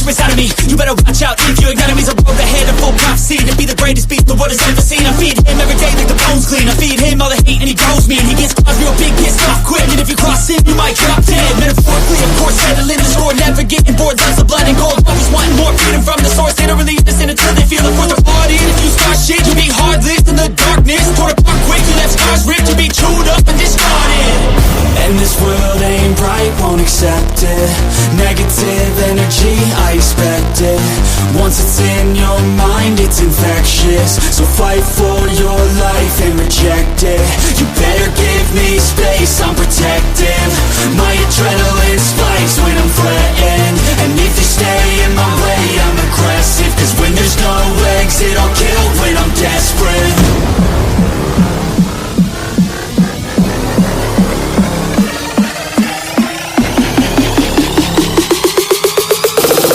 inside of me. You better watch out if your enemy's a road ahead of full prophecy to be the greatest beast the world has ever seen. I feed him every day like the bones clean. I feed him all the hate and he grows me, and he gets claws real big, pissed off quick. And if you cross him, you might drop dead. Metaphorically, of course, settling the score, never getting bored. Loves of blood and gold, always wanting more freedom from the source. They don't really listen until they feel the force of blood in. If you start shit, you'll be hard-lived in the darkness. Torn apart quick, you left scars ripped, you'll be chewed up and discarded. And this world ain't right, won't accept it. Negative energy, I expect it. Once it's in your mind, it's infectious. So fight for your life and reject it. You better give me space, I'm protective. My adrenaline spikes when I'm threatened. And if you stay in my way, I'm aggressive. Cause when there's no exit, I'll kill when I'm desperate.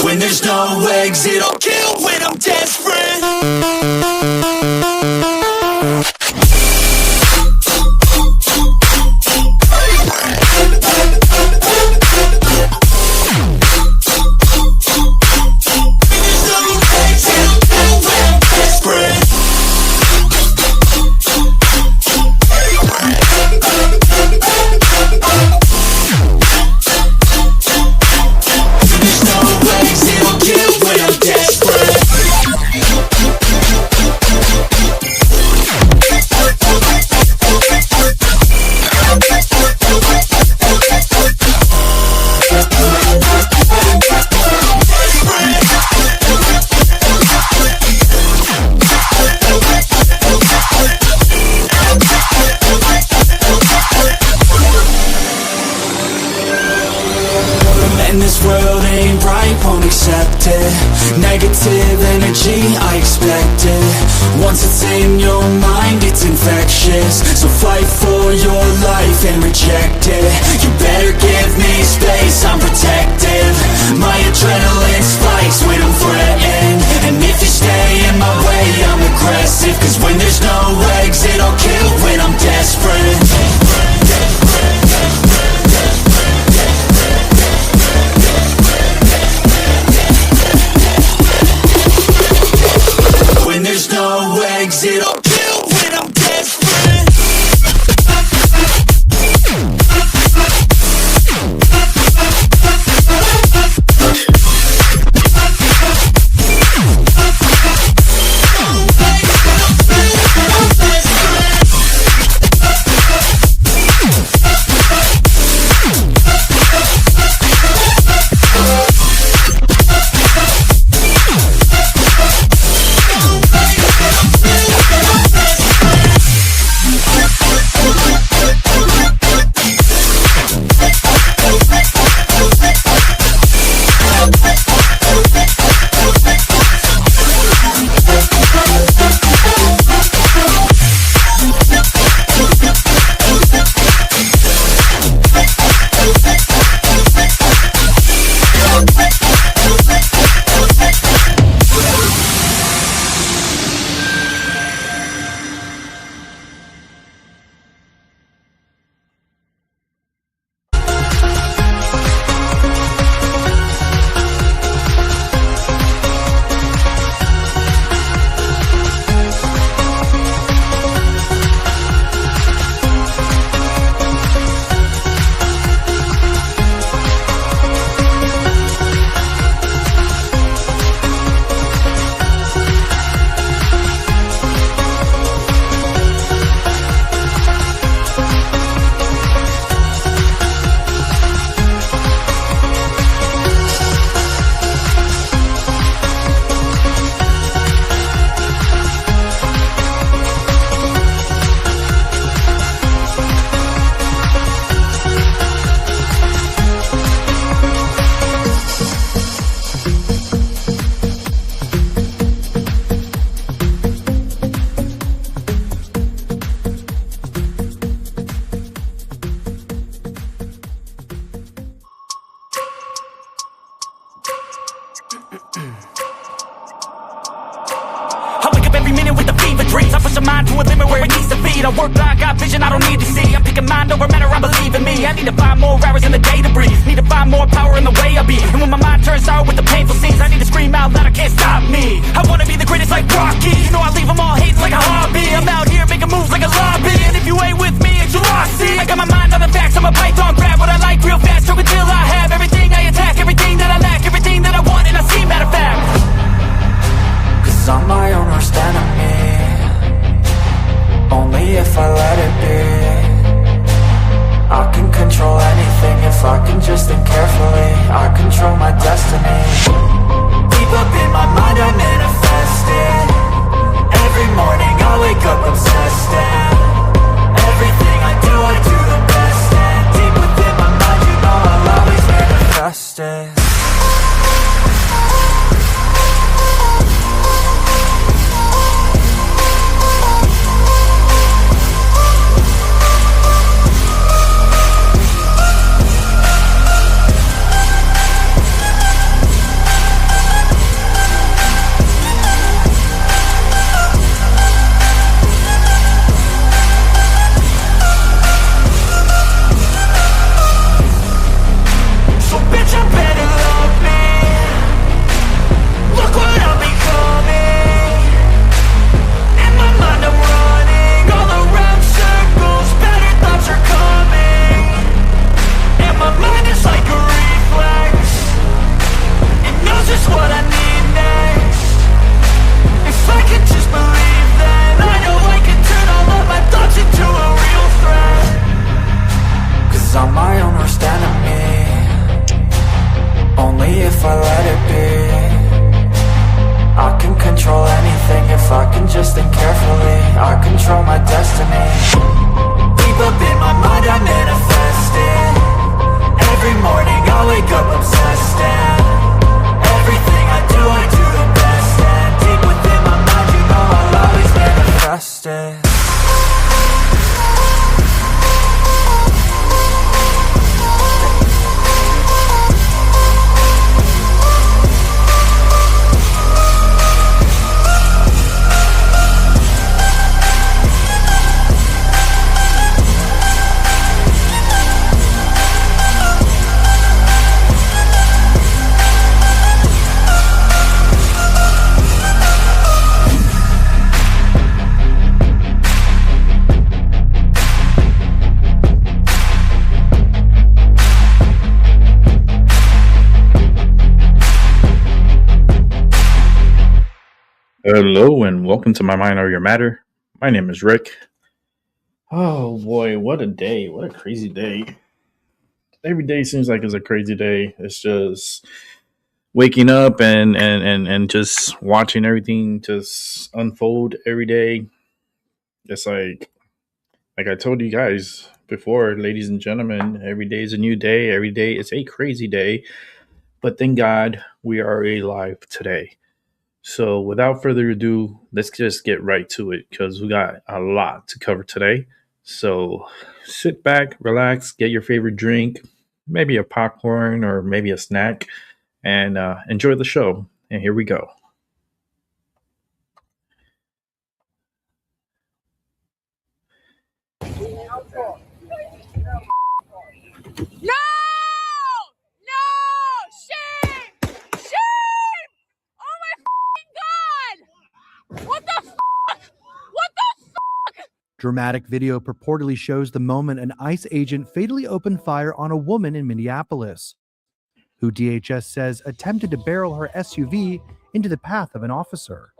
When there's no exit, I'll kill when I'm desperate. And this world ain't right, won't accept it. Negative energy, I expect it. Once it's in your mind, it's infectious. So fight for your life and reject it. You better give me space, I'm protective. My adrenaline spikes when I'm threatened. And if you stay in my way, I'm aggressive. Cause when there's no exit, I'll kill when I'm desperate. When there's no exit, I'll kill when I'm desperate. dreams. I push a mind to a limit where it needs to feed. I work blind, got vision I don't need to see. I'm picking mind over matter, I believe in me. I need to find more hours in the day to breathe. Need to find more power in the way I be. And when my mind turns sour with the painful scenes, I just what I need next. If I could just believe, then I know I can turn all of my thoughts into a real threat. Cause I'm my own worst enemy, only if I let it be. I can control anything if I can just think carefully. I control my destiny. Deep up in my mind I manifest it. Every morning I wake up obsessed, and everything I do the best. And deep within my mind, you know I'll always manifest it. Hello and welcome to My Mind or Your Matter. My name is Rick. Oh boy, what a day. What a crazy day. Every day seems like it's a crazy day. It's just waking up and just watching everything just unfold every day. It's like I told you guys before, ladies and gentlemen, every day is a new day. Every day is a crazy day. But thank God we are alive today. So without further ado, let's just get right to it because we got a lot to cover today. So sit back, relax, get your favorite drink, maybe a popcorn or maybe a snack, and enjoy the show. And here we go. No! No! Shame! Shame! Oh my God! What the fuck? What the fuck? Dramatic video purportedly shows the moment an ICE agent fatally opened fire on a woman in Minneapolis, who DHS says attempted to barrel her SUV into the path of an officer.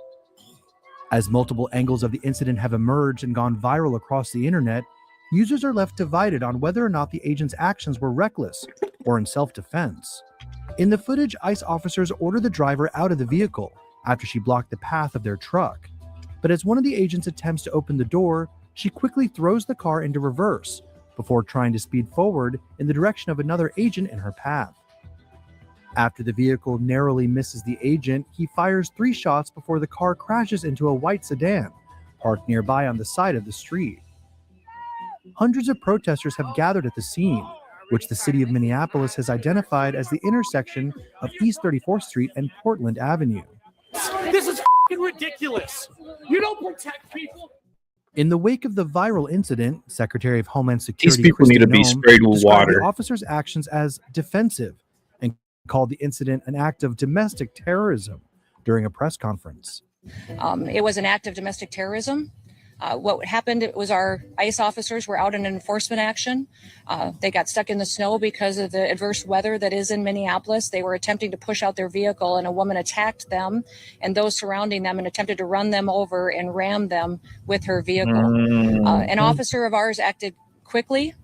As multiple angles of the incident have emerged and gone viral across the internet, users are left divided on whether or not the agent's actions were reckless or in self-defense. In the footage, ICE officers order the driver out of the vehicle after she blocked the path of their truck. But as one of the agents attempts to open the door, she quickly throws the car into reverse before trying to speed forward in the direction of another agent in her path. After the vehicle narrowly misses the agent, he fires 3 shots before the car crashes into a white sedan parked nearby on the side of the street. Hundreds of protesters have gathered at the scene, which the city of Minneapolis has identified as the intersection of East 34th Street and Portland Avenue. This is ridiculous. You don't protect people. In the wake of the viral incident, Secretary of Homeland Security These people need to be sprayed with water. The officers' actions as defensive and called the incident an act of domestic terrorism during a press conference. It was an act of domestic terrorism. What happened was our ICE officers were out in enforcement action. They got stuck in the snow because of the adverse weather that is in Minneapolis. They were attempting to push out their vehicle, and a woman attacked them and those surrounding them and attempted to run them over and ram them with her vehicle. An officer of ours acted quickly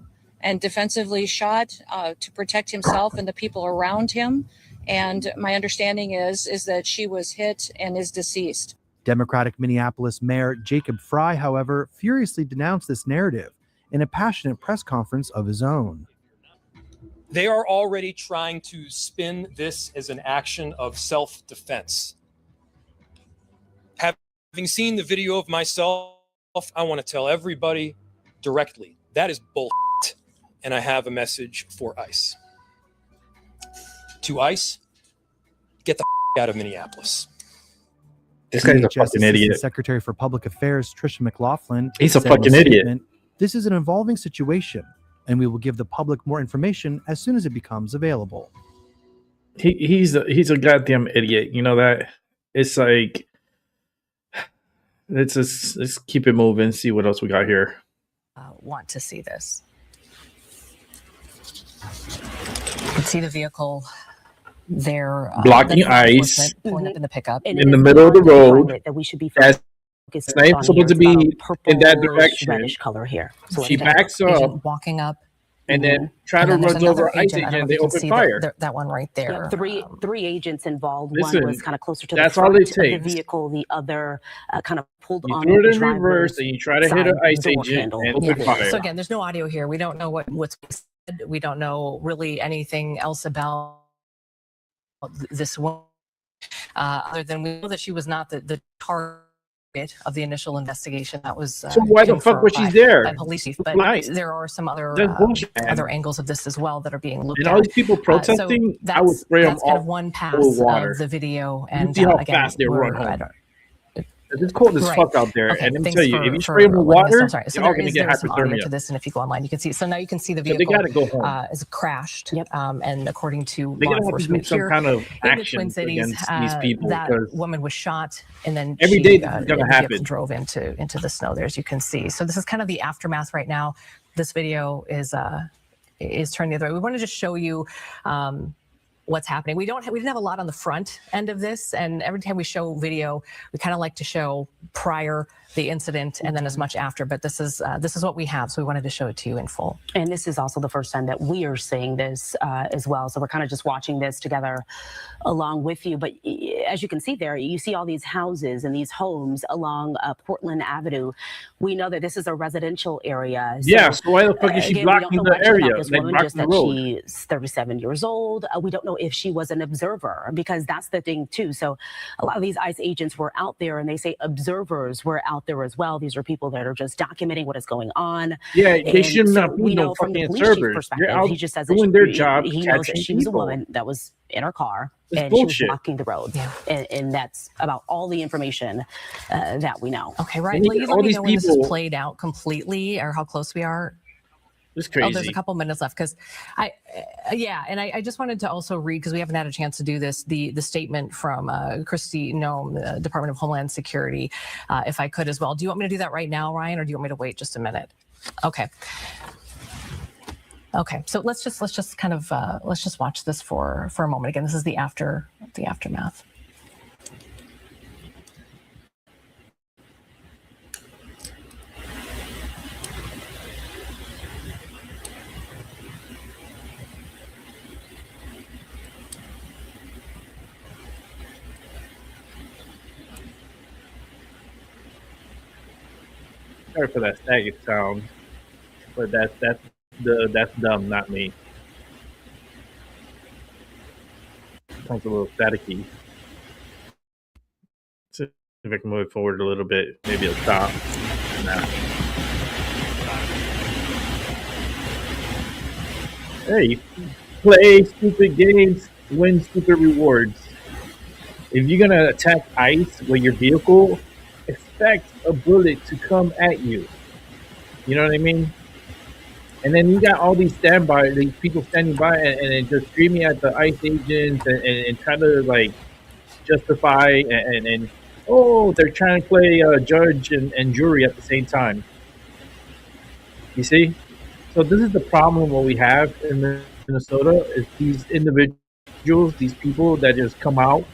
and defensively shot to protect himself and the people around him. And my understanding is that she was hit and is deceased. Democratic Minneapolis Mayor Jacob Fry, however, furiously denounced this narrative in a passionate press conference of his own. They are already trying to spin this as an action of self-defense. Having seen the video of myself, I want to tell everybody directly, that is bullshit. And I have a message for ICE. To ICE, get the out of Minneapolis. This guy's a fucking idiot. Secretary for Public Affairs Tricia McLaughlin. He's a fucking idiot. This is an evolving situation, and we will give the public more information as soon as it becomes available. He's a goddamn idiot. You know that? It's like, let's keep it moving. See what else we got here. Want to see this. You can see the vehicle They're Blocking ice pulling up in the pickup. in the middle of the road. that we should be That's focused not on supposed to here. be It's about in that purplish, direction. reddish color here. So She let's backs up Agent walking up. and then try And to then there's runs over another ICE agent. I don't know agent. if They you can open see fire. that one right there. three agents involved. Listen, One was kind of closer to the that's all front it of the takes. vehicle. The other kind of pulled You on threw the it in reverse driver's and you try to hit an side ICE door agent handle. and open fire. So again, there's no audio here. We don't know what's said. We don't know really anything else about this woman, other than we know that she was not the target of the initial investigation. That was So why the fuck was she there? by police chief. But Nice. there are some other That's bullshit, man. other angles of this as well that are being looked And at. all these people protesting, I would spray them that's kind off of one pass with water. of the video, You and see how again, fast they run I home. don't- It's cold as Right. fuck out there. Okay, And let me thanks tell you, for- if you for spray them with letting us know. water, Sorry. So you're all there going to is get some audio hypothermia. to this, and if you go online, you can see. So now you can see the So they vehicle got to go home. is crashed. Yep. And according to They law got to have to do enforcement some here kind of in the Twin action Cities, against these people. that Because woman was shot, and then every she, day this is gonna the vehicle happen. drove into the snow there, as you can see. So this is kind of the aftermath right now. This video is turned the other way. We want to just show you what's happening. We didn't have a lot on the front end of this, and every time we show video, we kind of like to show prior the incident and then as much after. But this is what we have, so we wanted to show it to you in full. And this is also the first time that we are seeing this as well. So we're kind of just watching this together along with you. But as you can see there, you see all these houses and these homes along Portland Avenue. We know that this is a residential area. So, yeah, so why the fuck is she again, we don't blocking know the much about area? this Like woman, blocking just the that road. she's 37 years old. We don't know if she was an observer, because that's the thing too. So a lot of these ICE agents were out there, and they say observers were out there as well. These are people that are just documenting what is going on. Yeah, they And should so not be we no know from the fucking police chief's servers. perspective, They're out he just says that doing their job, he knows that catching she was a people. woman that was in her car, It's and she bullshit. was blocking the road. Yeah. And that's about all the information that we know. Okay, right. And you Will you get let all me these know when this people- is played out completely, or how close we are? It's Oh, there's crazy. a couple minutes left, because I just wanted to also read, because we haven't had a chance to do this, the statement from Kristi Noem, Department of Homeland Security, if I could as well. Do you want me to do that right now, Ryan, or do you want me to wait just a minute? Okay. Okay, so let's just kind of let's just watch this for a moment. Again, this is the aftermath. Sorry for that static sound, but that's dumb, not me. Sounds a little staticky. See if I can move it forward a little bit. Maybe it'll stop. Nah. Hey, play stupid games, win stupid rewards. If you're gonna attack ICE with your vehicle, expect a bullet to come at you. You know what I mean? And then you got all these these people standing by and just screaming at the ICE agents and trying to like justify and oh, they're trying to play judge and jury at the same time. You see? So this is the problem what we have in Minnesota is these individuals, these people that just come out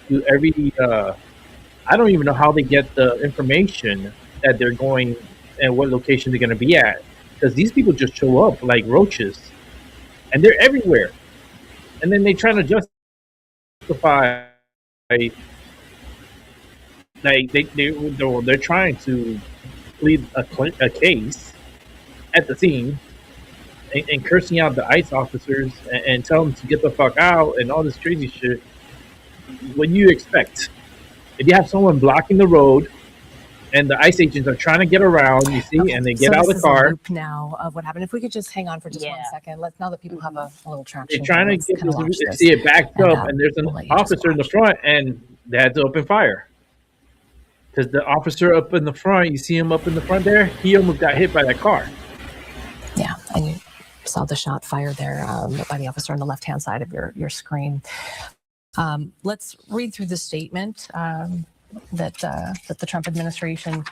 to every I don't even know how they get the information that they're going and what location they're going to be at, because these people just show up like roaches and they're everywhere, and then they try to justify like they're trying to plead a case at the scene and cursing out the ICE officers and tell them to get the fuck out and all this crazy shit. What do you expect? If you have someone blocking the road and the ICE agents are trying to get around, you see, Okay, and they get so out of this the is a car, loop now of what happened. If we could just hang on for just 1 second. Now that people have a little traction. they're trying to let's get kind of watch this, this. see it backed And, up, and there's an we'll let you just officer in the watch. front, and they had to open fire. Because the officer up in the front, you see him up in the front there, he almost got hit by that car. Yeah, and you saw the shot fired there by the officer on the left-hand side of your screen. Let's read through the statement that the Trump administration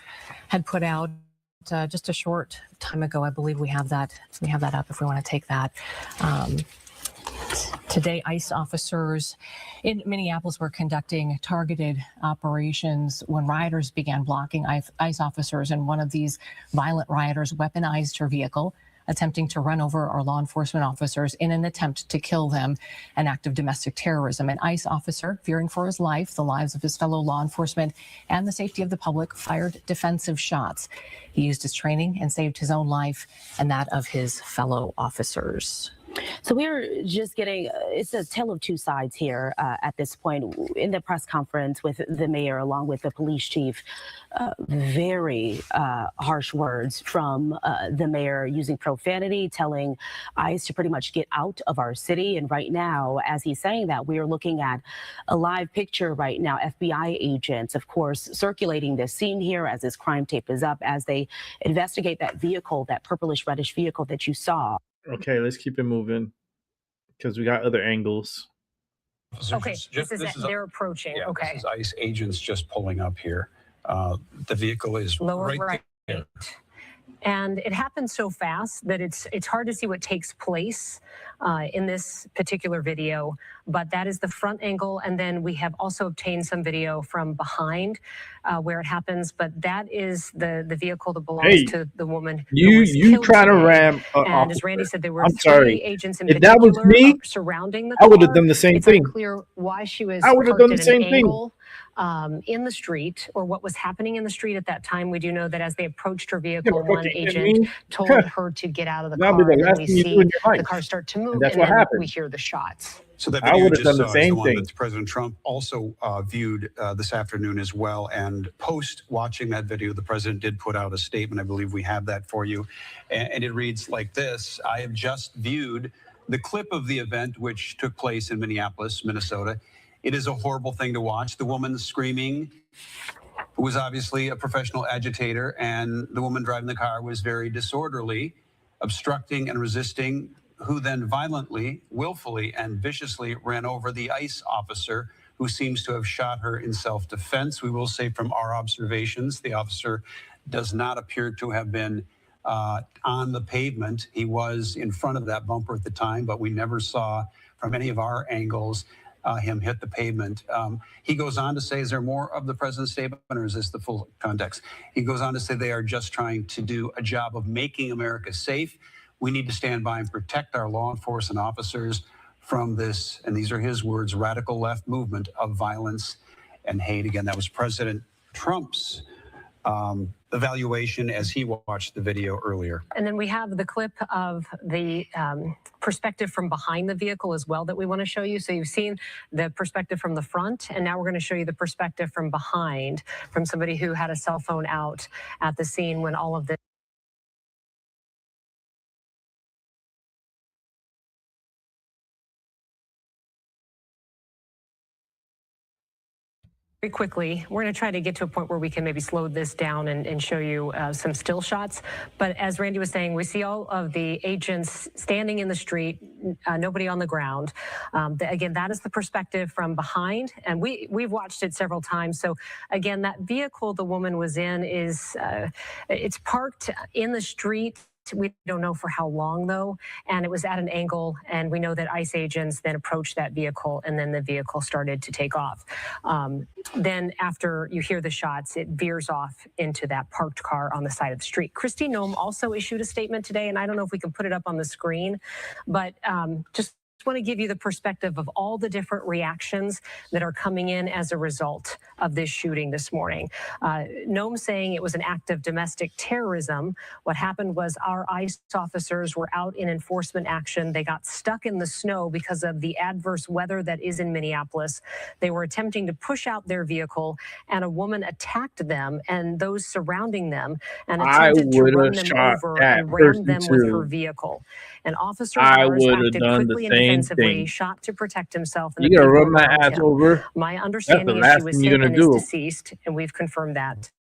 had put out just a short time ago. I believe we have that up if we want to take that. Today, ICE officers in Minneapolis were conducting targeted operations when rioters began blocking ICE officers, and one of these violent rioters weaponized her vehicle, attempting to run over our law enforcement officers in an attempt to kill them, an act of domestic terrorism. An ICE officer, fearing for his life, the lives of his fellow law enforcement, and the safety of the public, fired defensive shots. He used his training and saved his own life and that of his fellow officers. So we're just getting, it's a tale of two sides here at this point. In the press conference with the mayor, along with the police chief, very harsh words from the mayor, using profanity, telling ICE to pretty much get out of our city. And right now, as he's saying that, we are looking at a live picture right now. FBI agents, of course, circulating this scene here as this crime tape is up, as they investigate that vehicle, that purplish reddish vehicle that you saw. Okay, let's keep it moving because we got other angles. Okay, this is they're approaching. Yeah, okay. This is ICE agents just pulling up here. The vehicle is lower right there. And it happens so fast that it's hard to see what takes place in this particular video, but that is the front angle. And then we have also obtained some video from behind where it happens, but that is the vehicle that belongs to the woman who was you killed trying to today. ram and as Randy said, there were three agents in if that was me surrounding the car. I would have done the same thing. It's unclear why she was I would have done the same thing in the street, or what was happening in the street at that time. We do know that as they approached her vehicle, one agent told her to get out of the car, and then we see the car start to move, and then we hear the shots. So that video you just saw is the one that President Trump also viewed this afternoon as well. And post watching that video, the president did put out a statement. I believe we have that for you. And it reads like this: I have just viewed the clip of the event which took place in Minneapolis, Minnesota. It is a horrible thing to watch. The woman screaming was obviously a professional agitator, and the woman driving the car was very disorderly, obstructing and resisting, who then violently, willfully, and viciously ran over the ICE officer, who seems to have shot her in self-defense. We will say from our observations, the officer does not appear to have been on the pavement. He was in front of that bumper at the time, but we never saw from any of our angles him hit the pavement. He goes on to say, is there more of the president's statement, or is this the full context? He goes on to say they are just trying to do a job of making America safe. We need to stand by and protect our law enforcement officers from this, and these are his words, radical left movement of violence and hate. Again, that was President Trump's evaluation as he watched the video earlier. And then we have the clip of the perspective from behind the vehicle as well that we want to show you. So you've seen the perspective from the front, and now we're going to show you the perspective from behind, from somebody who had a cell phone out at the scene when all of this. Very quickly, we're going to try to get to a point where we can maybe slow this down and show you some still shots. But as Randy was saying, we see all of the agents standing in the street, nobody on the ground. Again, that is the perspective from behind, and we've watched it several times. So again, that vehicle the woman was in is it's parked in the street. We don't know for how long, though, and it was at an angle, and we know that ICE agents then approached that vehicle, and then the vehicle started to take off. Then after you hear the shots, it veers off into that parked car on the side of the street. Kristi Noem also issued a statement today, and I don't know if we can put it up on the screen, but just want to give you the perspective of all the different reactions that are coming in as a result of this shooting this morning. Noem saying it was an act of domestic terrorism. What happened was our ICE officers were out in enforcement action. They got stuck in the snow because of the adverse weather that is in Minneapolis. They were attempting to push out their vehicle, and a woman attacked them and those surrounding them and attempted to run them over and ram them with her vehicle. An officer acted quickly and defensively, shot to protect himself. And you gonna run my ass over? My understanding is she was hit and is deceased, and we've confirmed that.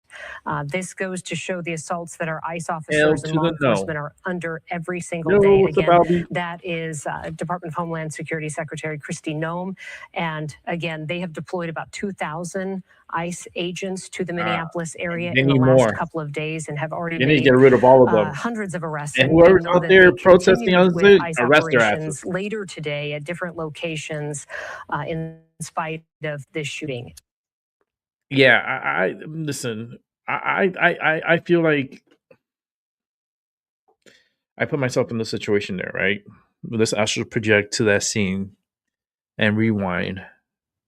This goes to show the assaults that our ICE officers and law enforcement are under every single Yo, day. what's up, Again, Albie? that is Department of Homeland Security Secretary Kristi Noem. And again, they have deployed about 2,000 ICE agents to the Minneapolis area in the last couple of days and have already You need to made get rid of all of them. hundreds of arrests. And whoever's out there protesting on this, arrest their asses. Later today at different locations in spite of this shooting. Yeah, I listen. I feel like I put myself in the situation there, right? Let's astral project to that scene and rewind.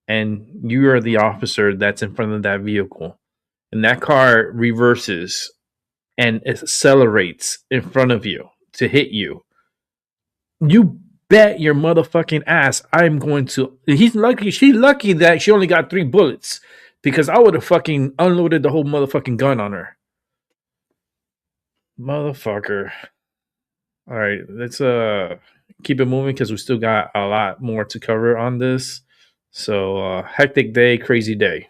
And you are the officer that's in front of that vehicle. And that car reverses and accelerates in front of you to hit you. You bet your motherfucking ass I'm going to. She's lucky that she only got 3 bullets. Because I would have fucking unloaded the whole motherfucking gun on her. Motherfucker. All right, let's keep it moving because we still got a lot more to cover on this. So hectic day, crazy day.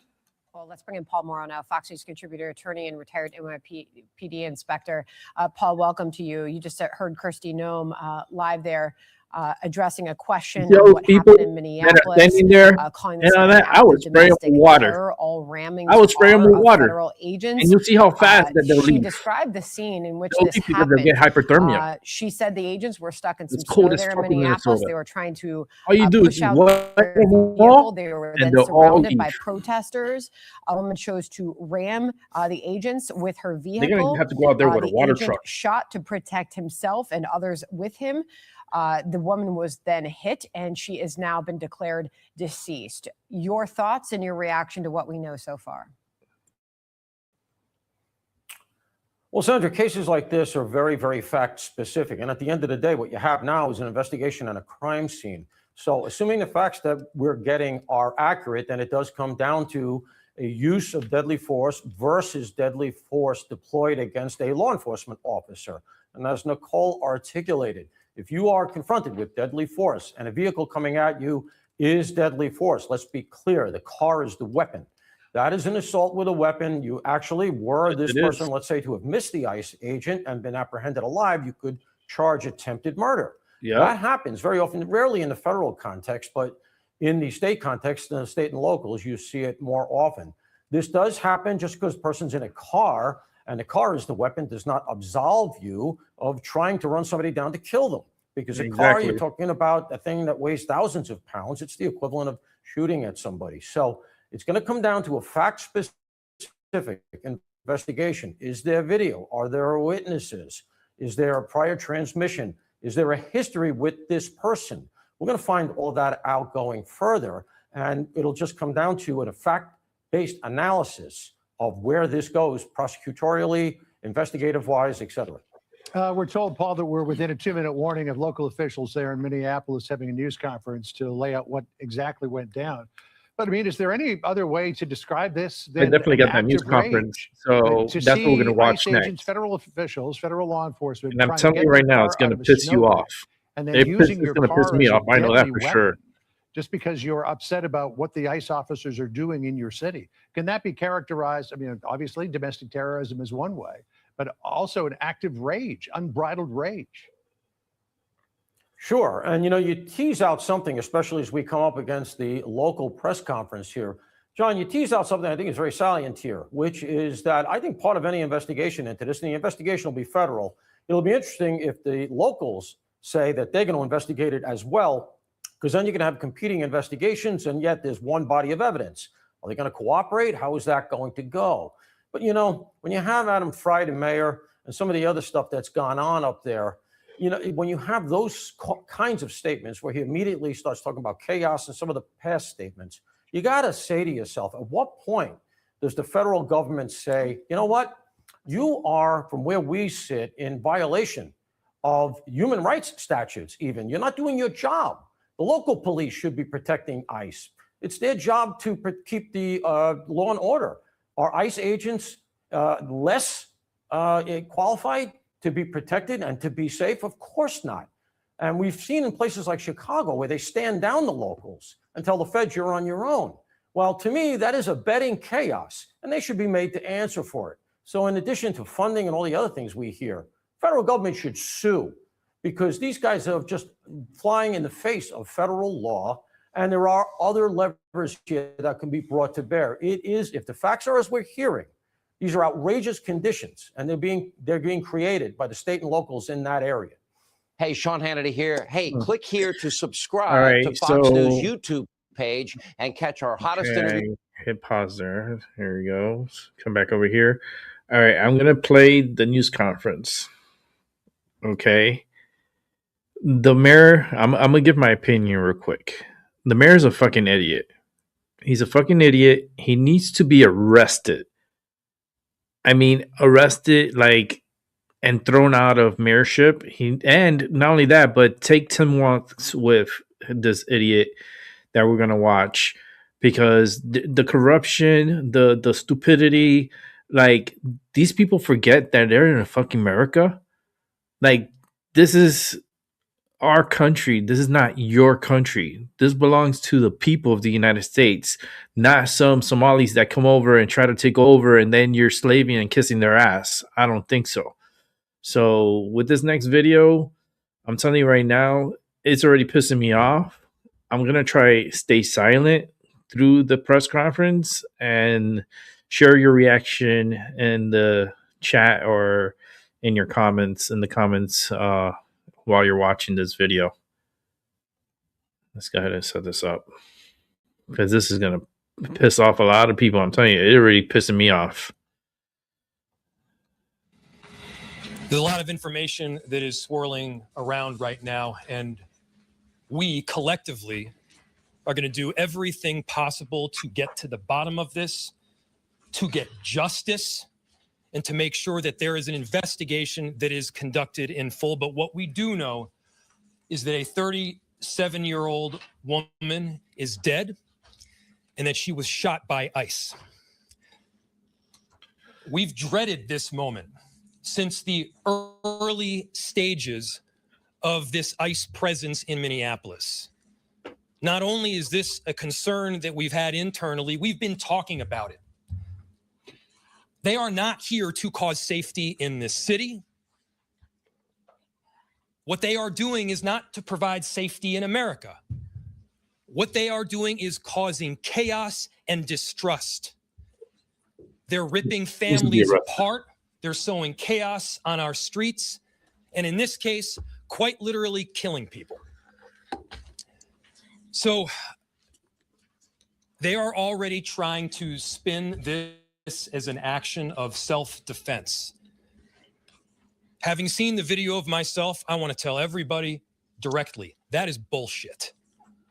Well, let's bring in Paul Morrow now, Fox News contributor, attorney, and retired NYPD inspector. Paul, welcome to you. You just heard Kristi Noem live there. Addressing a question of what happened in Minneapolis, there, calling this I was spraying with water. All ramming I was spraying with water. Federal agents. And you see how fast that they'll leave. She described the scene in which they'll this happened. Get hypothermia. She said the agents were stuck in some it's cold snow there in Minneapolis. They were trying to all you do push is out what their vehicle. They were then surrounded by leave. protesters. A woman chose to ram the agents with her vehicle. They're gonna have to go out there with a water truck. Shot to protect himself and others with him. The woman was then hit, and she has now been declared deceased. Your thoughts and your reaction to what we know so far? Well, Sandra, cases like this are very, very fact specific. And at the end of the day, what you have now is an investigation on a crime scene. So assuming the facts that we're getting are accurate, then it does come down to a use of deadly force versus deadly force deployed against a law enforcement officer. And as Nicole articulated, if you are confronted with deadly force and a vehicle coming at you is deadly force, let's be clear, the car is the weapon. That is an assault with a weapon. You actually were this person, let's say, to have missed the ICE agent and been apprehended alive, you could charge attempted murder. Yeah. That happens very often, rarely in the federal context, but in the state context, in the state and locals, you see it more often. This does happen just because the person's in a car and the car is the weapon does not absolve you of trying to run somebody down to kill them. Because a car, you're talking about a thing that weighs thousands of pounds. It's the equivalent of shooting at somebody. So it's going to come down to a fact-specific investigation. Is there video? Are there witnesses? Is there a prior transmission? Is there a history with this person? We're going to find all that out going further, and it'll just come down to a fact-based analysis of where this goes prosecutorially, investigative-wise, et cetera. We're told, Paul, that we're within a 2-minute warning of local officials there in Minneapolis having a news conference to lay out what exactly went down. But I mean, is there any other way to describe this? I definitely got that news conference, so that's what we're going to watch next. Agents, federal officials, federal law enforcement, and I'm telling you right now, it's going to piss you off. And then it's going to piss me off. I know that for sure. Just because you're upset about what the ICE officers are doing in your city. Can that be characterized? I mean, obviously, domestic terrorism is one way, but also an active rage, unbridled rage. Sure. And, you tease out something, especially as we come up against the local press conference here. John, you tease out something I think is very salient here, which is that I think part of any investigation into this, and the investigation will be federal, it'll be interesting if the locals say that they're going to investigate it as well, because then you can have competing investigations, and yet there's one body of evidence. Are they going to cooperate? How is that going to go? But, when you have Adam Frey, the mayor, and some of the other stuff that's gone on up there, when you have those kinds of statements where he immediately starts talking about chaos and some of the past statements, you got to say to yourself, at what point does the federal government say, you know what, you are, from where we sit, in violation of human rights statutes even. You're not doing your job. The local police should be protecting ICE. It's their job to keep the law and order. Are ICE agents less qualified to be protected and to be safe? Of course not. And we've seen in places like Chicago where they stand down the locals and tell the feds you're on your own. Well, to me, that is abetting chaos. and they should be made to answer for it. So in addition to funding and all the other things we hear, federal government should sue, because these guys are just flying in the face of federal law, and there are other levers here that can be brought to bear. It is, if the facts are as we're hearing, these are outrageous conditions, and they're being created by the state and locals in that area. Hey, Sean Hannity here. Hey, click here to subscribe to Fox News YouTube page and catch our hottest interview. Hit pause there. Here we go. Come back over here. All right, I'm going to play the news conference. Okay. The mayor, I'm going to give my opinion real quick. The mayor's a fucking idiot. He's a fucking idiot. He needs to be arrested. I mean, arrested, like, and thrown out of mayorship. And not only that, but take 10 walks with this idiot that we're going to watch, because the corruption, the stupidity, like, these people forget that they're in a fucking America. Like, this is our country. This is not your country. This belongs to the people of the United States, not some Somalis that come over and try to take over and then you're slaving and kissing their ass. I don't think so. So with this next video, I'm telling you right now, it's already pissing me off. I'm going to try stay silent through the press conference and share your reaction in the chat or in your comments, while you're watching this video. Let's go ahead and set this up, because this is going to piss off a lot of people. I'm telling you, it really pissing me off. There's a lot of information that is swirling around right now, and we collectively are going to do everything possible to get to the bottom of this, to get justice, and to make sure that there is an investigation that is conducted in full. But what we do know is that a 37-year-old woman is dead and that she was shot by ICE. We've dreaded this moment since the early stages of this ICE presence in Minneapolis. Not only is this a concern that we've had internally, we've been talking about it. They are not here to cause safety in this city. What they are doing is not to provide safety in America. What they are doing is causing chaos and distrust. They're ripping families apart. They're sowing chaos on our streets. And in this case, quite literally killing people. So they are already trying to spin this as an action of self-defense. Having seen the video of myself, I want to tell everybody directly, that is bullshit.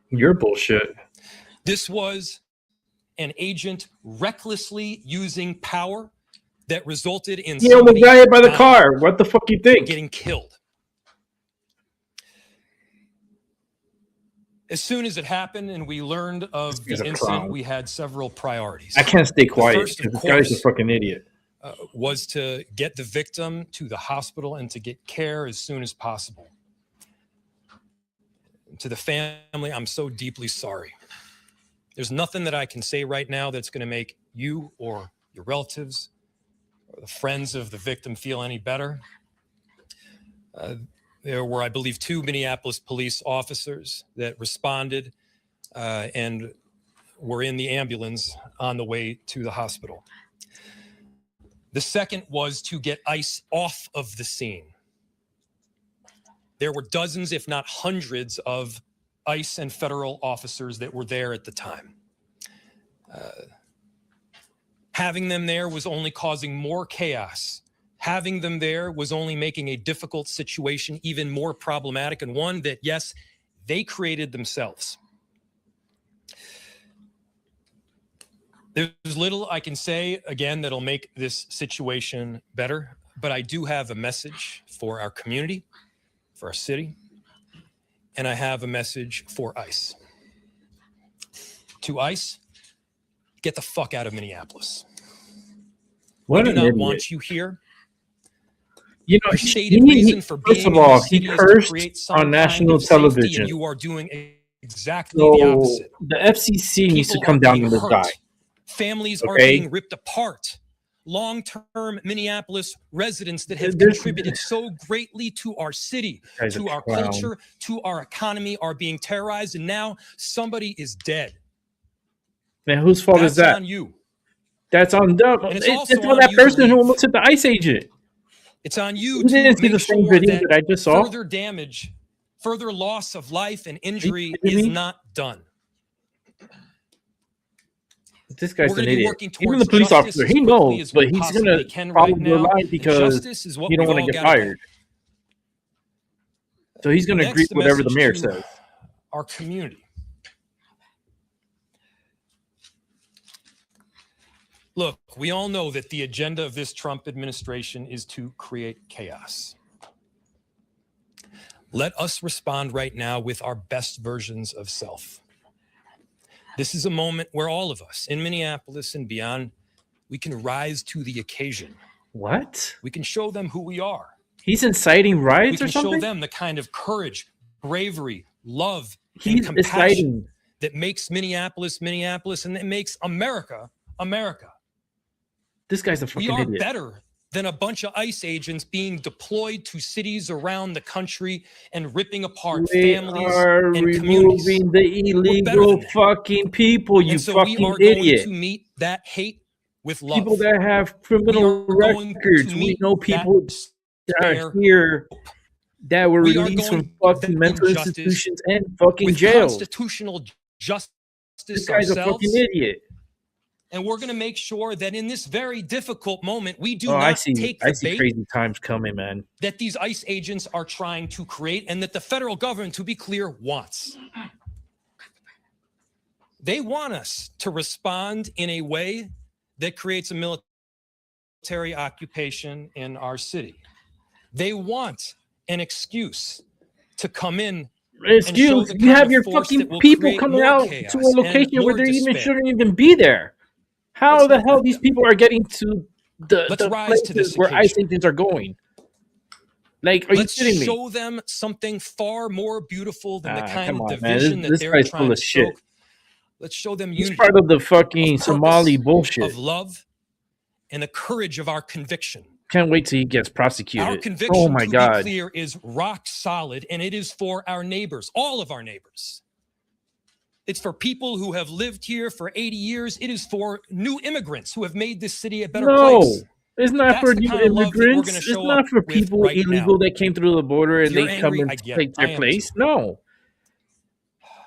You're bullshit. This was an agent recklessly using power that resulted in he almost got hit by the car. What the fuck you think? Getting killed. As soon as it happened and we learned of the incident, we had several priorities. I can't stay quiet because this guy's a fucking idiot. Was to get the victim to the hospital and to get care as soon as possible. To the family, I'm so deeply sorry. There's nothing that I can say right now that's going to make you or your relatives or the friends of the victim feel any better. There were, I believe, 2 Minneapolis police officers that responded and were in the ambulance on the way to the hospital. The second was to get ICE off of the scene. There were dozens, if not hundreds, of ICE and federal officers that were there at the time. Having them there was only causing more chaos. Having them there was only making a difficult situation even more problematic, and one that, yes, they created themselves. There's little I can say, again, that'll make this situation better, but I do have a message for our community, for our city, and I have a message for ICE. To ICE, get the fuck out of Minneapolis. We do not want you here. You know, first of all, he cursed on national television. You are doing exactly the opposite. The FCC needs to come down on this guy. Families are being ripped apart. Long-term Minneapolis residents that have contributed so greatly to our city, to our culture, to our economy are being terrorized, and now somebody is dead. Man, whose fault is that? That's on you. That's on them. And it's on that person who almost hit the ICE agent. It's on you to make see the same sure video that I just saw. further damage, further loss of life and injury is not done. This guy's an idiot. Even the police officer, he knows, but he's going to follow the line because he don't want to get fired. So he's going to agree to whatever the mayor says. Our community. Look, we all know that the agenda of this Trump administration is to create chaos. Let us respond right now with our best versions of self. This is a moment where all of us in Minneapolis and beyond, we can rise to the occasion. What? We can show them who we are. He's inciting riots or something? We can show them the kind of courage, bravery, love, and compassion inciting. That makes Minneapolis, Minneapolis, and that makes America, America. This guy's a fucking idiot. We are better than a bunch of ICE agents being deployed to cities around the country and ripping apart families and communities. Removing the illegal fucking people, you fucking we are idiot. Going to meet that hate with love. People that have criminal records. We know people that are here that were released from fucking mental institutions and fucking jails. Constitutional justice. This guy's a fucking idiot. And we're going to make sure that in this very difficult moment, we do not take the bait crazy times coming, man. That these ICE agents are trying to create and that the federal government, to be clear, wants. They want us to respond in a way that creates a military occupation in our city. They want an excuse to come in. Excuse, you have your fucking people coming out to a location where they even shouldn't even be there. How the hell these people are getting to the places where ICE agents are going? Like, are you kidding me? Let's show them something far more beautiful than the kind of Man. division that they're trying to stoke. Let's show them unity. He's part of the fucking Somali bullshit. Of love and the courage of our conviction. Can't wait till he gets prosecuted. Our conviction, to be clear, is rock solid, and it is for our neighbors, all of our neighbors. It's for people who have lived here for 80 years. It is for new immigrants who have made this city a better place. It's not for new immigrants. It's not for people illegal that came through the border and they come and take their place. No.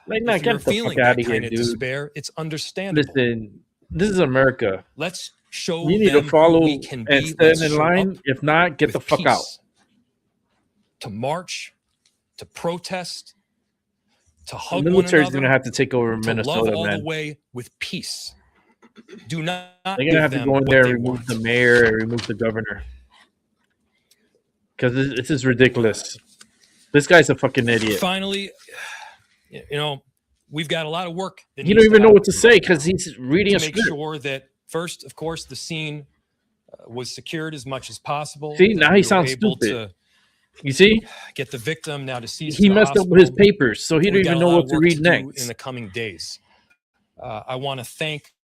Like, not get the fuck out of here, dude. Despair, it's understandable. Listen, this is America. Let's show you need to follow and stand in line. If not, get the fuck out. To march, to protest, to hug the military's going to have to take over to Minnesota, love all man. the way with peace. Do not. They're going to have to go in there and remove the mayor and remove the governor. Because this is ridiculous. This guy's a fucking idiot. Finally, you know, we've got a lot of work. You don't even know what to say because he's reading a script. To make sure that first, of course, the scene was secured as much as possible. See, now he sounds stupid. You see? Get the victim now deceased. He messed up with his papers, so he don't even know what to read next. In the coming days, I want to thank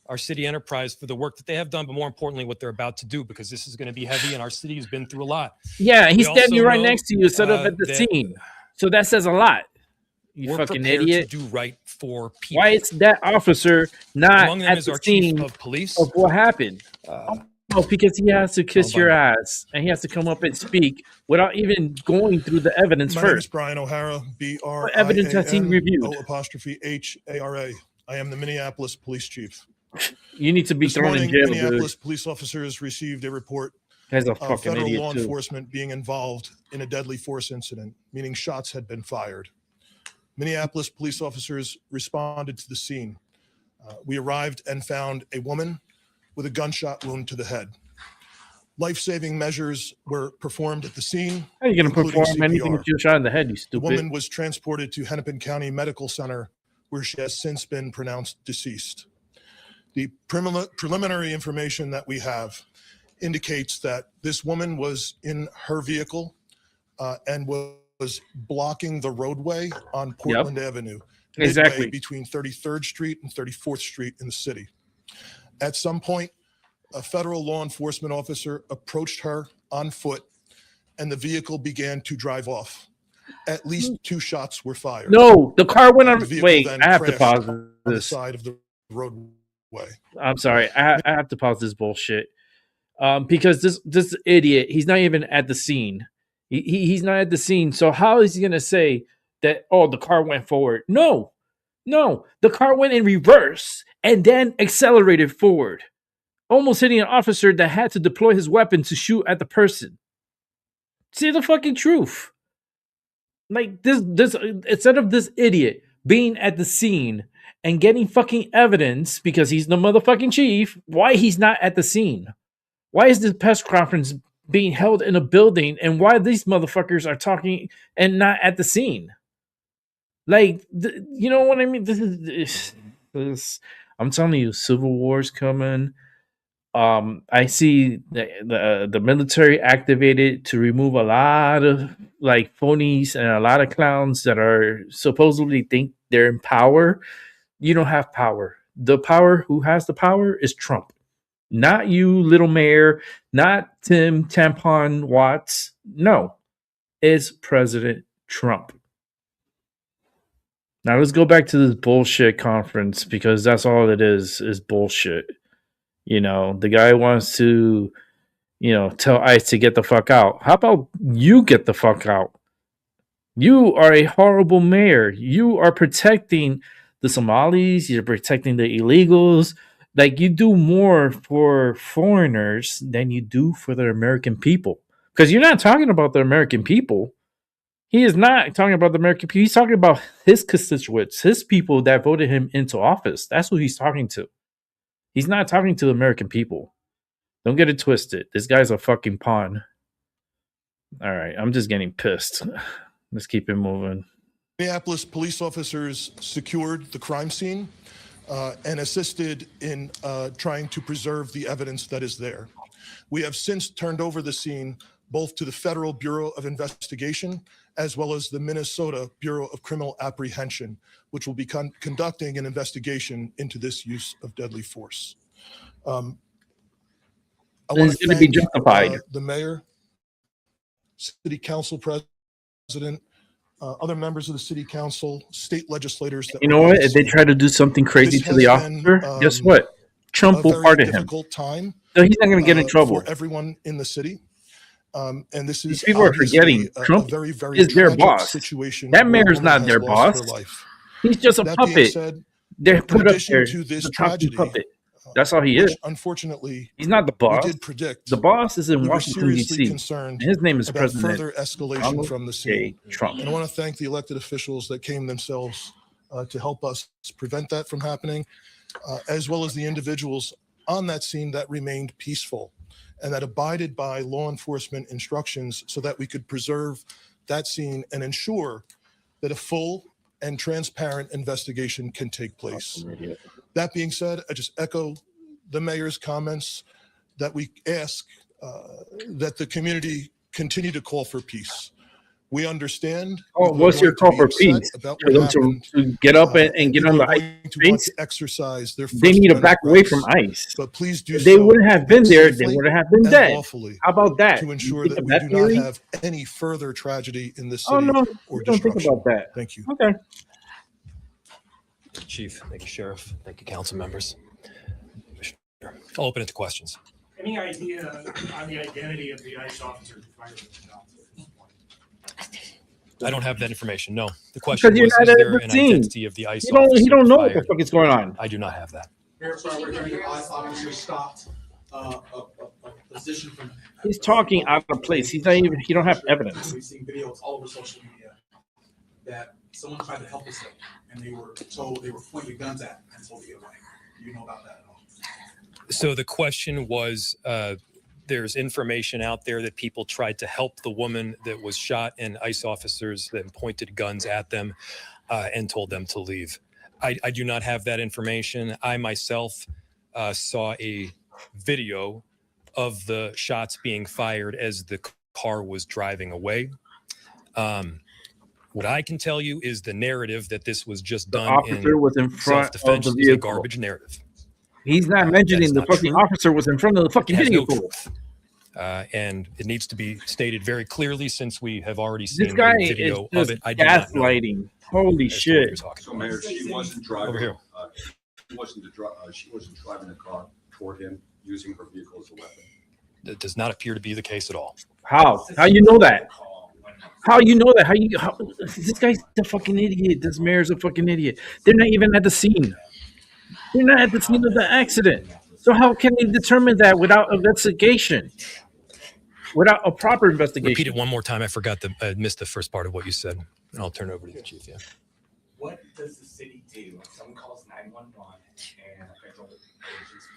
our city enterprise for the work that they have done, but more importantly, what they're about to do, because this is going to be heavy, and our city has been through a lot. Yeah, he's standing right next to you, set up at the scene, so that says a lot. You fucking idiot! To do right for people. Why is that officer not Among them at is the our scene chief of police of what happened? Oh, because he has to kiss your ass and he has to come up and speak without even going through the evidence My name is first. Brian O'Hara, What evidence has he reviewed? O''Hara. I am the Minneapolis police chief. You need to be This thrown in morning, jail, Minneapolis dude. police officers received a report Guy's a of fucking federal idiot law too. enforcement being involved in a deadly force incident, meaning shots had been fired. Minneapolis police officers responded to the scene. We arrived and found a woman with a gunshot wound to the head. Life-saving measures were performed at the scene. How are you going to including perform anything CPR. with you shot in the head, you The stupid? woman was transported to Hennepin County Medical Center, where she has since been pronounced deceased. The preliminary information that we have indicates that this woman was in her vehicle and was blocking the roadway on Portland Avenue, midway Exactly. between 33rd Street and 34th Street in the city. At some point, a federal law enforcement officer approached her on foot, and the vehicle began to drive off. At least 2 shots were fired. No, the car went on. The vehicle Wait, then I have to crashed pause on the this. side of the roadway. I'm sorry. I have to pause this bullshit. Because this idiot, he's not even at the scene. He's not at the scene. So how is he gonna say that? Oh, the car went forward. No, the car went in reverse and then accelerated forward, almost hitting an officer that had to deploy his weapon to shoot at the person. See the fucking truth. Like this instead of this idiot being at the scene and getting fucking evidence because he's the motherfucking chief, why he's not at the scene? Why is this press conference being held in a building, and why these motherfuckers are talking and not at the scene? Like, you know what I mean? This I'm telling you, civil war's coming. I see the military activated to remove a lot of like phonies and a lot of clowns that are supposedly think they're in power. You don't have power. The power, who has the power is Trump. Not you, little mayor, not Tim Tampon Watts. No, it's President Trump. Now let's go back to this bullshit conference, because that's all it is bullshit. You know, the guy wants to, tell ICE to get the fuck out. How about you get the fuck out? You are a horrible mayor. You are protecting the Somalis. You're protecting the illegals. Like, you do more for foreigners than you do for the American people. Because you're not talking about the American people. He is not talking about the American people. He's talking about his constituents, his people that voted him into office. That's who he's talking to. He's not talking to the American people. Don't get it twisted. This guy's a fucking pawn. All right, I'm just getting pissed. Let's keep it moving. Minneapolis police officers secured the crime scene and assisted in trying to preserve the evidence that is there. We have since turned over the scene both to the Federal Bureau of Investigation as well as the Minnesota Bureau of Criminal Apprehension, which will be conducting an investigation into this use of deadly force. I want to thank be justified. The mayor, city council president, other members of the city council, state legislators. You know what? If they try to do something crazy to the officer, guess what? Trump will pardon him. Time, so he's not going to get in trouble. For everyone in the city. And this is These people are forgetting Trump very, very is their boss. Situation. That mayor's not their boss. He's just a puppet. They're put up there to this to tragedy, puppet. That's all he is. Unfortunately, he's not the boss. We did predict. The boss is in we Washington, D.C. concerned His name is about President further escalation Donald from the scene. Trump. And I want to thank the elected officials that came themselves to help us prevent that from happening, as well as the individuals on that scene that remained peaceful and that abided by law enforcement instructions so that we could preserve that scene and ensure that a full and transparent investigation can take place. That being said, I just echo the mayor's comments that we ask that the community continue to call for peace. We understand. Oh, what's your call for peace? For them to get up and get on the ICE? Exercise their they need to back away from ICE. But please do. If they wouldn't have been there, they would have been dead. How about that? To ensure that we do not have any further tragedy in this city or don't destruction. think about that. Thank you. Okay. Chief, thank you, Sheriff. Thank you, council members. I'll open it to questions. Any idea on the identity of the ICE officer who fired the shots? I don't have that information. No. The question was, is there an identity of the ICE officer? You don't know what the fuck is going on. I do not have that. He's talking out of place. He don't have evidence. We've seen videos all over social media that someone tried to help us, and they were told they were pointing guns at and told to get away. Do you know about that at all? So the question was, there's information out there that people tried to help the woman that was shot, and ICE officers then pointed guns at them and told them to leave. I do not have that information. I myself saw a video of the shots being fired as the car was driving away. What I can tell you is the narrative that this was just done in was in front self-defense of the is a vehicle. garbage narrative. He's not mentioning the fucking officer was in front of the fucking video. And it needs to be stated very clearly, since we have already seen This guy a video is of it. I do not know gaslighting. Holy shit! So, Mayor, she wasn't driving. Over here. She wasn't driving the car toward him, using her vehicle as a weapon. That does not appear to be the case at all. How you know that? How you know that? How this guy's a fucking idiot. This mayor's a fucking idiot. They're not even at the scene. They're not at the scene of the accident. So how can they determine that without investigation? Without a proper investigation? Repeat it one more time. I missed the first part of what you said. And I'll turn it over to the chief. Yeah. What does the city do when someone calls 911 and a federal agency?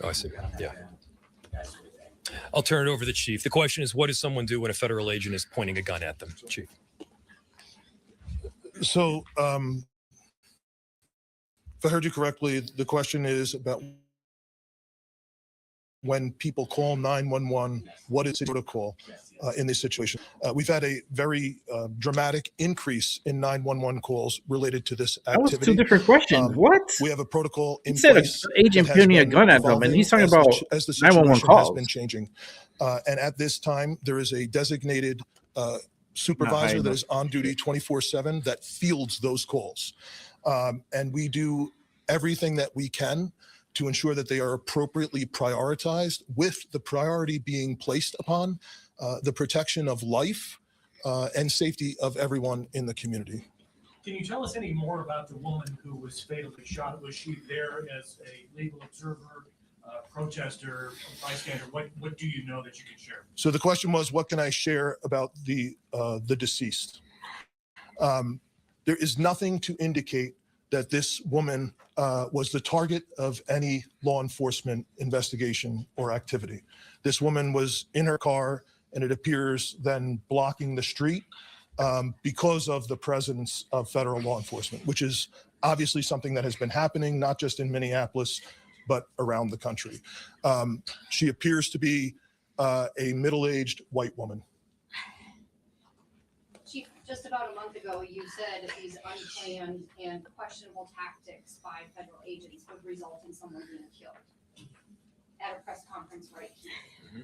Oh, I see. Yeah. I'll turn it over to the chief. The question is, what does someone do when a federal agent is pointing a gun at them, chief? So, if I heard you correctly, the question is about when people call 911, what is the protocol in this situation? We've had a very dramatic increase in 911 calls related to this activity. That was two different questions. What? We have a protocol in He said place. an agent pointing a gun at them, and he's talking about 911 calls. Has been changing, and at this time, there is a designated supervisor that is on duty 24/7 that fields those calls, and we do everything that we can to ensure that they are appropriately prioritized, with the priority being placed upon the protection of life and safety of everyone in the community. Can you tell us any more about the woman who was fatally shot? Was she there as a legal observer, protester, bystander? What do you know that you can share? So the question was, what can I share about the deceased? There is nothing to indicate that this woman was the target of any law enforcement investigation or activity. This woman was in her car, and it appears then blocking the street because of the presence of federal law enforcement, which is obviously something that has been happening, not just in Minneapolis, but around the country. She appears to be a middle-aged white woman. Chief, just about a month ago, you said these unplanned and questionable tactics by federal agents would result in someone being killed at a press conference right here. Mm-hmm.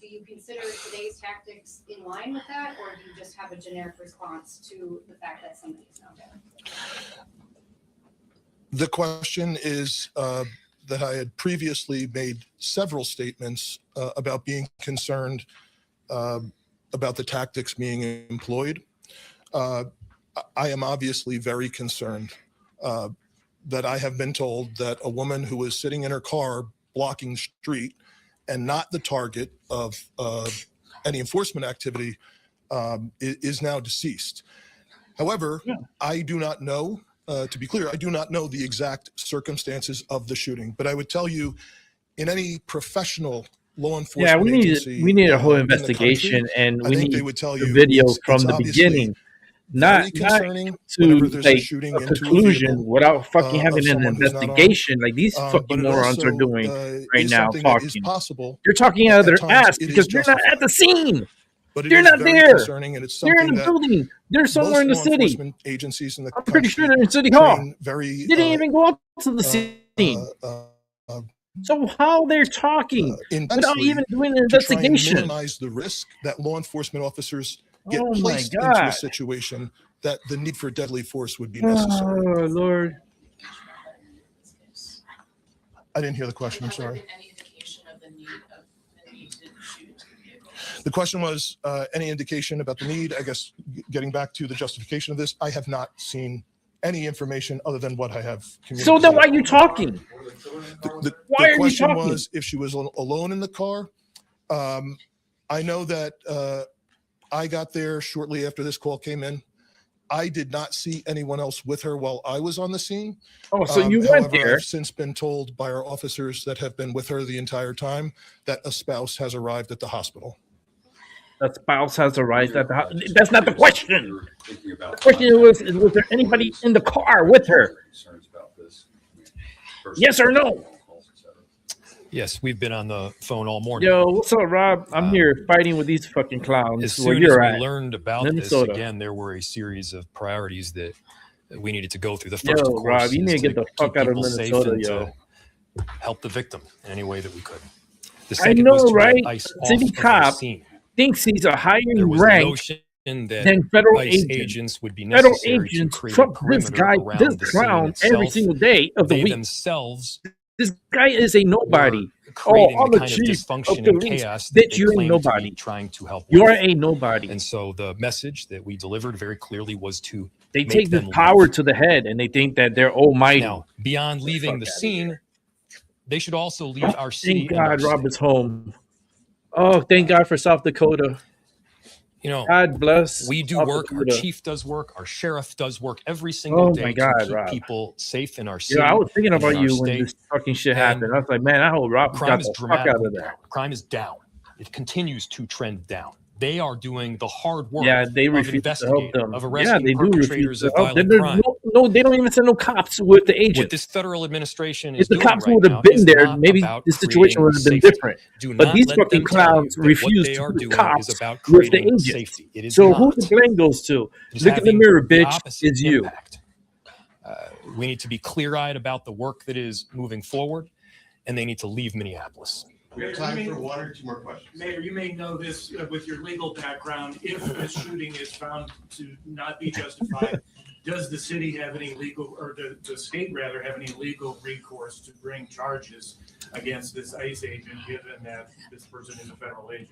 Do you consider today's tactics in line with that, or do you just have a generic response to the fact that somebody is now dead? The question is that I had previously made several statements about being concerned about the tactics being employed. I am obviously very concerned that I have been told that a woman who was sitting in her car blocking street and not the target of any enforcement activity is now deceased. However, I do not know, to be clear, I do not know the exact circumstances of the shooting, but I would tell you, in any professional law enforcement agency, we need a whole investigation, and we need the video from the beginning, not to like a conclusion without fucking having an investigation like these fucking morons are doing right now. Talking, you're talking out of their ass because you're not at the scene. You're not there. You're in the building. They're somewhere in the city. Agencies in the I'm pretty sure they're in City Hall. You didn't even go up to the scene. So how they're talking without even doing an investigation? To try and minimize the risk that law enforcement officers get placed into a situation that the need for deadly force would be necessary. Oh, Lord. I didn't hear the question. I'm sorry. The question was any indication about the need. I guess getting back to the justification of this, I have not seen any information other than what I have communicated. So then why are you talking? The question was if she was alone in the car. I know that I got there shortly after this call came in. I did not see anyone else with her while I was on the scene. Oh, so you went there. I've since been told by our officers that have been with her the entire time that a spouse has arrived at the hospital. The spouse has arrived at the hospital. That's not the question. The question was there anybody in the car with her? Yes or no? Yes, we've been on the phone all morning. Yo, what's up, Rob? I'm here fighting with these fucking clowns. As soon as we learned about this, again, there were a series of priorities that we needed to go through. The first, of course, Rob, you need to get the fuck out of Minnesota, yo. help the victim in any way that we could. The I second was know, to let right? ICE City off of the cop scene. thinks he's a higher There was the rank notion that than federal ICE agents. agents would be Federal necessary to agents create a trump this perimeter guy, this around the scene clown, every itself. single day of the They week. themselves This guy is a nobody. were creating I'm the the kind of chief dysfunction of and police. chaos that Bitch, they you ain't claimed to nobody. be trying to help You with. are a nobody. And so the message that we delivered very clearly was to They make take this them power leave. to the head and they think that they're almighty. Now, beyond leaving the scene, they should also leave our city Thank and our God state. Rob is home. Oh, thank God for South Dakota. You know, God bless. we do South work, our Dakota. chief does work, our sheriff does work every single Oh day my to God, keep Rob. people safe in our You city. know, I was thinking and in about our you when state. this fucking shit And happened. I was like, man, I hope Rob crime got is the fuck out dramatically of there. down. Crime is down. It continues to trend down. They are doing the hard work Yeah, they of refuse to help investigating, them. of Yeah, arresting they do refuse perpetrators to of help. violent There's crime. no, they don't even send no cops with the What agents. this federal administration If is the doing cops right would now have been is there, not maybe about the situation creating would have been safety. different. Do But not these let fucking them tell you clowns that what refuse they to are put doing is cops about with the creating agents. safety. It is So not. who the blame goes to? It is Look in the having mirror, the bitch. opposite It's you. impact. We need to be clear-eyed about the work that is moving forward, and they need to leave Minneapolis. We have time for one or two more questions. Mayor, you may know this with your legal background. If this shooting is found to not be justified, does the city have any legal, or the state rather, have any legal recourse to bring charges against this ICE agent, given that this person is a federal agent?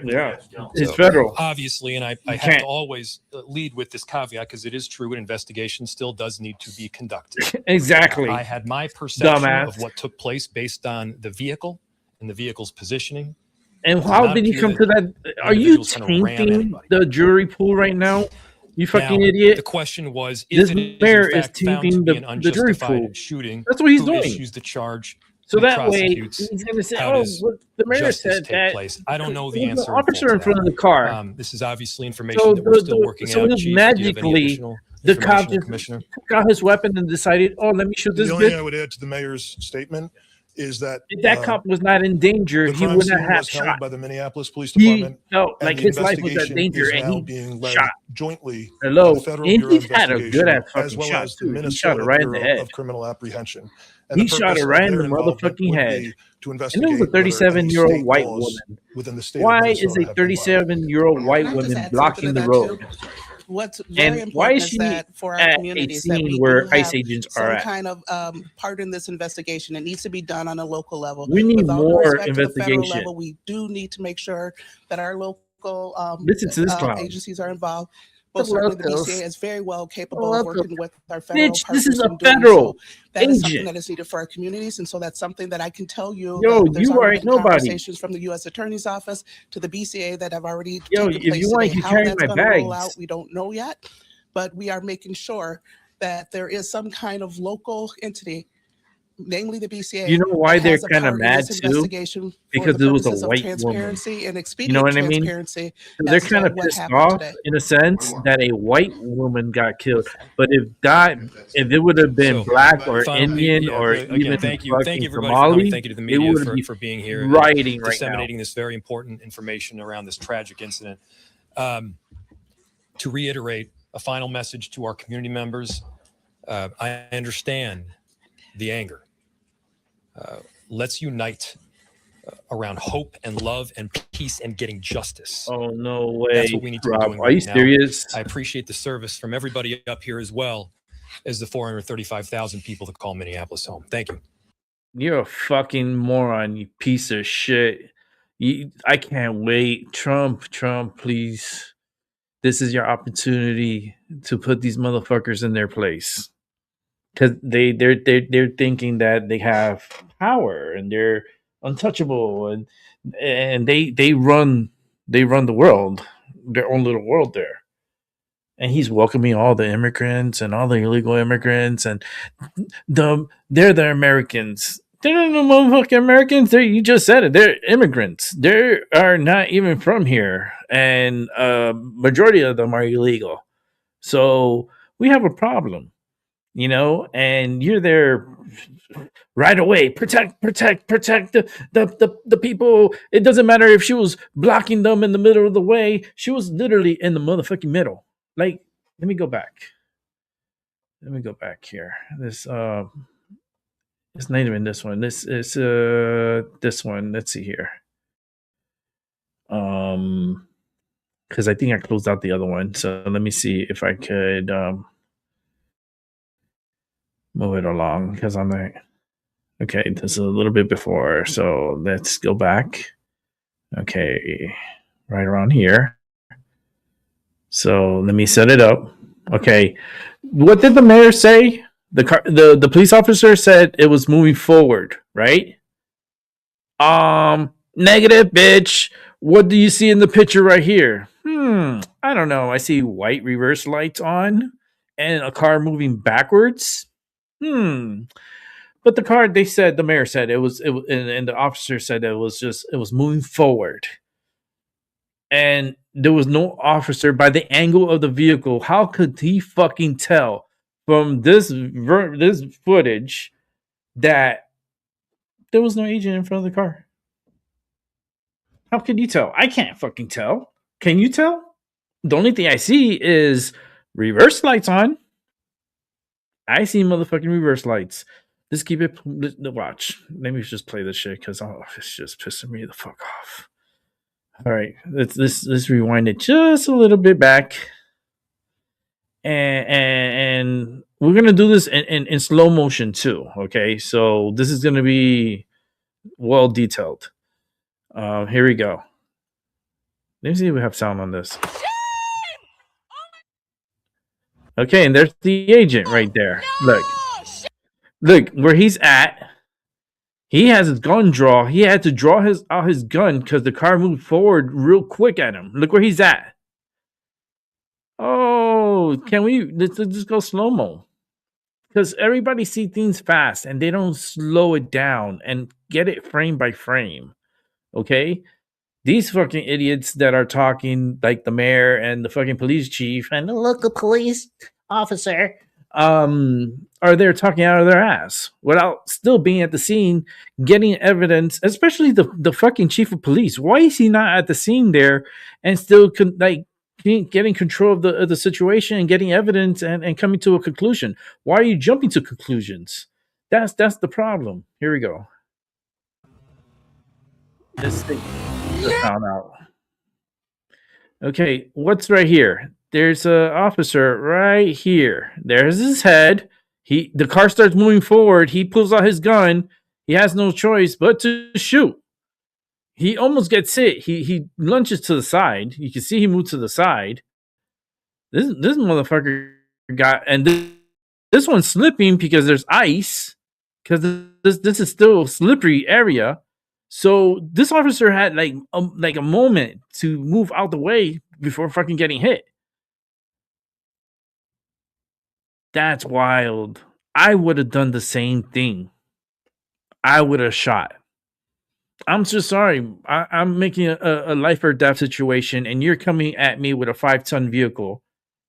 Yeah, it's federal. Obviously, and I have can't. to always lead with this caveat because it is true an investigation still does need to be conducted. Exactly. I had my perception Dumbass. of what took place based on the vehicle and the vehicle's positioning. And It did how not did you appear come to that? Are you individuals kind of ran tainting anybody. the jury pool right now? You fucking Now, idiot. the question was, This if it is mayor in is fact found to tainting be an the jury unjustified pool. shooting, That's what he's who doing. issues the charge? So Who that way prosecutes? he's going to say, How "Oh, does well, the mayor justice said take that place?" I don't know the there was answer. an officer in full to front of that. the car." This is obviously information So that we're still working so out. just Chief, do you have any magically, additional the information, cop or just Commissioner? took out his weapon and decided, "Oh, let me shoot this The only thing I bitch." would add to the mayor's statement is that If that cop was not in danger, the he crime would not scene have was held shot. by the Minneapolis Police He Department. felt and like the his life was at investigation danger, is and now he being led shot. jointly by Hello, the Federal and Bureau of he had a good Investigation ass as fucking well shot as the too. He shot Minnesota her right in the Bureau head. of Criminal Apprehension. And He the shot purpose her of right in their the involvement motherfucking would head. be to And it was a investigate whether any 37-year-old state white laws woman. within the state of Why Minnesota is a have been violated. 37-year-old white Can I just woman add something blocking to the that, road? too? What's very And why important is is she that for our at a communities that scene we where do ICE have agents are some at? kind of part in this investigation. It needs to be done on a local level. We need With all due more respect to the federal investigation. level, we do need to make sure that our local Listen to this clown. agencies are involved. Most certainly, the Locals. BCA is very well capable of Locals. working with our federal Bitch, partners this is a in doing federal so. That is something agent. that is needed for our communities, and so that's something that I can tell you Yo, that there's you already are been nobody. conversations from the U.S. Attorney's Office to the BCA that have already Yo, taken if place you want, today. you How carry that's my going to roll bags. out, we don't know yet, but we are making sure that there is some kind of local entity, namely the BCA, You know why that they're has a kind of part in mad this too? investigation for Because the it was a purposes of white woman. transparency and You know expedient what I mean? transparency So they're as kind to of what pissed happened off today. in a sense that a white woman got killed. But if it would have been black or Indian or again, even thank you fucking everybody for coming. Somali, Thank you to the they media would be for being here and rioting right now. disseminating this very important information around this tragic incident. To reiterate a final message to our community members, I understand the anger. Let's unite around hope and love and peace and getting justice. Oh, no way. That's what we need to Rob, be doing are you right now. serious? I appreciate the service from everybody up here as well as the 435,000 people that call Minneapolis home. Thank you. You're a fucking moron, you piece of shit. I can't wait. Trump, please. This is your opportunity to put these motherfuckers in their place. Because they're thinking that they have power and they're untouchable and they run the world, their own little world there. And he's welcoming all the immigrants and all the illegal immigrants, and they're the Americans. They're not no motherfucking Americans. You just said it. They're immigrants. They are not even from here, and majority of them are illegal. So we have a problem, and you're there right away. Protect the people. It doesn't matter if she was blocking them in the middle of the way. She was literally in the motherfucking middle. Like, let me go back here. This It's not even this one. This is this one. Let's see here. Because I think I closed out the other one. So let me see if I could move it along, because I'm like, okay, this is a little bit before. So let's go back. Okay, right around here. So let me set it up. Okay, what did the mayor say? The police officer said it was moving forward, right? Negative, bitch. What do you see in the picture right here? I don't know. I see white reverse lights on and a car moving backwards. But the car, the mayor said it was, and the officer said it was moving forward. And there was no officer by the angle of the vehicle. How could he fucking tell from this footage that there was no agent in front of the car? How could you tell? I can't fucking tell. Can you tell? The only thing I see is reverse lights on. I see motherfucking reverse lights. Just keep it. Watch. Let me just play this shit, because it's just pissing me the fuck off. All right, let's rewind it just a little bit back, and we're gonna do this in slow motion too. Okay, so this is gonna be well detailed. Here we go. Let me see if we have sound on this. Okay, and there's the agent right there. Look where he's at. He has his gun draw. He had to draw his gun because the car moved forward real quick at him. Look where he's at. Oh, can we let's just go slow mo? Because everybody see things fast and they don't slow it down and get it frame by frame. Okay? These fucking idiots that are talking like the mayor and the fucking police chief and the local police officer are there talking out of their ass without still being at the scene, getting evidence, especially the fucking chief of police. Why is he not at the scene there and still getting control of the situation and getting evidence and coming to a conclusion? Why are you jumping to conclusions? That's the problem. Here we go. Let's take the sound out. Okay, what's right here? There's an officer right here. There's his head. The car starts moving forward. He pulls out his gun. He has no choice but to shoot. He almost gets hit. He lunges to the side. You can see he moved to the side. This motherfucker got, and this one's slipping because there's ice. Because this is still a slippery area. So this officer had like a moment to move out the way before fucking getting hit. That's wild. I would have done the same thing. I would have shot. I'm so sorry. I'm making a life or death situation, and you're coming at me with a 5-ton vehicle,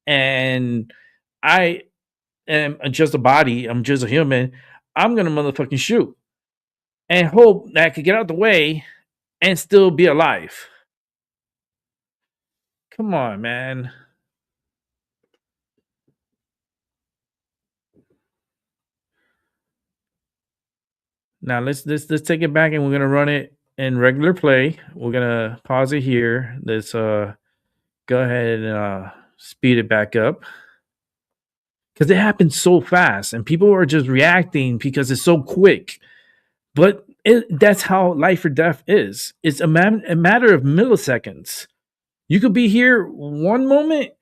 and I am just a body. I'm just a human. I'm gonna motherfucking shoot and hope that I could get out the way and still be alive. Come on, man. Now let's take it back, and we're gonna run it in regular play. We're gonna pause it here. Let's go ahead and speed it back up, because it happened so fast and people are just reacting because it's so quick. But that's how life or death is. It's a matter of milliseconds. You could be here one moment,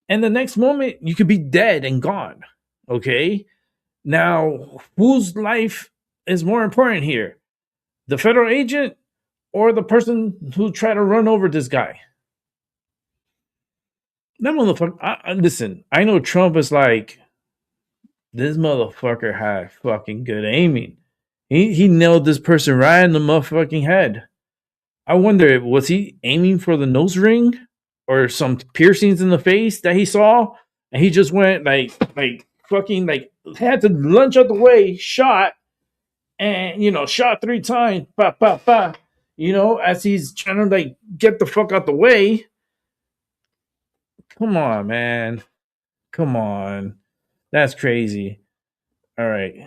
and the next moment you could be dead and gone. Okay? Now, whose life is more important here? The federal agent or the person who tried to run over this guy? That motherfucker. Listen, I know Trump is like, this motherfucker had fucking good aiming. He nailed this person right in the motherfucking head. I wonder, was he aiming for the nose ring or some piercings in the face that he saw, and he just went like fucking had to lunge out the way, shot, and shot 3 times, pa pa pa, as he's trying to get the fuck out the way. Come on, man. Come on. That's crazy. All right.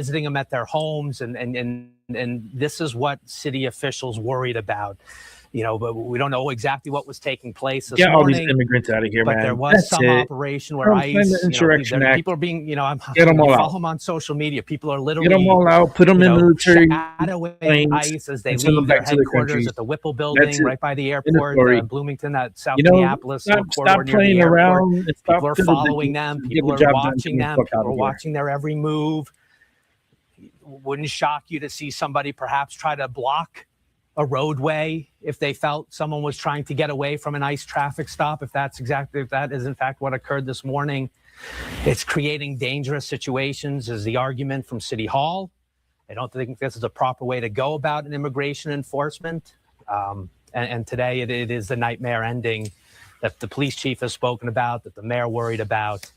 visiting them at their homes, and this is what city officials worried about. But we don't know exactly what was taking place this Get all these morning. immigrants out of here, But man. there was That's some it. operation where Trump signed ICE, the Insurrection Act. people are being, Get them all you follow out. them on social media. People are Get literally, them all out. Put them in military shadowing planes ICE as they and send them leave their back to their headquarters countries. at the Whipple That's building it. right by the End of airport, story. Bloomington, that South You know, Minneapolis corridor stop near the playing airport. around. And stop People are fiddling following and them. get People the are job done. watching Get the them. fuck out People of are here. watching their every move. Wouldn't shock you to see somebody perhaps try to block a roadway if they felt someone was trying to get away from an ICE traffic stop. If that is in fact what occurred this morning, it's creating dangerous situations, is the argument from City Hall. I don't think this is a proper way to go about an immigration enforcement. And today it is the nightmare ending that the police chief has spoken about, that the mayor worried about.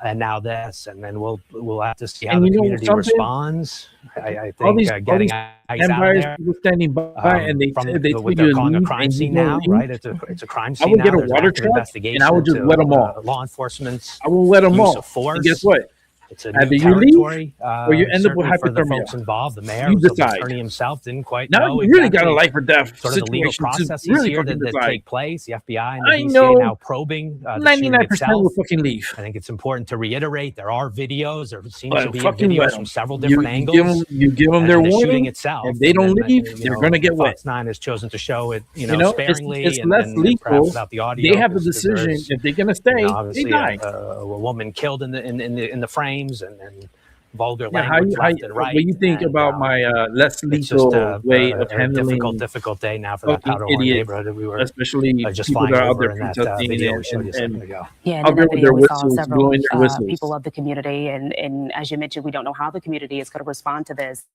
And now this, and then we'll have to see how the community responds. I think getting ICE out of there, people standing by, and they tell what you they're to calling a leave, crime and you scene don't now, leave. right? It's a crime I scene would now. get a There's an water active truck, investigation and I would just into, let them all. law enforcement's I will let them use all. of force. And guess what? It's a Either new you leave, territory, or you end up with certainly for the hypothermia. folks involved. The mayor, You the decide. attorney himself, didn't quite Now know you really got a exactly life or death sort of the legal situation to processes really here fucking that decide. take place. The FBI and the I DCA know now probing the shooting 99% itself. will fucking leave. I think it's important to reiterate there are videos. There seems But to be fucking let videos 'em. from several You- different you angles. give 'em and their the shooting warning. itself. If they and don't then, leave, they're gonna get wet. Fox 9 has chosen to show it, It's sparingly less and perhaps legal. without the audio. They have the 'cause decision. there's, If they're gonna stay, they obviously die. a woman killed in the frames and vulgar Yeah, language left and right. what do you think about my less It's just lethal way of a handling difficult day now for that fucking Powder Horn idiots, neighborhood that we were especially just people flying that are out over there in that protesting video and- we showed you a second and- ago. Yeah, and out in there that with video, their we saw whistles, several blowing their whistles. people of the community, and as you mentioned, we don't know how the community is going to respond to this.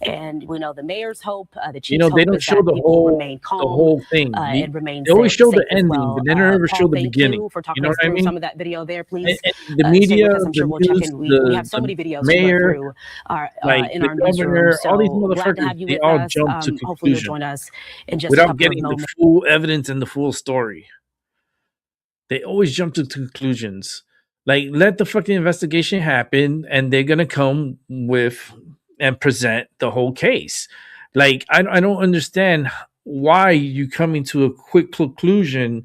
And we know the mayor's hope, the chief's hope they don't is show that the people whole remain calm, thing. and remain They always safe, show the safe as ending, well. but they don't ever Paul, show the thank beginning. you for talking You know us what I through mean? some of that video there, please. And the Stay media, with us. I'm the sure we'll news, check in. We have so the many videos mayor, to go through our, like in the our newsroom. governor, all these So glad to motherfuckers, have you they with all us. jump to Hopefully you'll conclusion join us in just a without couple of getting the moments. full evidence and the full story. They always jump to conclusions. Like, let the fucking investigation happen, and they're gonna come with and present the whole case. Like, I don't understand why you coming to a quick conclusion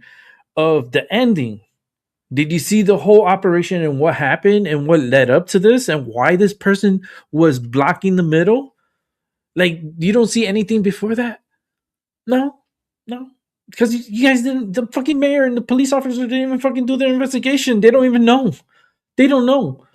of the ending. Did you see the whole operation and what happened and what led up to this and why this person was blocking the middle? Like, you don't see anything before that? No. Because you guys didn't, the fucking mayor and the police officer didn't even fucking do their investigation. They don't even know. They don't know.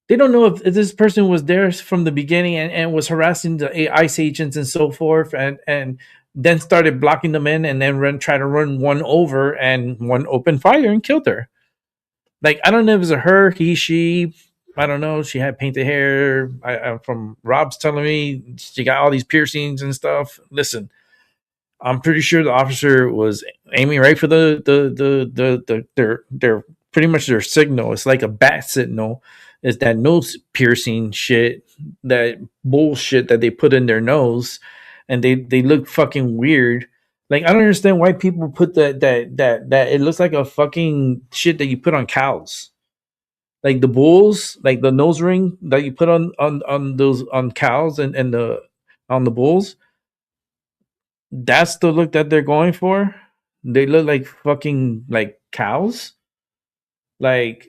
They don't know if this person was there from the beginning and was harassing the ICE agents and so forth, and then started blocking them in, and then try to run one over, and one opened fire and killed her. Like, I don't know if it was a her, he, she. I don't know. She had painted hair. From Rob's telling me she got all these piercings and stuff. Listen, I'm pretty sure the officer was aiming right for their pretty much their signal. It's like a bat signal. It's that nose piercing shit, that bullshit that they put in their nose, and they look fucking weird. Like, I don't understand why people put that it looks like a fucking shit that you put on cows. Like the bulls, like the nose ring that you put on those on cows and on the bulls. That's the look that they're going for. They look like fucking like cows. Like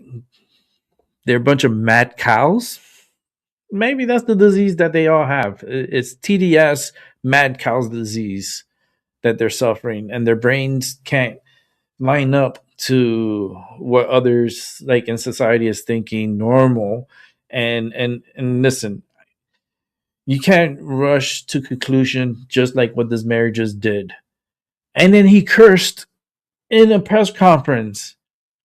they're a bunch of mad cows. Maybe that's the disease that they all have. It's TDS, mad cow's disease that they're suffering, and their brains can't line up to what others like in society is thinking normal. And listen, you can't rush to conclusion just like what this mayor just did. And then he cursed in a press conference,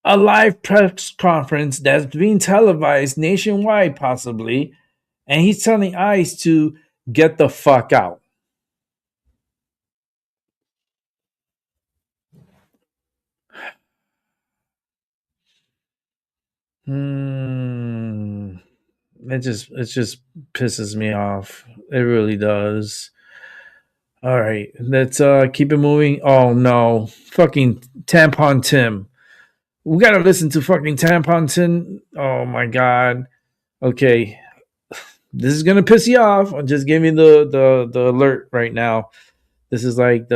a live press conference that's being televised nationwide, possibly. And he's telling ICE to get the fuck out. It just pisses me off. It really does. All right, let's keep it moving. Oh no, fucking Tampon Tim. We gotta listen to fucking Tampon Tim. Oh my god. Okay, this is gonna piss you off. I'm just giving the alert right now. This is like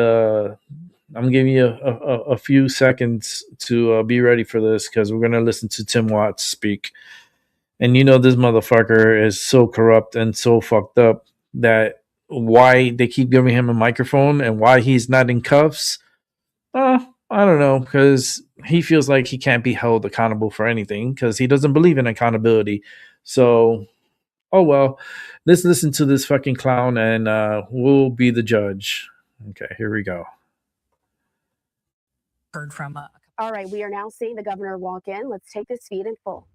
I'm giving you a few seconds to be ready for this because we're going to listen to Tim Watts speak. And you know this motherfucker is so corrupt and so fucked up that why they keep giving him a microphone and why he's not in cuffs, I don't know, because he feels like he can't be held accountable for anything because he doesn't believe in accountability. So, oh well, let's listen to this fucking clown and we'll be the judge. Okay, here we go. Heard from all right, we are now seeing the governor walk in. Let's take this feed in full.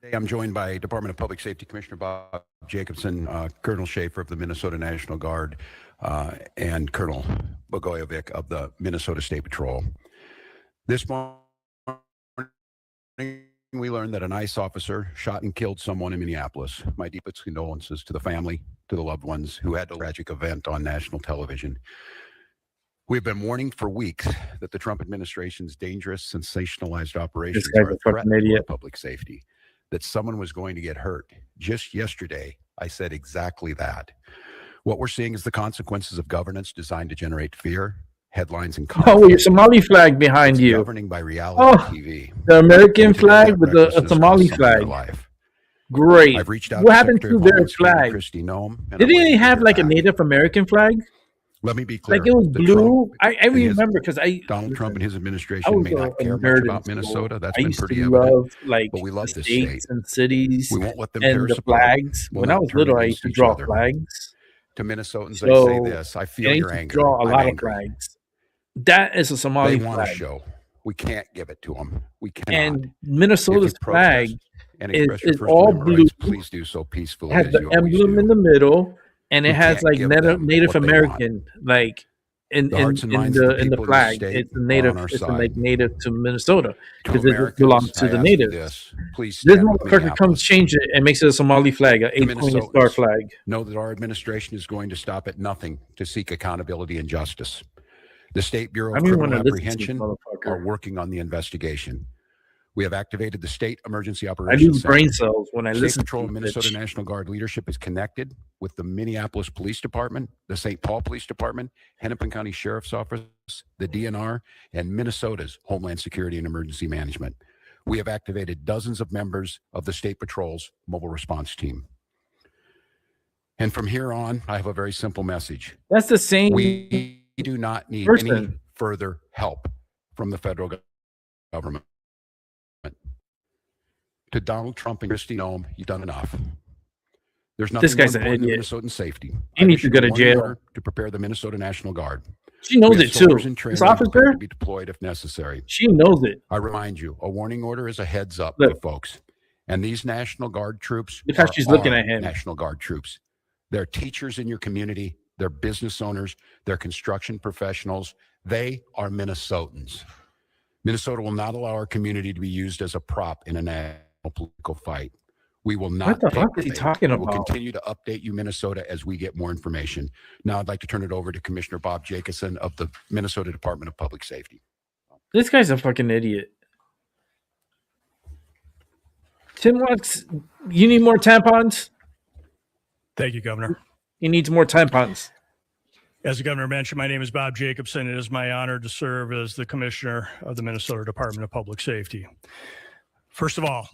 Today I'm joined by Department of Public Safety Commissioner Bob Jacobson, Colonel Schaefer of the Minnesota National Guard, and Colonel Bogojevic of the Minnesota State Patrol. This morning, we learned that an ICE officer shot and killed someone in Minneapolis. My deepest condolences to the family, to the loved ones who had the tragic event on national television. We've been warning for weeks that the Trump administration's dangerous, sensationalized operations are a threat to our public safety, that someone was going to get hurt. Just yesterday, I said exactly that. What we're seeing is the consequences of governance designed to generate fear, headlines, and conflict. Oh, your Somali flag behind you. Governing by reality TV. The American flag with a Somali flag. Great. I've reached out what to happened to their flag? Did they have like a Native American flag? Let me be clear. Like it was blue. I remember because Donald Trump and his administration may not care much about Minnesota. That's been pretty evident. Love, but we love this state and cities. We won't let them and the flags. When I was little, I used to draw flags. To Minnesotans, I say this: I feel your anger. Draw a lot of flags. That is a Somali they flag. Want to show. We can't give it to them. We cannot. And Minnesota's flag is all blue. Rights, please do so peacefully. It has the emblem in the middle. And it has like Native American, like in the flag. It's the native. It's like native to Minnesota because it belongs to the natives. This motherfucker comes, change it, and makes it a Somali flag, an 8-pointed star flag. Know that our administration is going to stop at nothing to seek accountability and justice. The State Bureau of Criminal Apprehension are working on the investigation. We have activated the State Emergency Operations I lose brain cells when I listen Patrol to Minnesota National Guard leadership is connected with the Minneapolis Police Department, the St. Paul Police Department, Hennepin County Sheriff's Office, the DNR, and Minnesota's Homeland Security and Emergency Management. We have activated dozens of members of the State Patrol's Mobile Response Team. And from here on, I have a very simple message. That's the same. We do not need any further help from the federal government. To Donald Trump and Kristi Noem, you've done enough. There's nothing this guy's more an important idiot. than Minnesotan safety. He needs to go to jail. To prepare the Minnesota National Guard. She knows it too. This officer to be deployed if necessary. She knows it. I remind you, a warning order is a heads up to folks. And these National Guard troops look how she's looking at him. National Guard troops. They're teachers in your community. They're business owners. They're construction professionals. They are Minnesotans. Minnesota will not allow our community to be used as a prop in a national political fight. We will not. What the fuck is he talking about? We'll continue to update you, Minnesota, as we get more information. Now, I'd like to turn it over to Commissioner Bob Jacobson of the Minnesota Department of Public Safety. This guy's a fucking idiot. Tim Watts, you need more tampons? Thank you, Governor. He needs more tampons. As the governor mentioned, my name is Bob Jacobson. It is my honor to serve as the commissioner of the Minnesota Department of Public Safety. First of all,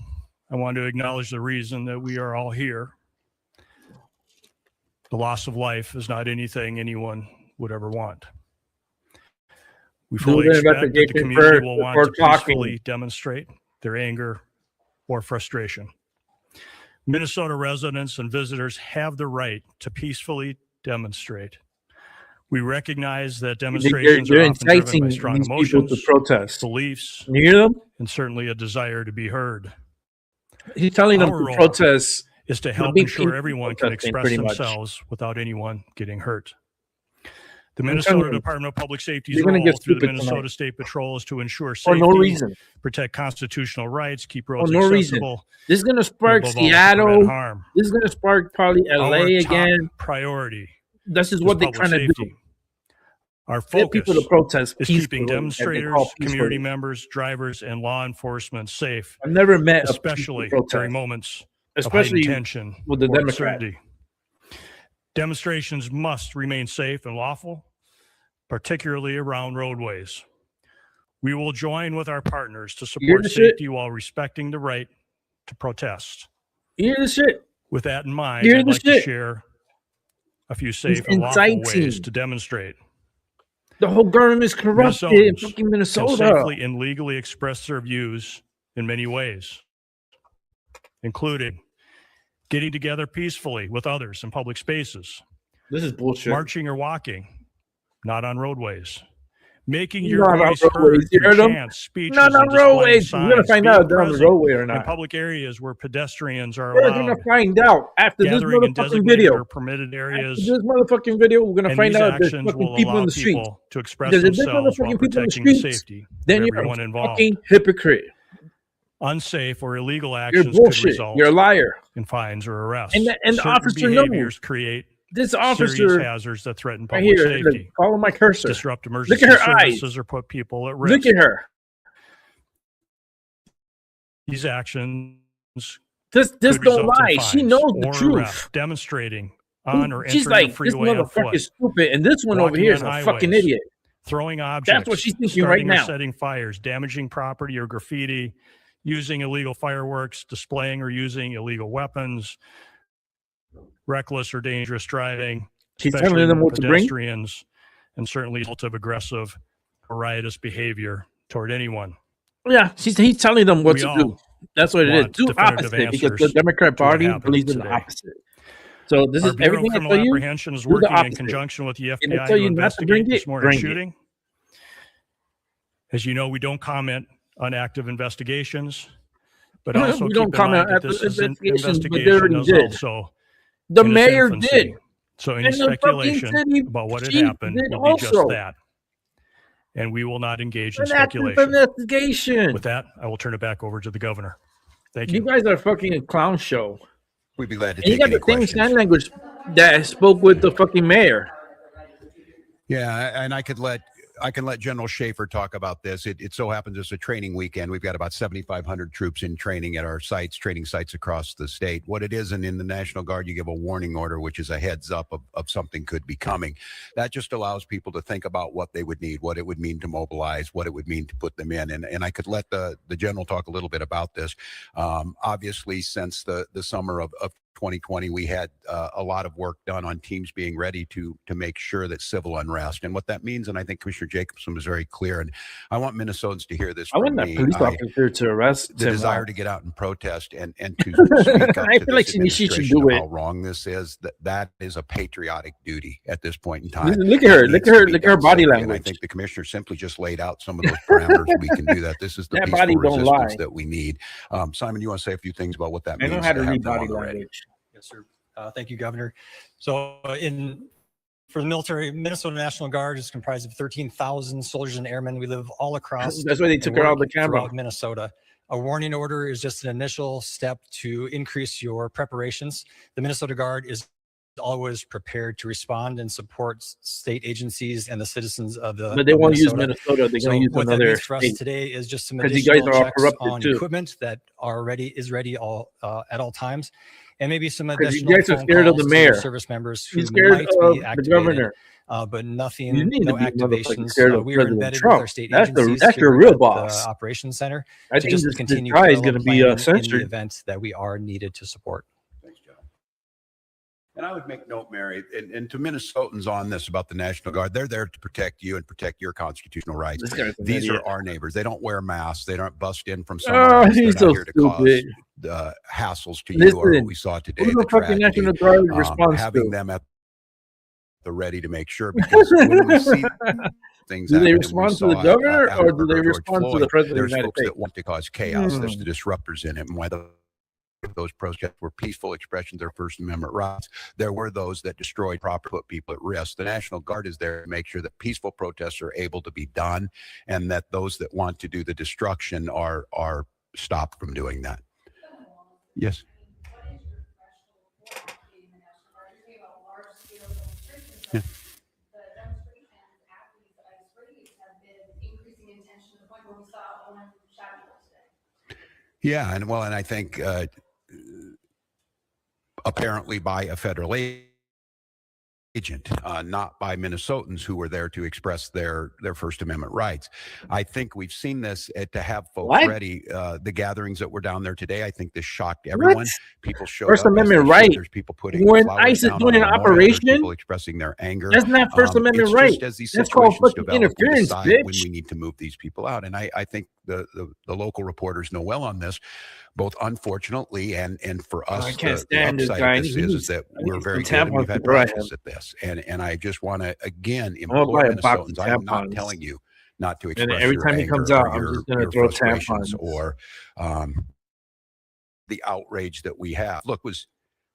I want to acknowledge the reason that we are all here. The loss of life is not anything anyone would ever want. We fully expect that the community will want to peacefully demonstrate their anger or frustration. Minnesota residents and visitors have the right to peacefully demonstrate. We recognize that demonstrations are often driven by strong emotions, beliefs, and certainly a desire to be heard. He's telling them to protest is to help ensure everyone can express themselves without anyone getting hurt. The Minnesota Department of Public Safety's role through the Minnesota State Patrol is to ensure safety, protect constitutional rights, keep roads accessible. This is going to spark Seattle. This is going to spark probably LA again. Priority. This is what they're trying to do. Our focus people to protest is keeping demonstrators, community members, drivers, and law enforcement safe. I've never met, especially during moments especially of heightened tension with the or Democrats. uncertainty. Demonstrations must remain safe and lawful, particularly around roadways. We will join with our partners to support safety while respecting the right to protest. You hear the shit? With that in mind, I'd like to share a few safe and lawful ways to demonstrate. The whole government is corrupted in fucking Minnesota. Can safely and legally express their views in many ways, including getting together peacefully with others in public spaces. This is bullshit. Marching or walking, not on roadways. Making your voice heard through chants, speeches, not on roadways. We're gonna find out if they're on the roadway or in not. public areas where pedestrians are We're allowed. gonna find out after this Gathering in motherfucking designated video. or permitted areas. After this motherfucking video, we're gonna And find these out if there's actions fucking will people allow in the streets. people to express Because if there's themselves while motherfucking people in the protecting the streets, safety then of you're everyone a involved. fucking hypocrite. Unsafe or illegal You're actions could bullshit. result You're a liar. in fines or arrests. And the Certain officer behaviors knows. create This serious officer hazards that threaten right public here, safety. follow my cursor. Disrupt Look emergency at her eyes. services or put people at risk. Look at her. These actions This could result don't in lie. She fines knows the or truth. arrest, demonstrating on or She's entering like, a freeway this on foot. motherfucker is stupid, and this one over Walking here is on a fucking highways, idiot. Throwing objects. That's what she's thinking right starting or now. setting fires, damaging property or graffiti, using illegal fireworks, displaying or using illegal weapons, reckless or dangerous driving. She's especially telling them what to bring? pedestrians, and certainly of aggressive or riotous behavior toward anyone. Yeah, he's telling them what We to all do. That's what it is. want Do definitive opposite because the answers Democrat to what Party happened believes in the today. opposite. So this Our is Bureau of everything I Criminal tell you. Apprehension is do the working in opposite. conjunction with the And I FBI tell to you not to bring investigate this it, morning's bring it. shooting. As you know, we don't comment on active investigations, but We also don't keep in mind comment that on this is an investigations, but they investigation already is did. also The in its mayor infancy. did. So any And the fucking speculation city about what had chief happened did will be just also. that. And we will not engage in An active speculation. investigation. With that, I will turn it back over to the governor. Thank you. You guys are fucking a clown show. We'd be glad to And you take got any the same questions. sign language that I spoke with the fucking mayor. Yeah, and I can let General Schaefer talk about this. It so happens it's a training weekend. We've got about 7,500 troops in training at our sites, training sites across the state. What it is, and in the National Guard, you give a warning order, which is a heads up of something could be coming. That just allows people to think about what they would need, what it would mean to mobilize, what it would mean to put them in. And I could let the general talk a little bit about this. Obviously, since the summer of 2020, we had a lot of work done on teams being ready to make sure that civil unrest, and what that means, and I think Commissioner Jacobson was very clear, and I want Minnesotans to hear this I from want that me. police officer to arrest The him. desire to get out and protest and to speak up I to feel like this she should administration do of it. how wrong this is. That is a patriotic duty at this point in time. Look at her. It Look needs at to her. be Look at her done body safely, and I language. think the commissioner simply just laid out some of those parameters. We can do that. This is the That peaceful body don't resistance lie. that we need. Simon, you want to say a few things about what that I means? know how to have read them body on the ready? language. Yes, sir. Thank you, Governor. So for the military, Minnesota National Guard is comprised of 13,000 soldiers and airmen. We live all across. That's why they and took her out of the work camera. throughout Minnesota. A warning order is just an initial step to increase your preparations. The Minnesota Guard is always prepared to respond and support state agencies and the citizens of the. But they of won't use Minnesota. Minnesota. They're So going to use what that another means for us state. today is just some Because you additional guys are all checks corrupted on too. equipment that is ready all at all times, and maybe some Because you additional guys are phone scared of calls the to mayor. service members who You're scared might of be the activated, governor. but You nothing, need no to be motherfucking activations. scared of We are President embedded Trump. with our state That's agencies. that's your here real at boss. the Operations Center I to think just this continue guy is parallel going to be planning in the censored. event that we are needed to support. And I would make note, Mary, and to Minnesotans on this about the National Guard, they're there to protect you and protect your constitutional rights. This guy's an These idiot. are our neighbors. They don't wear masks. They don't bust in from somewhere Oh, else. They're he's not so here to cause stupid. hassles to you or Listen, what we saw today. who The the fucking tragedy, National Guard responds having to? them at the ready to make sure, because when we see things Do they happen, and we respond to the saw, governor out or of do they George respond to the Floyd, president of there's the United folks States? that want to cause chaos. There's the disruptors in it, and whether those protests were peaceful expressions of their First Amendment rights, there were those that destroyed property, put people at risk. The National Guard is there to make sure that peaceful protests are able to be done, and that those that want to do the destruction are stopped from doing that. Yes. Yeah. Yeah, and well, and I think apparently by a federal agent, not by Minnesotans who were there to express their First Amendment rights. I think we've seen this to have folks ready. The gatherings that were down there today, I think this shocked everyone. People showed First up. Amendment right. There's people putting When flowers ICE is down doing on an the memorial. There's operation, people expressing their anger. that's not First Amendment it's right. Just as these That's called situations fucking develop, we interference, decide bitch. when we need to move these people out. And I think the local reporters know well on this, both unfortunately and for us. I can't the stand this upside guy. of this is that we're very good and we've had practice at this. And I just want to again implore Minnesotans. I am not telling you not to express every your time he anger comes out, or I'm your, just gonna your throw frustrations tampons. or the outrage that we have. Look,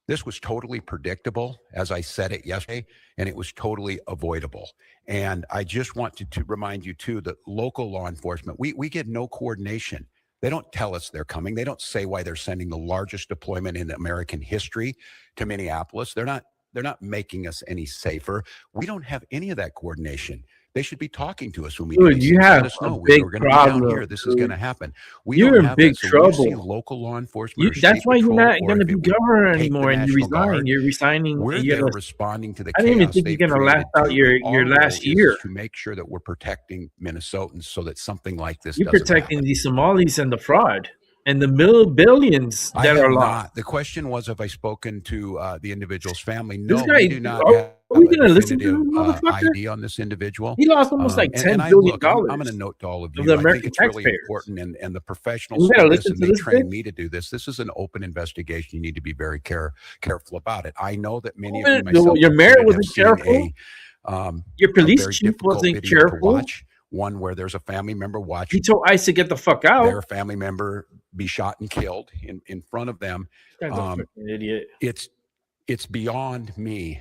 this was totally predictable, as I said it yesterday, and it was totally avoidable. And I just want to remind you, too, that local law enforcement, we get no coordination. They don't tell us they're coming. They don't say why they're sending the largest deployment in American history to Minneapolis. They're not making us any safer. We don't have any of that coordination. They should be talking to us when we do these you things. have Let us know. a big We're going to be down problem. here. This is going to happen. We You're don't in have big that. So when you see trouble. local law enforcement or That's state why you're patrol, not or going to if be it would governor take the anymore, and you National resign. Guard, You're resigning. we're You're there gonna, responding to the I didn't even chaos think you're they've going to last created, out too. your Our last role year. is to make sure that we're protecting Minnesotans so that something like this You're doesn't protecting happen. the Somalis and the fraud and the billions I that have are lost. not. The question was, have I spoken to the individual's family? This No, guy, we do not are have we a going to listen to this definitive motherfucker? ID on this individual. He lost almost like $10 and billion I'm going to note to all of of you, the I think American it's really taxpayers. important, and the We professionals got to do this, listen and to they this train bitch. me to do this. This is an open investigation. You need to be very careful about it. I know that many of you, myself Your mayor included, have wasn't seen careful. Your police very chief difficult wasn't video to careful. watch. One where there's a family member watching He told ICE to get the fuck out. their family member be shot and killed in front of them. This guy's a fucking idiot. It's beyond me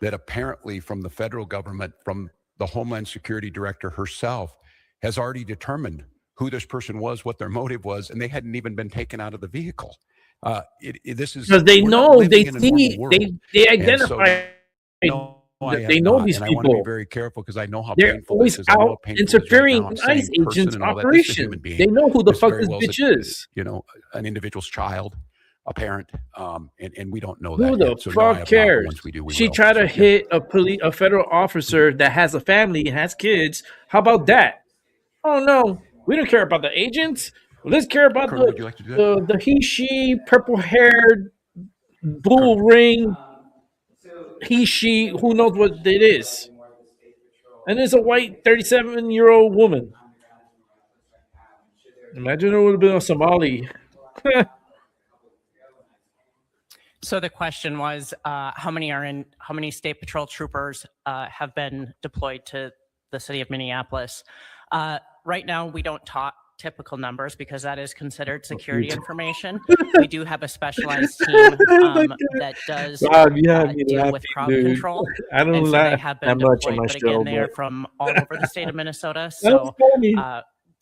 that apparently from the federal government, from the Homeland Security Director herself, has already determined who this person was, what their motive was, and they hadn't even been taken out of the vehicle. This is Because they we're not know, living they in a normal see, world. they And so, identify. no, I They have know not, these and I want to be people. very careful because I know how They're painful always this is. I know how out painful it is right interfering now. I'm in saying ICE person agents' and all that. This is a operation. human being. They know who the This fuck very this well bitch is. You know, an individual's child, a parent, and we don't know Who that the yet. So no, I fuck have not, but cares? once we do, we She will. tried to So, hit a federal officer that has a family and has kids. How about that? Oh no, we don't care about the agents. Let's care about Colonel, would you like to do that? the he she purple haired bull ring he she who knows what it is. And it's a white 37-year-old woman. Imagine it would have been a Somali. So the question was, how many state patrol troopers have been deployed to the city of Minneapolis? Right now, we don't talk typical numbers because that is considered security information. We do have a specialized team that does deal with crowd control. I don't and so laugh they have been that much on deployed, my but again, show, they are but- from all over the state of Minnesota. So funny.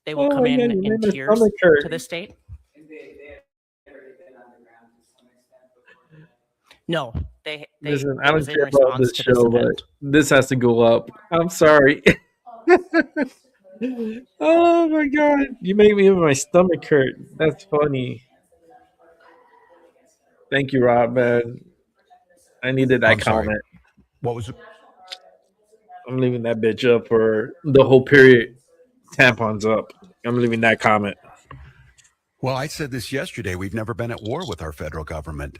they will come yeah, in you made my tiers stomach hurt. to the state. No, they Listen, it I was don't in care about response this to this show, event. but this has to go up. I'm sorry. Oh my god, you made me have my stomach hurt. That's funny. Thank you, Rob, man. I needed that I'm sorry. comment. What was it? I'm leaving that bitch up for the whole period. Tampons up. I'm leaving that comment. Well, I said this yesterday. We've never been at war with our federal government.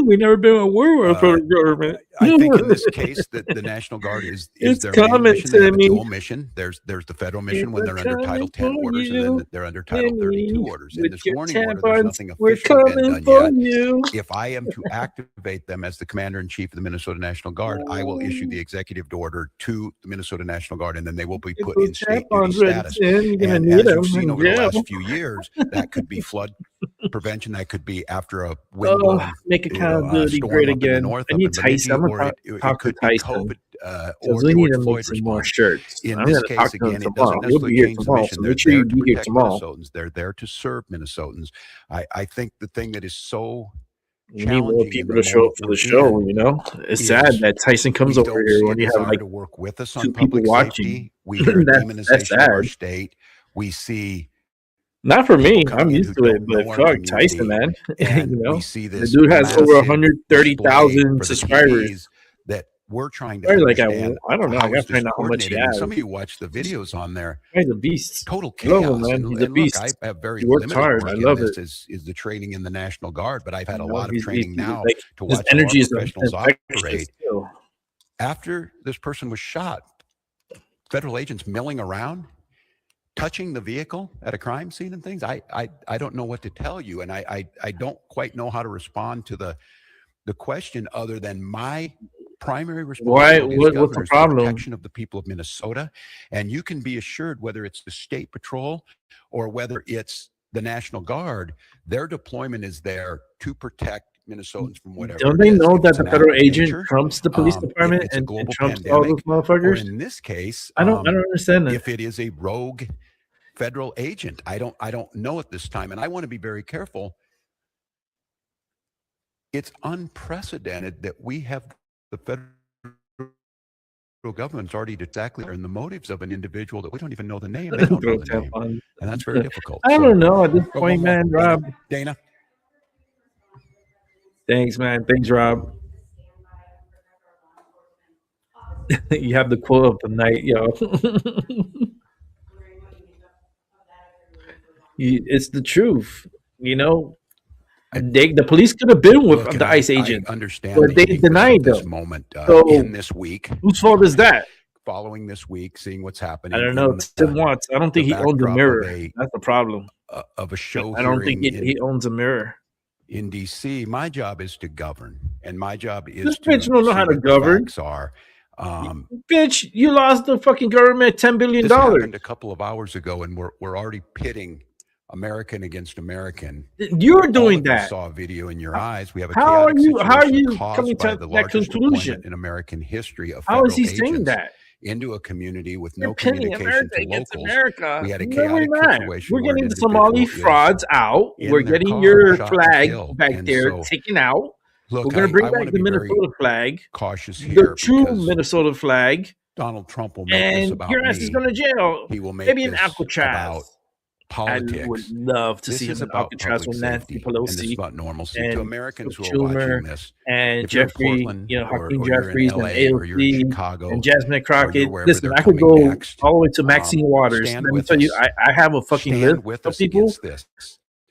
We never been at war with our government. I think in this case that the National Guard is It's their main coming mission. They to have a me. dual mission. There's the federal mission when they're under Title 10 orders, and then they're under Title 32 orders. In With this your warning order, there's tampons, nothing we're officially been coming done for yet. you. If I am to activate them as the Commander-in-Chief of the Minnesota National Guard, I will issue the executive order to the Minnesota National Guard, and then they will be put in state duty Tampons ready, status. Tim. You're gonna And need as them you've seen in over the jail. last few years, that could be flood prevention. That could be after a wind blown, make accountability storm great up in the again. north, I up need in Bemidji, Tyson. I'm or gonna it talk to could be Tyson. COVID Because or we need George to make Floyd some more response. shirts. In I'm this gonna case, talk to him again, it tomorrow. doesn't You'll be necessarily here change the tomorrow, mission. so They're make sure there you to be here protect tomorrow. Minnesotans. They're there to serve Minnesotans. I think the thing that is so We need more challenging in people the to show up moment for we're the show, in you know? It's is sad that Tyson comes we over don't here see a when you have desire like to work with us 2 on people public watching. safety. We hear a That's demonization of our sad. state. We see Not for me. people I'm coming in used who to it, don't but know our fuck Tyson, community, man. and you know? we see The this dude has over massive 130,000 display for the subscribers. TVs that we're trying to Probably like understand. I don't know. I How gotta is this find out how much he coordinated? And has. some of you watch the videos on there. He's a beast. Total I love him, chaos. man. And, He's a and look, beast. I have very He works limited hard. work I in love this it. is the training in the National Guard, but I've had a lot of He's training now like, to his watch how our energy is professionals infectious operate. still. After this person was shot, federal agents milling around, touching the vehicle at a crime scene and things. I don't know what to tell you, and I don't quite know how to respond to the question other than my primary responsibility as governor is the protection of the people of Minnesota. And you can be assured, whether it's the state patrol or whether it's the National Guard, their deployment is there to protect Minnesotans from whatever. Don't they know that the federal agent trumps the police department and trumps all those motherfuckers? Or in this case, I don't understand that. If it is a rogue federal agent, I don't know at this time, and I want to be very careful. It's unprecedented that we have the federal government's already exactly in the motives of an individual that we don't even know the name. They don't know the name, and that's very difficult. I don't know at this point, more. man, Rob. Dana. Thanks, man. Thanks, Rob. You have the quote of the night, yo. It's the truth, you know. The police could have been with the ICE agent, but they denied them. Moment so in this week, whose fault is that? Following this week, seeing what's happening. I don't know. Tim Watts. I don't think he owns a mirror. That's the problem. Of a show. I don't think he owns a mirror. In DC, my job is to govern, and my job is this to bitch don't know how to govern. Bitch, you lost the fucking government $10 billion. This happened a couple of hours ago, and we're already pitting American against American. You're doing that. You saw a video in your eyes. We have a how are you caused coming by to the that largest conclusion in American history of how is he federal saying agents that into a community with no We're pitting communication America to against locals? America. We had a No, chaotic we're not. situation. We're where an getting the Somali individual is frauds out. in We're their getting car, your shot and flag killed. back And there so, taken out. Look, We're going to bring I back wanna the be very Minnesota flag, cautious the here true because Minnesota flag, Donald Trump will make this and about your ass me. is going to jail. He will make Maybe in this Alcatraz. about politics. I would love to This see him is in about Alcatraz with public Nancy safety, and this is Pelosi about normalcy. and To Americans who are Schumer watching this, and if you're in Jeffrey, Portland, you know, or Hakeem you're in Jeffries and LA, or you're in AOC Chicago, and Jasmine or Crockett. you're wherever Listen, they're I could coming go next, all the way to Maxine Waters. stand Let me with tell you, us. I have a fucking Stand list with of us people against this.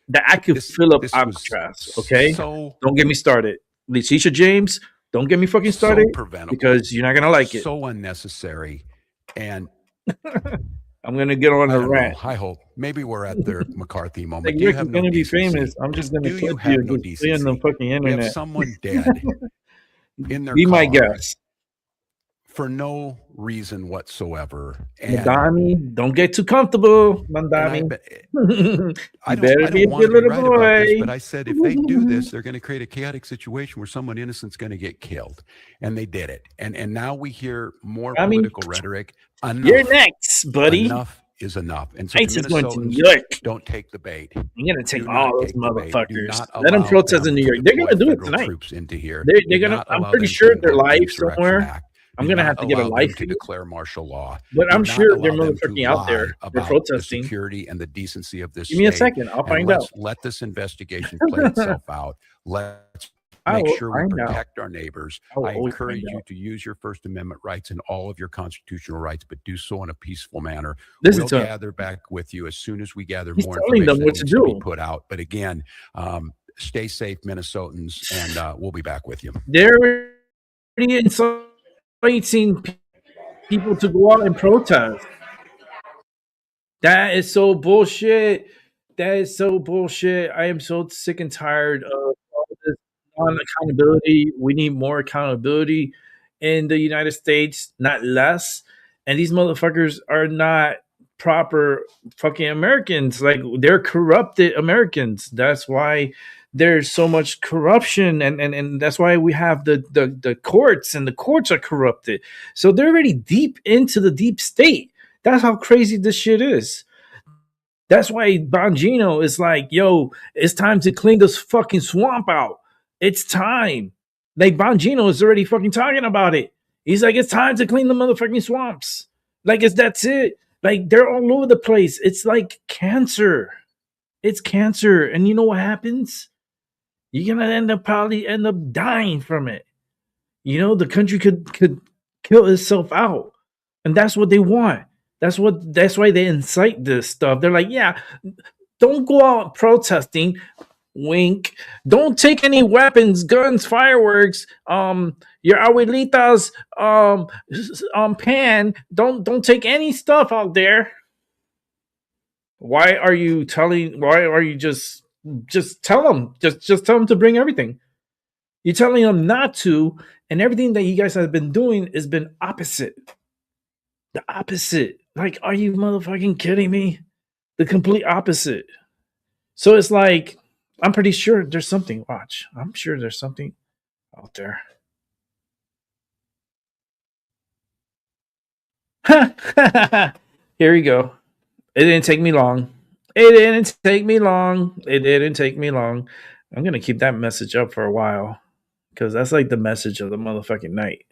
that I could fill up Alcatraz. Okay, so don't get me started. Letitia James, don't get me fucking started preventable, because you're not gonna like it. so unnecessary, and I'm gonna get on I a don't rant. know. I hope maybe we're at the McCarthy moment. Like Do you Rick have is no gonna be decency? famous. I'm just gonna Do clip you have you no and just stay on the decency? fucking We have internet. someone dead in their Be my car guest. for no reason whatsoever. And Mandami, don't get too comfortable, Mandami. I You don't, better I be a don't want good to be little right about this, boy. but I said if they do this, they're going to create a chaotic situation where someone innocent's going to get killed, and they did it. And now we hear more I mean, political rhetoric. Enough, You're next, buddy. enough is enough. And so to ICE is going to New Minnesotans, York. don't take the bait. You're gonna take Do all not those take the bait. Do motherfuckers. not Let them allow protest in New to York. They're gonna deploy do it federal tonight. troops into here. They're Do gonna. not I'm allow pretty them to sure they're invoke the live Insurrection somewhere. Act. I'm Do gonna not have to get a allow them live to feed. declare martial law. But Do I'm not sure they're allow them to motherfucking out lie there. They're about protesting. the security and the decency of this Give me a state. second. I'll And find let's out. let this investigation play itself out. Let's I make will sure we find out. protect our neighbors. I will I always encourage find you out. to use your First Amendment rights and all of your constitutional rights, but do so in a peaceful manner. Listen We'll to him. gather back with you as soon as we gather He's more telling information them what that to needs to be do. put out. But again, stay safe, Minnesotans, and we'll be back with you. They're already inciting people to go out and protest. That is so bullshit. That is so bullshit. I am so sick and tired of all this non-accountability. We need more accountability in the United States, not less. And these motherfuckers are not proper fucking Americans. Like, they're corrupted Americans. That's why there's so much corruption, and that's why we have the courts, and the courts are corrupted. So they're already deep into the deep state. That's how crazy this shit is. That's why Bongino is like, yo, it's time to clean this fucking swamp out. It's time. Like, Bongino is already fucking talking about it. He's like, it's time to clean the motherfucking swamps. Like, that's it. Like, they're all over the place. It's like cancer. It's cancer. And you know what happens? You're gonna probably end up dying from it. the country could kill itself out, and that's what they want. That's why they incite this stuff. They're like, yeah, don't go out protesting. Wink. Don't take any weapons, guns, fireworks. Your abuelita's pan. Don't take any stuff out there. Why are you just tell them? Just tell them to bring everything. You're telling them not to, and everything that you guys have been doing has been opposite. The opposite. Like, are you motherfucking kidding me? The complete opposite. So it's like, I'm pretty sure there's something. Watch. I'm sure there's something out there. Here we go. It didn't take me long. I'm going to keep that message up for a while because that's like the message of the motherfucking night.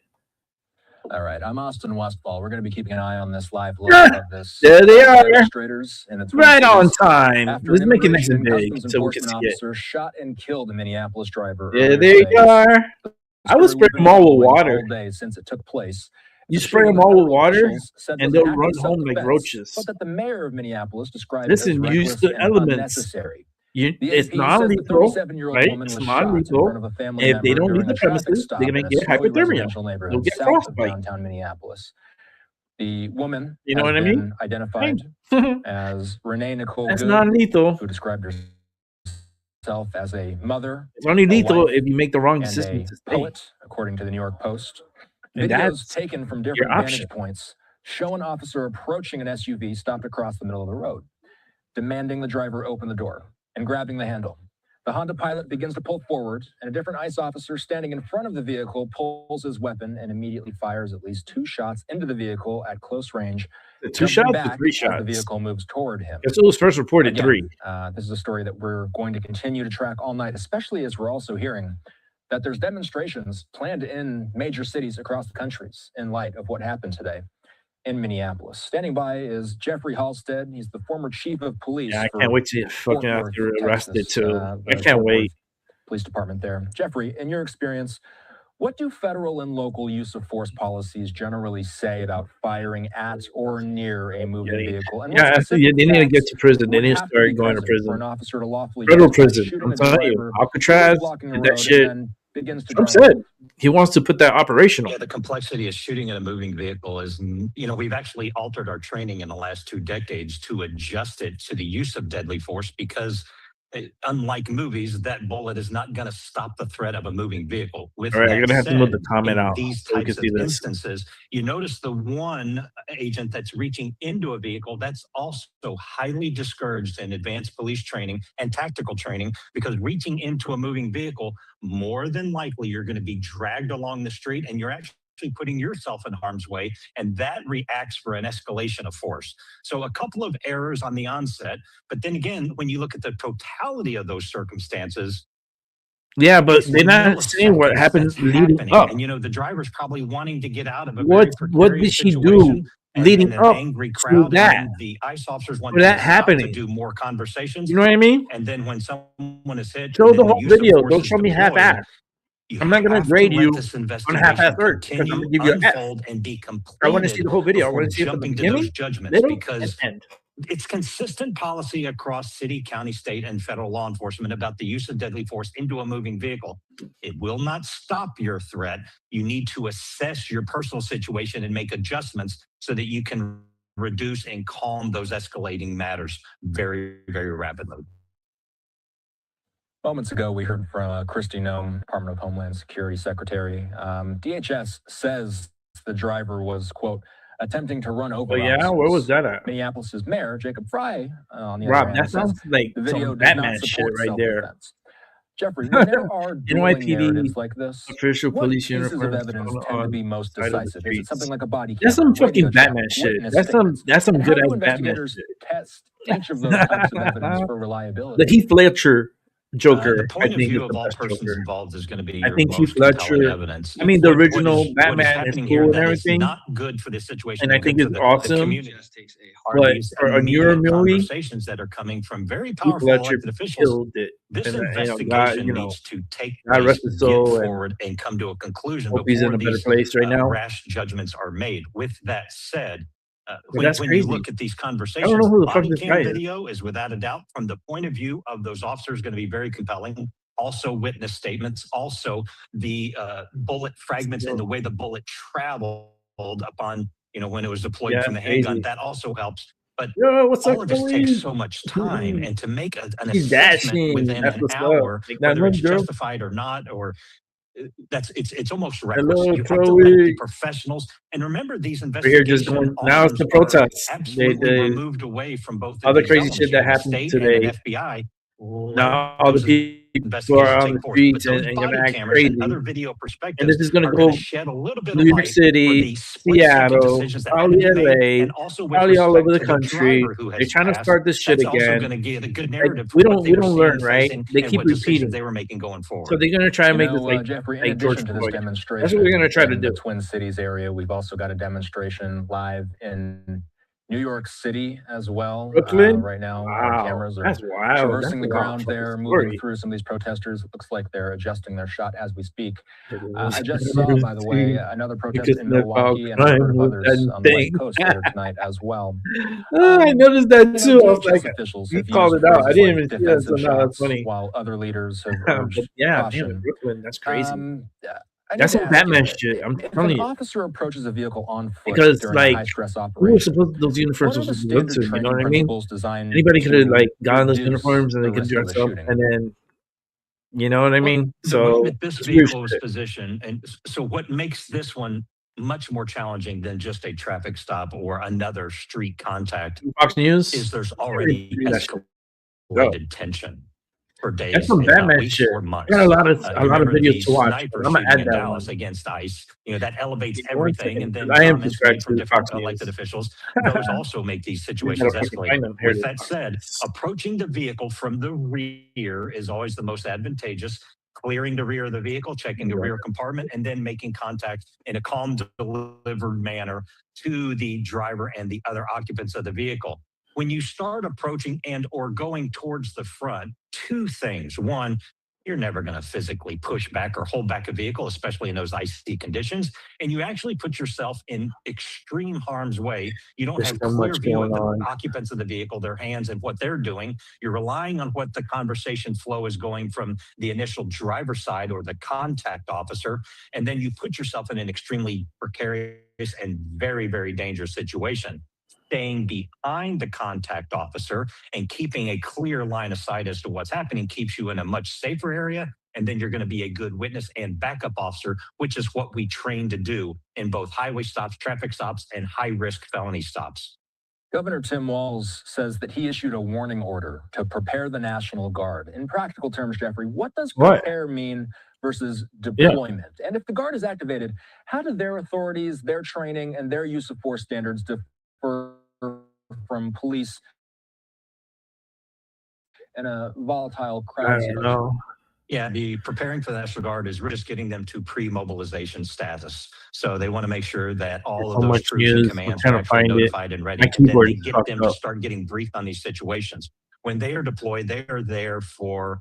All right, I'm Austin Westfall. We're going to be keeping an eye on this live look of this. There they are. Demonstrators in its right on time. After Let's an make it nice immigration and big customs so we can enforcement see it. officer shot and killed a Minneapolis driver. Yeah, earlier there you today. are. I would spray them all with water. All day since it took place. You The spray shooting, them all with federal water, officials said and was they'll an act run of home like self-defense, roaches. But that the mayor of Minneapolis described Listen, it as use reckless the and elements. unnecessary. It's The AP non says the lethal, 37-year-old right? woman It's was non shot in lethal. front of a family If they member don't leave during the a traffic premises, stop they're going in to a get snowy hypothermia. residential They'll neighborhood get south of frostbite. downtown Minneapolis. The woman You know has what I been mean? identified as Renee Nicole That's Good, non-lethal. who described herself as a mother, It's only a lethal wife, if you make the wrong and decision a to stay. poet, according to the New York Post. And Videos that's taken from your different option. vantage points show an officer approaching an SUV stopped across the middle of the road, demanding the driver open the door and grabbing the handle. The Honda pilot begins to pull forward, and a different ICE officer standing in front of the vehicle pulls his weapon and immediately fires at least 2 shots into the vehicle at close range. 2 shots or 3 As shots? the vehicle moves toward him. It was first reported Again, 3. This is a story that we're going to continue to track all night, especially as we're also hearing that there's demonstrations planned in major cities across the countries in light of what happened today in Minneapolis. Standing by is Jeffrey Halstead. He's the former chief of police. Yeah, I for can't wait to fucking Fort have to Worth, arrest it Texas, too. the I can't Fort wait. Worth Police Department there. Jeffrey, in your experience, what do federal and local use of force policies generally say about firing at or near a moving vehicle? And what specific they need to get facts to prison. They would need to have start be going to present for prison. an officer to lawfully Federal justify prison. shooting I'm a telling you, driver who was Alcatraz blocking a did that road shit. and then begins to Trump drive said he wants to put that operational. Yeah, the complexity of shooting at a moving vehicle is, we've actually altered our training in the last 2 decades to adjust it to the use of deadly force because unlike movies, that bullet is not going to stop the threat of a moving vehicle. With All right, that I'm gonna have to move the said, comment in out these so we can types of see this. instances, you notice the one agent that's reaching into a vehicle, that's also highly discouraged in advanced police training and tactical training because reaching into a moving vehicle, more than likely you're going to be dragged along the street and you're actually putting yourself in harm's way, and that reacts for an escalation of force. So a couple of errors on the onset, but then again, when you look at the totality of those circumstances, Yeah, but it's they're not saying what happens leading happening. up. And the driver's probably wanting to get out of a What very what did precarious she situation do leading and an up angry to crowd, that? and the ICE officers want For to that stop happening? to do more conversations. You know what I mean? And then when someone is hit, Show and the then whole use of video. force Don't is show me deployed, half-ass. you I'm not gonna have to grade let you this on investigation half-ass work because I'm continue, gonna give you an F. unfold, and be I want to see completed the whole video. I before want to see it from the jumping to those beginning, judgments middle, and because end. it's consistent policy across city, county, state, and federal law enforcement about the use of deadly force into a moving vehicle. It will not stop your threat. You need to assess your personal situation and make adjustments so that you can reduce and calm those escalating matters very, very rapidly. Moments ago, we heard from Kristi Noem, Department of Homeland Security Secretary. DHS says the driver was, quote, attempting to run over. Oh yeah, where was that at? Minneapolis' Mayor, Jacob Fry, on the other Rob, hand, that says sounds like the video some does not Batman shit support right there. self-defense. Jeffrey, when there are dueling NYPD narratives like this, official what police pieces of uniforms evidence on- tend to on be most side of the decisive? Is it streets. something like a body That's camera, some fucking radio check, Batman shit. witness That's statements? some And good how do ass Batman investigators shit. test each of those types of evidence for reliability? The Heath Ledger Joker. The I point of think view is of the all best persons Joker. involved is going to be I your think Heath most compelling Ledger. evidence. I mean, the original what is Batman is happening cool here and that is everything, not good for this situation and I and good think for it's the awesome. community are But these for a newer immediate movie, conversations that are coming from very Heath powerful Ledger elected officials. killed it. This And investigation God, needs to take God place, rest his get soul, and forward, and come to a conclusion hope he's in before a better these place right now. rash judgments are made. With that said, But that's when you crazy. look at these I don't know conversations, who the fuck body this cam guy is. video is without a doubt, from the point of view of those officers, going to be very compelling. Also, witness statements, also the bullet fragments and the way the bullet traveled upon, when it was deployed Yeah, from the handgun. crazy. That also helps. But Yo, what's up, all of this Chloe? takes so much time, and to make an He's assessment dashing. within That's an what's up. hour, Like that whether one it's girl. justified or not, or it's almost reckless. Hello, You have to let the Chloe. professionals, and remember, these We're here just investigation going. Now it's arms the are protests. absolutely removed away from both of all the these crazy elements. shit You that have a happened state today. and an FBI. Now all the people are on the streets and gonna act crazy. And other video And perspectives this is gonna are going go to shed a little bit New of York light for City, the split-second Seattle, decisions that had to probably be made, LA, and also with probably all respect over the to country. driver who They're has trying to passed. start this shit That's also again. going to give a good Like, narrative we for what don't they we were don't seeing, learn, right? facing, They and keep what decisions repeating. they were making going forward. So they're gonna try and make this like Jeffrey, in like George addition to this Floyd. demonstration, That's what we're gonna try to in do. the Twin Cities area, we've also got a demonstration live in New York City as well. Brooklyn? Right now, Wow, cameras are that's wild. traversing That's the a wild ground fucking there, story. moving through some of these protesters. It looks like they're adjusting their shot as we speak. was I just saw, by the way, another protest because in they filed Milwaukee, and I've heard crime of with others that on the West thing. Coast later tonight as well. I noticed that too. I was DHS like, officials you have called used it out. I phrases didn't like even see that, so defensive now that's shots, funny. while other leaders have But urged yeah, damn caution. it, Brooklyn, that's crazy. I need That's to some ask Batman you, shit. I'm if telling an you. officer approaches a vehicle on foot Because during like, a high-stress who was operation, supposed those uniforms what are supposed the to look standard to? You know training what I mean? principles designed Anybody could have to like gotten those reduce uniforms and the they could risk of dress a up, shooting? and then you know what I mean. The way So that this it's weird vehicle is shit. positioned, and so what makes this one much more challenging than just a traffic stop or another street contact Fox News is there's already that shit. escalated tension for days, That's some if not Batman weeks shit. or I months. got a lot of You remember videos the to watch. sniper But I'm gonna shooting add in that Dallas one. against ICE. That elevates Give me one everything, second, and then 'cause I am comments subscribed made from to different Fox elected News. officials. Those also make these We situations gotta fucking escalate. find them. Here With it is. that said, approaching the vehicle from the rear is always the most advantageous. Clearing the rear of the vehicle, checking the rear compartment, and then making contact in a calm, delivered manner to the driver and the other occupants of the vehicle. When you start approaching and or going towards the front, two things. One, you're never going to physically push back or hold back a vehicle, especially in those icy conditions. And you actually put yourself in extreme harm's way. You don't There's have so clear much view of going the on. occupants of the vehicle, their hands, and what they're doing. You're relying on what the conversation flow is going from the initial driver's side or the contact officer. And then you put yourself in an extremely precarious and very, very dangerous situation. Staying behind the contact officer and keeping a clear line of sight as to what's happening keeps you in a much safer area. And then you're going to be a good witness and backup officer, which is what we train to do in both highway stops, traffic stops, and high-risk felony stops. Governor Tim Walz says that he issued a warning order to prepare the National Guard. In practical terms, Jeffrey, what does prepare mean versus deployment? And if the Guard is activated, how do their authorities, their training, and their use of force standards differ from police in a volatile crowd situation? Yeah, the preparing for the National Guard is we're just getting them to pre-mobilization status. So they want to make sure that all of So those much troops and news. commands I'm are trying to actually find it. notified and ready. My And then keyboard they is get fucked them to up. start getting briefed on these situations. When they are deployed, they are there for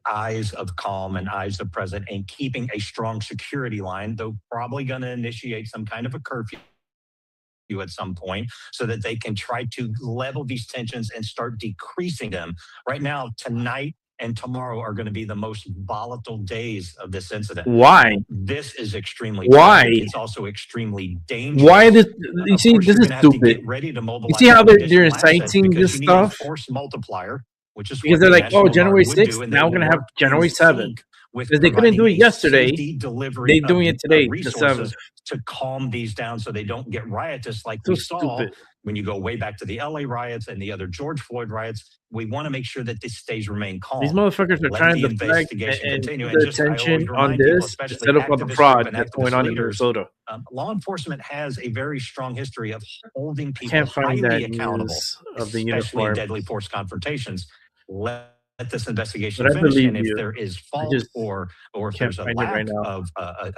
eyes of calm and eyes of present and keeping a strong security line, though probably going to initiate some kind of a curfew at some point so that they can try to level these tensions and start decreasing them. Right now, tonight and tomorrow are going to be the most volatile days of this incident. Why? This is extremely Why? tragic. It's also extremely dangerous. Why this? You see, this is stupid. You see how they're inciting this stuff? Force multiplier, which is Because what they're the like, oh, National January Guard would 6th, do, and now we're they going to will have work January in 7th. sync with Because they couldn't do it providing a yesterday. safety delivery They're doing it today, the 7th. resources to calm these down so they don't get riotous like So we saw stupid. when you go way back to the LA riots and the other George Floyd riots. We want to make sure that this stays remain calm. These motherfuckers are Let trying the to deflect investigation and continue. put And the just I always attention on remind people, this especially instead of on the activist fraud group and that's going activist on in leaders, Minnesota. law enforcement has a very strong history of holding people Can't find highly that accountable, news of the especially in uniform. deadly force confrontations. Let let this investigation But I finish, believe and if you. there is I fault just or if can't there's a find it right lack now. of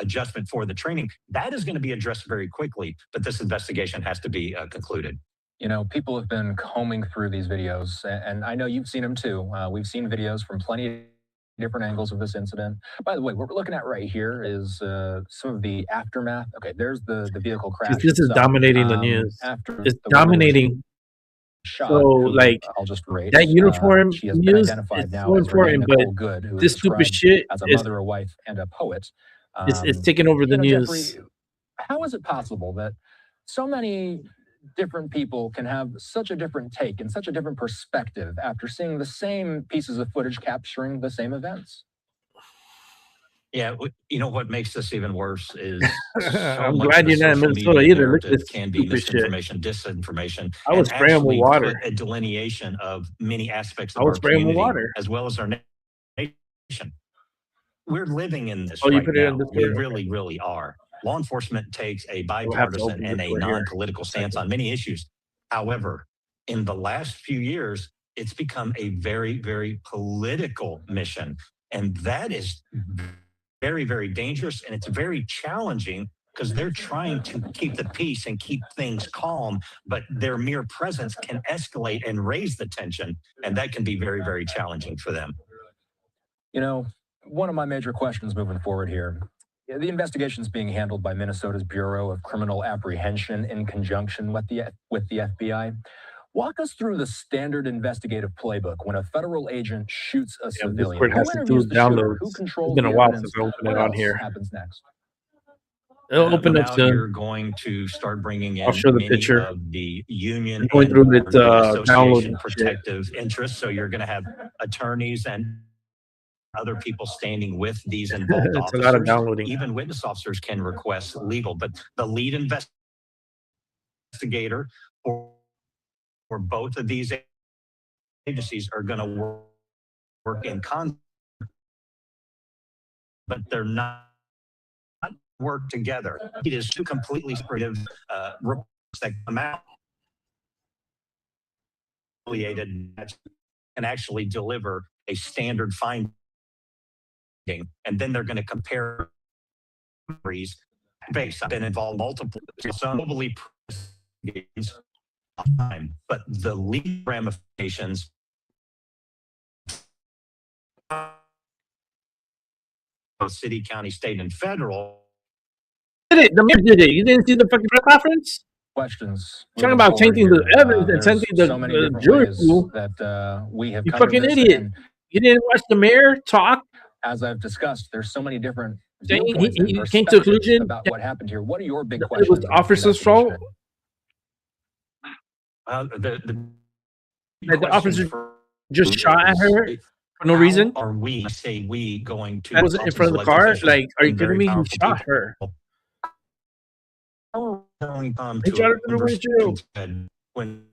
adjustment for the training, that is going to be addressed very quickly. But this investigation has to be concluded. You know, people have been combing through these videos, and I know you've seen them too. We've seen videos from plenty of different angles of this incident. By the way, what we're looking at right here is some of the aftermath. Okay, there's the vehicle crash. This is itself. dominating the news. After It's the woman was dominating. shot, So, who like, I'll just rate. that uniform She has been news identified is now so as Renee important, but Nicole Good, who is this stupid described shit as a is mother, a wife, and a poet. it's taking over the You know, news. Jeffrey, how is it possible that so many different people can have such a different take and such a different perspective after seeing the same pieces of footage capturing the same events? Yeah, you know what makes this even worse is I'm much glad of the you're not in social Minnesota media either. Look at narrative this can be stupid shit. misinformation, disinformation, I was and spraying with actually water. put a delineation of many aspects I of was our spraying with community water. as well as our nation. We're living in this Oh, you right put it in now. this We way? Okay. really, really are. Law enforcement takes a We'll have to bipartisan open and this a right here. non-political stance on many issues. However, in the last few years, it's become a very, very political mission. And that is very, very dangerous. And it's very challenging because they're trying to keep the peace and keep things calm, but their mere presence can escalate and raise the tension. And that can be very, very challenging for them. You know, one of my major questions moving forward here. The investigation is being handled by Minnesota's Bureau of Criminal Apprehension in conjunction with the FBI. Walk us through the standard investigative playbook when a federal agent shoots a civilian. Discord has Who to interviews do the shooter? downloads. Who It's controls been the a while evidence? since I opened What it on else here. happens next? It'll open up Now soon. you're going to start bringing I'll in show the many picture. of the union I'm going and through its the association downloading shit. protective interests. So you're going to have attorneys and other people standing with these involved It's a lot of officers. downloading. Even witness officers can request legal, but the lead investigator for both of these agencies are going to work in concert, but they're not work together. It is two completely separate reports that come out and actually deliver a standard finding, and then they're going to compare base. I've been involved multiple globally time, but the legal ramifications of city, county, state, and federal. Did it? The mayor did it. You didn't see the fucking press conference? Questions. Talking about changing the evidence and There's changing the, so many the different jury ways pool. that we have You covered fucking this, idiot. and You didn't watch the mayor talk? as I've discussed, there's so many different Saying viewpoints and he came to the perspectives conclusion about what happened here. What are your big it questions? was in the this officer's fault. That the officer just shot at her for no reason. Are we going to? That was in front of the car. Like, are you kidding me? He shot her. He shot her through the windshield. When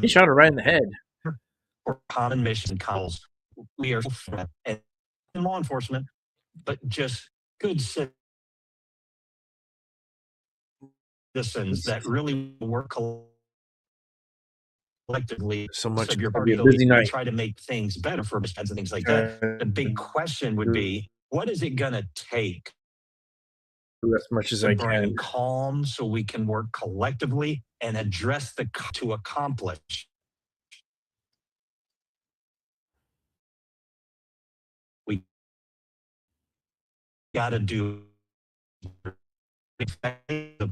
He shot her right in the head. For common mission calls, we are in law enforcement, but just good citizens that really work collectively. So much of your gonna be party a busy night. try to make things better for us and things like that. The big question would be, what is it going to take Do as much as to I bring can. calm so we can work collectively and address to accomplish? We got to do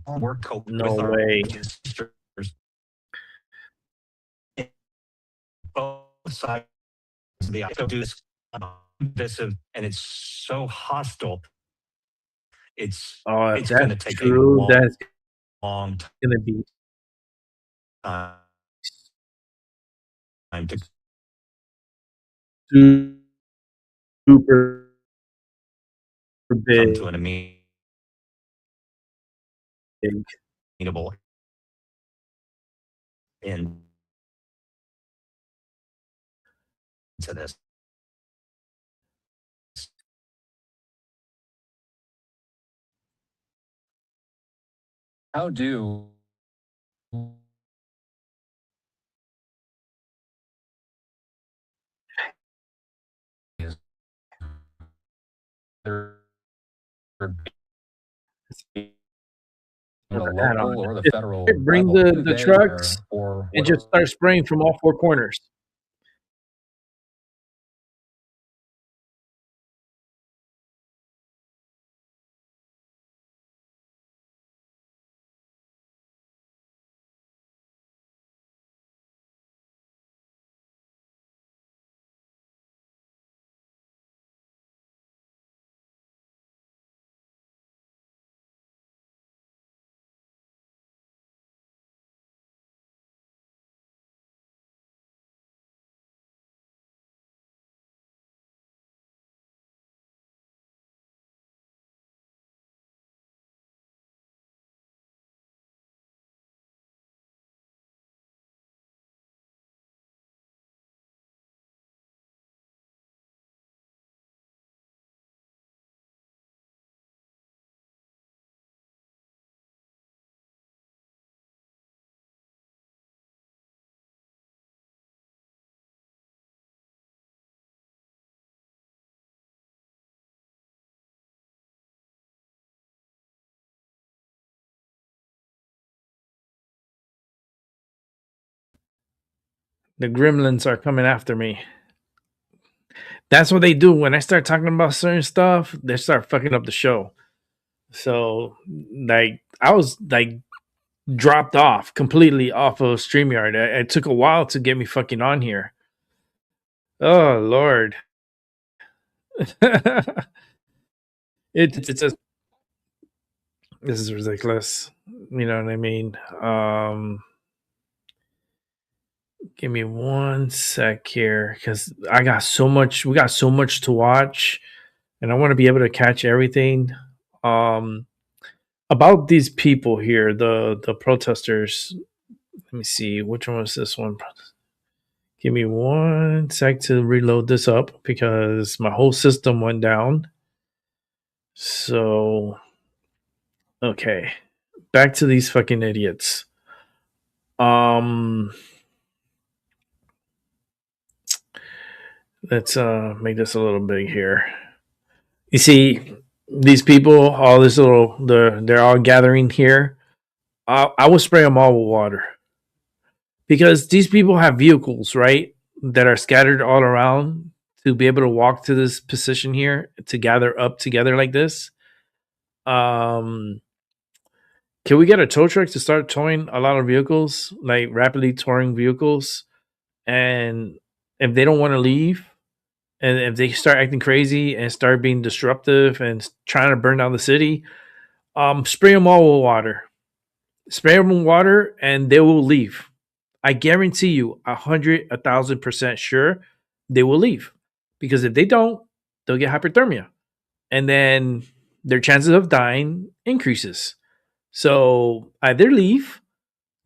work No with way. our sisters. Both sides of the aisle do this divisive, and it's so hostile. It's If it's going to that's take true, a that's long gonna be time to super come big. to an amenable end to this. How do the Hat on. local or the Just federal bring level. Who the they trucks are or and what just start spraying from all four corners. The gremlins are coming after me. That's what they do when I start talking about certain stuff. They start fucking up the show. So, like, I was like dropped off completely off of StreamYard. It took a while to get me fucking on here. Oh Lord, it's just this is ridiculous. You know what I mean? Give me one sec here because I got so much. We got so much to watch, and I want to be able to catch everything. About these people here, the protesters. Let me see which one was this one. Give me one sec to reload this up because my whole system went down. So, okay, back to these fucking idiots. Let's make this a little big here. You see, these people, all this little, they're all gathering here. I will spray them all with water because these people have vehicles, right, that are scattered all around to be able to walk to this position here to gather up together like this. Can we get a tow truck to start towing a lot of vehicles, like rapidly touring vehicles? And if they don't want to leave, and if they start acting crazy and start being disruptive and trying to burn down the city, spray them all with water. Spray them with water, and they will leave. I guarantee you, 1,000% sure they will leave. Because if they don't, they'll get hypothermia, and then their chances of dying increases. So either leave,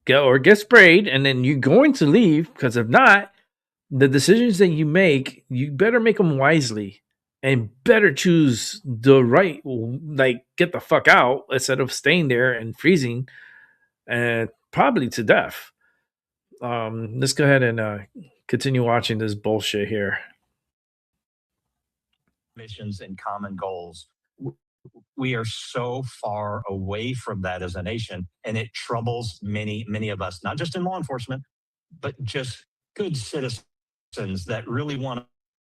go or get sprayed, and then you're going to leave. Because if not, the decisions that you make, you better make them wisely and better choose the right, like get the fuck out instead of staying there and freezing and probably to death. Let's go ahead and continue watching this bullshit here. Missions and common goals. We are so far away from that as a nation, and it troubles many, many of us, not just in law enforcement, but just good citizens that really want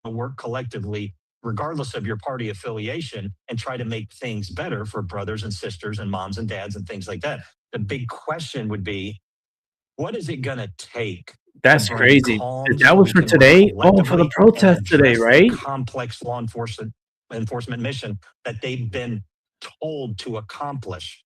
to work collectively, regardless of your party affiliation, and try to make things better for brothers and sisters and moms and dads and things like that. The big question would be, what is it going to take? That's crazy. That was for today. Oh, for the protest today, right? Complex law enforcement mission that they've been told to accomplish.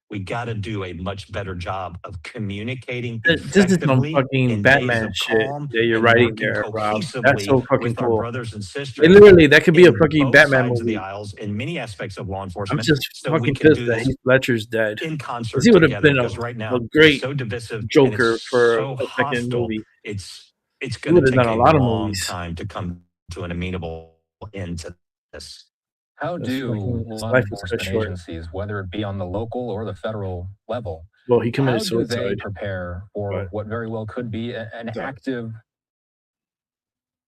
We got to do a much better job of communicating This is some effectively fucking in days Batman of shit calm that you're and writing working there, Rob. That's cohesively so fucking with our cool. brothers and sisters. And literally, that could be a in fucking both Batman sides of movie. the aisles in many aspects of law I'm enforcement. just So we fucking can pissed do that this Heath Ledger's dead. in concert He would have together, been because right now a it's great so divisive and Joker it's for so a second hostile. movie. It's He going would to have take done a a lot of long movies. time to come to an amenable end to this. How His do law life was cut enforcement short. agencies, whether it be on the local or the federal level, Well, he committed how do they suicide. prepare for what very well could be an active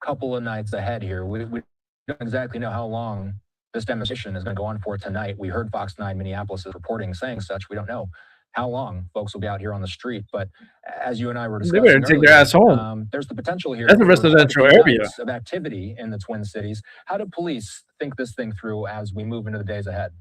couple of nights ahead here? We don't exactly know how long This demonstration is going to go on for tonight. We heard Fox 9 Minneapolis is reporting saying such. We don't know how long folks will be out here on the street. But as you and I were They discussing better take their earlier, ass home. there's the potential here That's a for quite residential few area. nights of activity in the Twin Cities. How do police think this thing through as we move into the days ahead?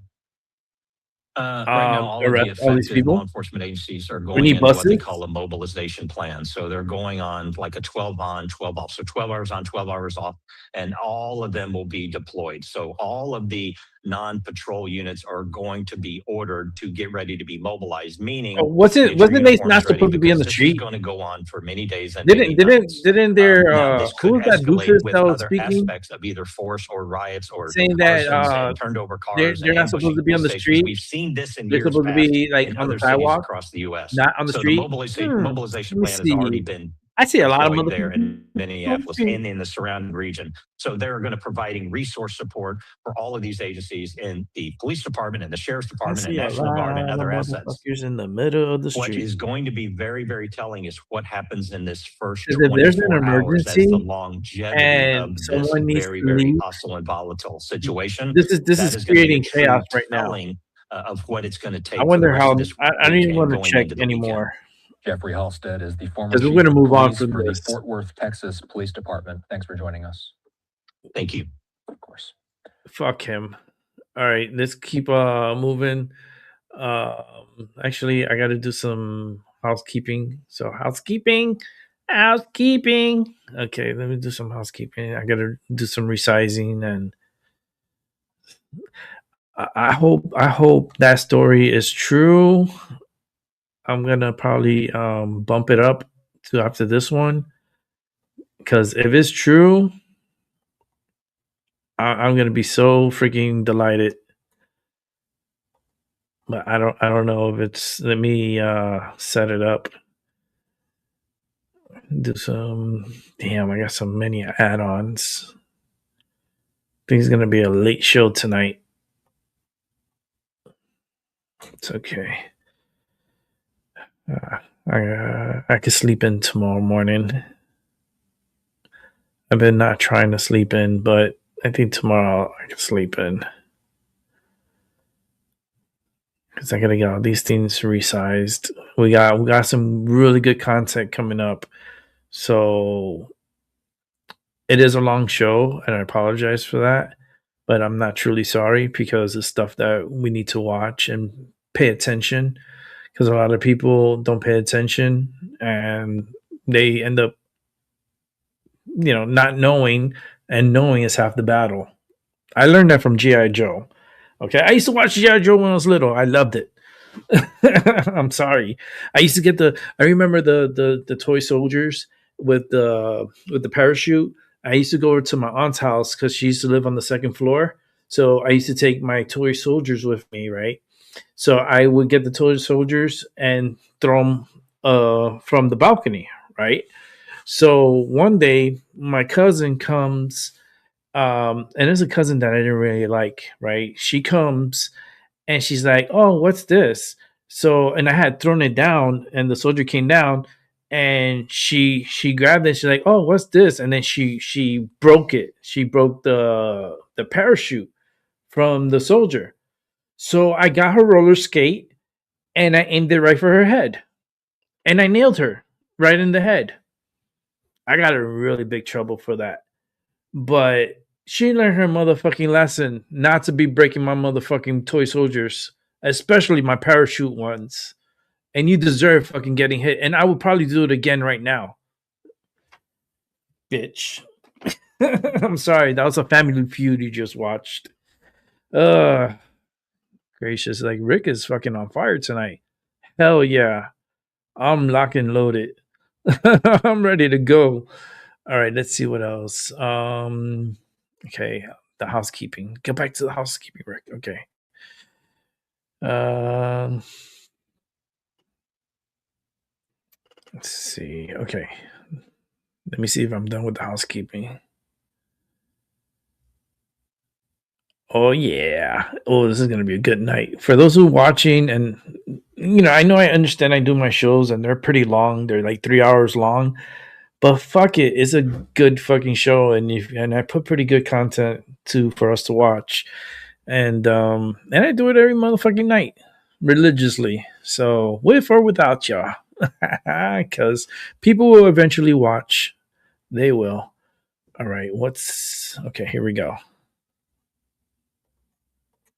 Right now, all of the arrest all these effective people. law enforcement agencies are We going need into what they buses. call a mobilization plan. So they're going on like a 12 on, 12 off. So 12 hours on, 12 hours off, and all of them will be deployed. So all of the non-patrol units are going to be ordered to get ready to be mobilized, meaning Wasn't they not supposed to be on the this is street? going to go on for many days and many Didn't nights. their Now, this who could was that escalate doofus with that was other speaking, aspects of either force or riots or saying that arsons and turned over cars. they're not supposed to be on the street? We've seen this in They're years supposed to past be like in on the other cities sidewalk, across the U.S. not on the So street. the mobilization Let me plan has already see. been I see a lot of deployed there motherfuckers. in Minneapolis and in the surrounding region. So they're going to providing resource support for all of these agencies in the police department and the sheriff's I department and see a National Guard and lot of other assets. motherfuckers in the middle of the What street. is going to be very, very telling is what happens in this first Because if there's an 24 hours as the emergency longevity and of this someone needs very, to very leave, hostile and volatile situation. this is That is going to be creating the true chaos right now. telling of what it's going to take I for the wonder rest how. of this I don't week even and want to going check into the weekend. anymore Jeffrey Halstead is the former because we're chief going to of move on police from for the this. Fort Worth, Texas Police Department. Thanks for joining us. Thank you. Of course. Fuck him. All right, let's keep moving. Actually, I got to do some housekeeping. So housekeeping. Okay, let me do some housekeeping. I got to do some resizing, and I hope that story is true. I'm gonna probably bump it up to after this one, because if it's true, I'm gonna be so freaking delighted. But I don't know if it's. Let me set it up. Do some. Damn, I got so many add-ons. I think it's gonna be a late show tonight. It's okay. I could sleep in tomorrow morning. I've been not trying to sleep in, but I think tomorrow I can sleep in. Because I gotta get all these things resized. We got some really good content coming up. So it is a long show, and I apologize for that. But I'm not truly sorry, because it's stuff that we need to watch and pay attention. Because a lot of people don't pay attention, and they end up, not knowing, and knowing is half the battle. I learned that from G.I. Joe. Okay, I used to watch G.I. Joe when I was little. I loved it. I'm sorry. I used to get I remember the toy soldiers with the parachute. I used to go over to my aunt's house because she used to live on the second floor. So I used to take my toy soldiers with me, right? So I would get the toy soldiers and throw them from the balcony, right? So one day my cousin comes, and it's a cousin that I didn't really like, right? She comes and she's like, "Oh, what's this?" So, and I had thrown it down, and the soldier came down, and she grabbed it. She's like, "Oh, what's this?" And then she broke it. She broke the parachute from the soldier. So I got her roller skate, and I aimed it right for her head, and I nailed her right in the head. I got in really big trouble for that, but she learned her motherfucking lesson not to be breaking my motherfucking toy soldiers, especially my parachute ones. And you deserve fucking getting hit. And I would probably do it again right now. Bitch. I'm sorry. That was a Family Feud you just watched. Gracious. Like, Rick is fucking on fire tonight. Hell yeah. I'm locked and loaded. I'm ready to go. All right, let's see what else. Okay, the housekeeping. Go back to the housekeeping, Rick. Okay. Let's see. Okay. Let me see if I'm done with the housekeeping. Oh, yeah. Oh, this is going to be a good night. For those who are watching, and, I understand I do my shows, and they're pretty long. They're like 3 hours long. But fuck it, it's a good fucking show, and I put pretty good content for us to watch. And I do it every motherfucking night, religiously. So with or without y'all, because people will eventually watch. They will. All right, okay? Here we go.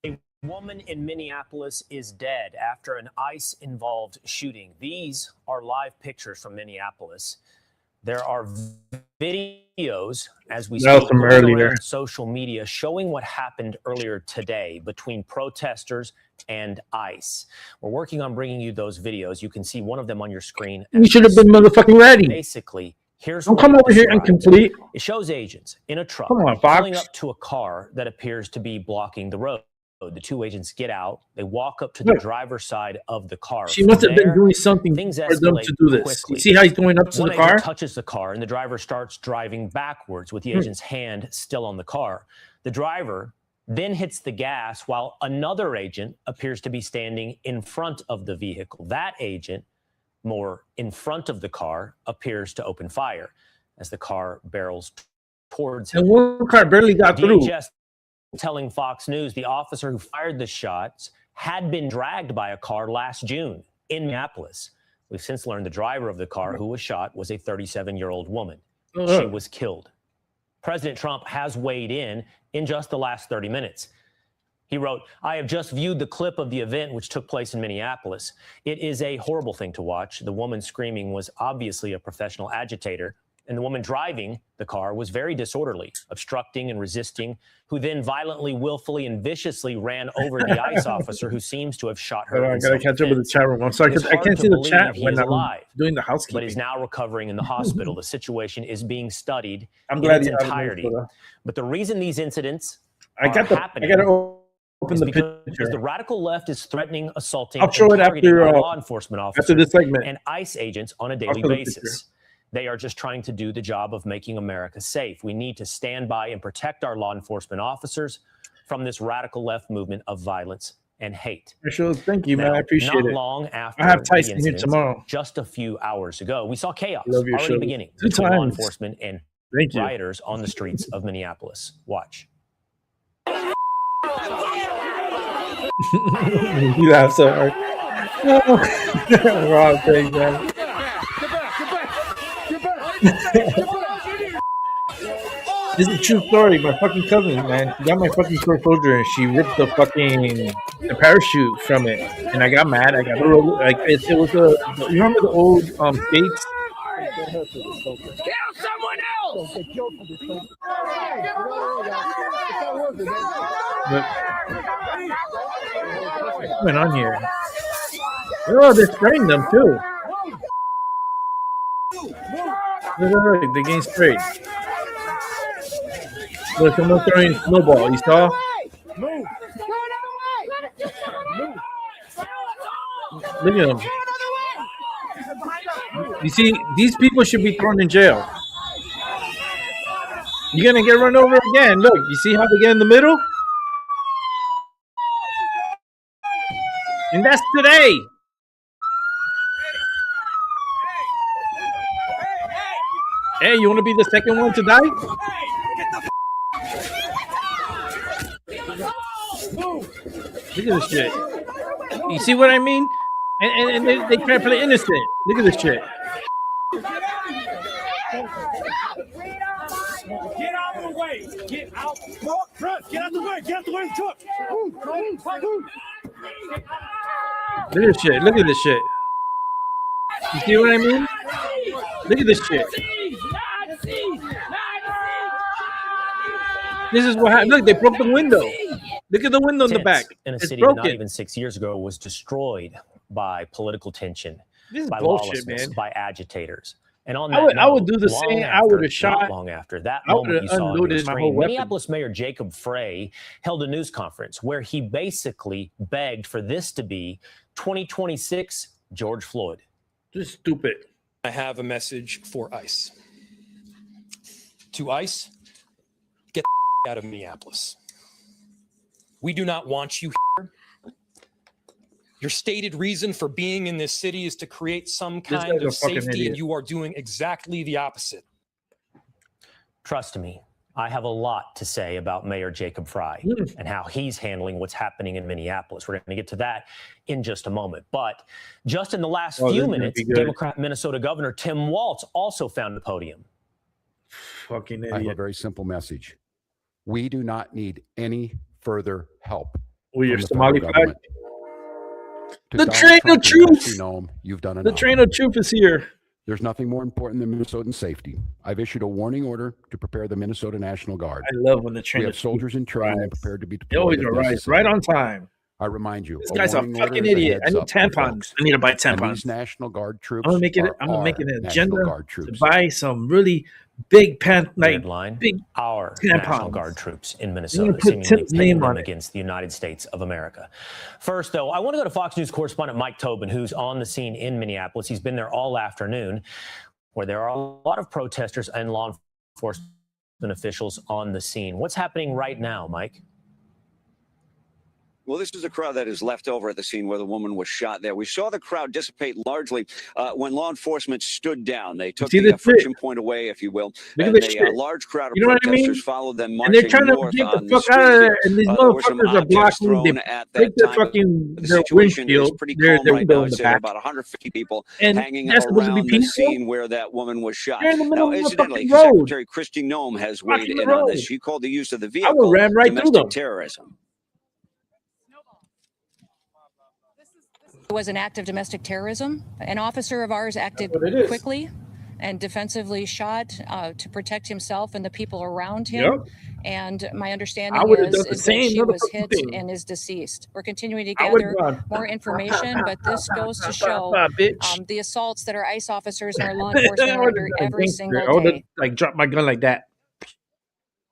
A woman in Minneapolis is dead after an ICE-involved shooting. These are live pictures from Minneapolis. There are videos, as we speak, from earlier. around social media showing what happened earlier today between protesters and ICE. We're working on bringing you those videos. You can see one of them on your screen. You should have been motherfucking ready. Basically, here's Don't what come it over here describes. incomplete. It shows agents in a truck Come on, pulling Fox. up to a car that appears to be blocking the road. The two agents get out. They walk up to the driver's side of the car. She must have been doing something things for them to do this. quickly. You see how he's going up to One the agent car? touches the car, and the driver starts driving backwards with the agent's hand still on the car. The driver then hits the gas while another agent appears to be standing in front of the vehicle. That agent, more in front of the car, appears to open fire as the car barrels towards him. And one car barely got through. DHS telling Fox News the officer who fired the shots had been dragged by a car last June in Minneapolis. We've since learned the driver of the car who was shot was a 37-year-old woman. She was killed. President Trump has weighed in just the last 30 minutes. He wrote, "I have just viewed the clip of the event which took place in Minneapolis. It is a horrible thing to watch. The woman screaming was obviously a professional agitator, and the woman driving the car was very disorderly, obstructing and resisting, who then violently, willfully, and viciously ran over the ICE officer who seems to have shot her. I gotta catch up with the chat room. I'm sorry, because I can't see the chat when I'm doing the housekeeping. But is now recovering in the hospital. The situation is being studied I'm in glad its you're out of entirety. Minnesota. But the reason these incidents I got to open the because picture. the radical left is threatening, assaulting, I'll show and it targeting after, our law enforcement officers after this segment. and ICE agents on a I'll daily show the basis. picture. They are just trying to do the job of making America safe. We need to stand by and protect our law enforcement officers from this radical left movement of violence and hate. Thank you, man. I appreciate not it. long after I have the Tyson here incident, tomorrow. just a few hours ago, we saw chaos Love your already show. beginning 2 between law times. enforcement and Thank you. rioters on the streets of Minneapolis. Watch. You laugh so hard. Rob, thanks, man. This is a true story. My fucking cousin, man, she got my fucking short soldier and she ripped the parachute from it, and I got mad. I got a little, like it was a. You remember the old skates? Kill someone else! What's going on here? Oh, they're spraying them too. Look, they're getting sprayed. Look, someone's throwing a snowball. You saw? Look at them. You see, these people should be thrown in jail. You're gonna get run over again. Look, you see how they get in the middle? And that's today. Hey, you want to be the second one to die? Look at this shit. You see what I mean? And they try to play innocent. Look at this shit. Get out of the way! Get out! Get out the way! Get out the way of the truck! Look at this shit. Look at this shit. You see what I mean? Look at this shit. This is what happened. Look, they broke the window. Look at the window in the back. In a It's city that not broken. even 6 years ago was destroyed by political tension, This is by bullshit, lawlessness, man. by agitators. And on I that would- I would note, do the long same. I after- would have shot- not long after that I would moment have you saw on your unloaded my whole screen, weapon. Minneapolis Mayor Jacob Frey held a news conference where he basically begged for this to be 2026 George Floyd. Just stupid. I have a message for ICE. To ICE, get the out of Minneapolis. We do not want you here. Your stated reason for being in this city is to create some This kind guy's of a fucking safety, idiot. and you are doing exactly the opposite. Trust me, I have a lot to say about Mayor Jacob Frey and how he's handling what's happening in Minneapolis. We're going to get to that in just a moment. But just in the last few minutes, Democrat Minnesota Governor Tim Walz also found the podium. Fucking idiot. I have a very simple message. We do not need any further help. With your from the Somali federal flag? government. To The Donald train of Trump and truth. Kristi Noem, you've done enough. The train of truth is here. There's nothing more important than Minnesotan safety. I've issued a warning order to prepare the Minnesota National Guard. I love when the train We of have soldiers in training and arrives. prepared to be They deployed. always if arrive necessary. right on time. I remind you, This guy's a warning order fucking is a idiot. I heads need up, tampons. folks. I need to buy And tampons. these National Guard troops I'm gonna make it. are I'm gonna make our it an National agenda Guard to troops. buy some really big Line, big our tampons. National Guard troops in I'm Minnesota, gonna put seemingly Tim's pitting name them on it. against the United States of America. First, though, I want to go to Fox News correspondent Mike Tobin, who's on the scene in Minneapolis. He's been there all afternoon, where there are a lot of protesters and law enforcement officials on the scene. What's happening right now, Mike? Well, this is a crowd that is left over at the scene where the woman was shot there. We saw the crowd dissipate largely when law enforcement stood down. They took the friction point away, if you will. Look at And this a shit. large crowd of You know what I protesters mean? followed them And marching they're trying to north get the on the fuck street out of there, here. and these There were some motherfuckers are objects blocking. thrown They at break that their time. but fucking The their situation is windshield. pretty Their calm right window now. in the It's back. about 150 people And hanging that's supposed to be around the peaceful? scene where that woman was shot. You're in the middle Now, of the incidentally, fucking road. Secretary Kristi Noem has weighed Blocking the in on this. road. She called the use of the I would vehicle ram right through domestic them. terrorism. It was an act of domestic terrorism. An officer of ours acted what it is. quickly and defensively shot to protect himself and the people around him. Yep. And my I understanding would have is, done the is that same she was motherfucking hit thing. and is deceased. We're continuing to I would gather have gone. more information, but this goes to show Bitch. the assaults that our ICE officers and our law I enforcement are would under have done a every gangster. single I would have day. like dropped my gun like that.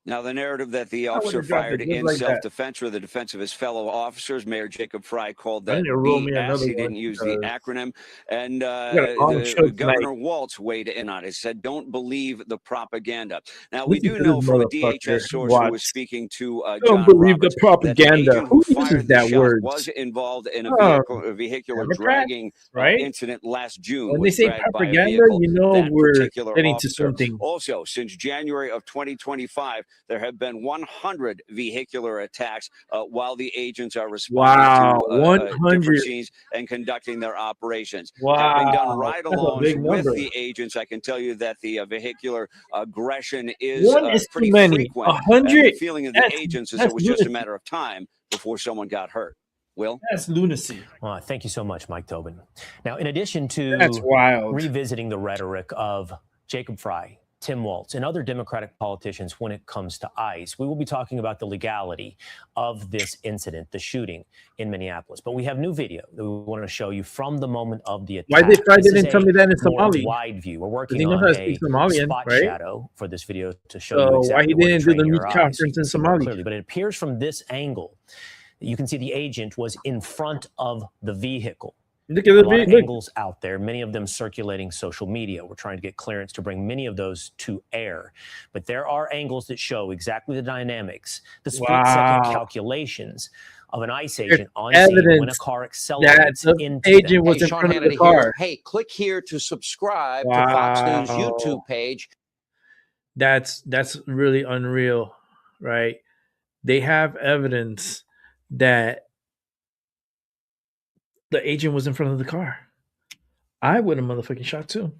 Now, the narrative that the I would officer have dropped fired it just in like that. self-defense or the defense of his fellow officers, Mayor Jacob Frey called I that need to roll me BS. another He one didn't use the because acronym. And we got a long show Governor tonight. Walz weighed in on it. He said, don't believe the propaganda. Now, we Listen do to know this from a motherfucker. DHS source who was Watts. speaking to Don't John believe the Roberts that the propaganda. agent who Who uses fired the that shot word? was involved in a vehicular Democrats, dragging right? incident last June. When they Was say dragged by a propaganda, vehicle. you know That we're particular getting to officer. something. Also, since January of 2025, there have been 100 vehicular attacks while the agents are responding Wow, to different 100. scenes and conducting their operations. Having done Wow, that's a ride-alongs big with number. the agents, I can tell you that the vehicular aggression is One is pretty too many. frequent. And 100. the feeling of the agents is it That's was just a lunacy. matter of time before someone got hurt. Will? That's lunacy. Well, thank you so much, Mike Tobin. Now, in addition That's to wild. revisiting the rhetoric of Jacob Frey, Tim Walz, and other Democratic politicians when it comes to ICE, we will be talking about the legality of this incident, the shooting in Minneapolis. But we have new video that we want to show you from the moment of the attack. Why they Fry This is didn't tell a me that in more Somali? wide view. We're Because he working knows how on to a speak Somalian, spot right? shadow for this video to show So you why exactly he what to didn't do train the your news eyes. conference You in can see more Somali? clearly, but it appears from this angle that you can see the agent was in front of the vehicle. Look at A the lot of video. angles out there, many of them circulating social media. We're trying to get clearance to bring many of those to air. But there are angles that show exactly the dynamics, the split-second Wow. calculations of an ICE There's agent on scene when a evidence car that accelerates the into agent them. was in Sean front of the Hannity car. here. Hey, click here to subscribe to Fox News YouTube Wow. page. That's really unreal, right? They have evidence that the agent was in front of the car. I would have motherfucking shot too.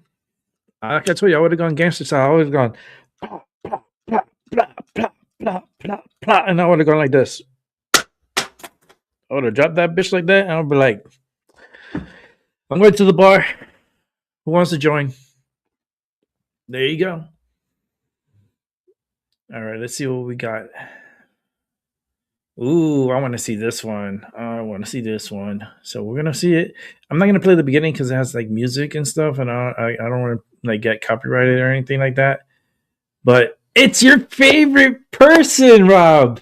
Like I told you, I would have gone gangster style. I would have gone blah, blah, blah, blah, blah, blah, blah, blah, and I would have gone like this. I would have dropped that bitch like that, and I would be like, I'm going to the bar. Who wants to join? There you go. All right, let's see what we got. Ooh, I want to see this one. I want to see this one. So we're gonna see it. I'm not gonna play the beginning because it has like music and stuff, and I don't want to like get copyrighted or anything like that. But it's your favorite person, Rob.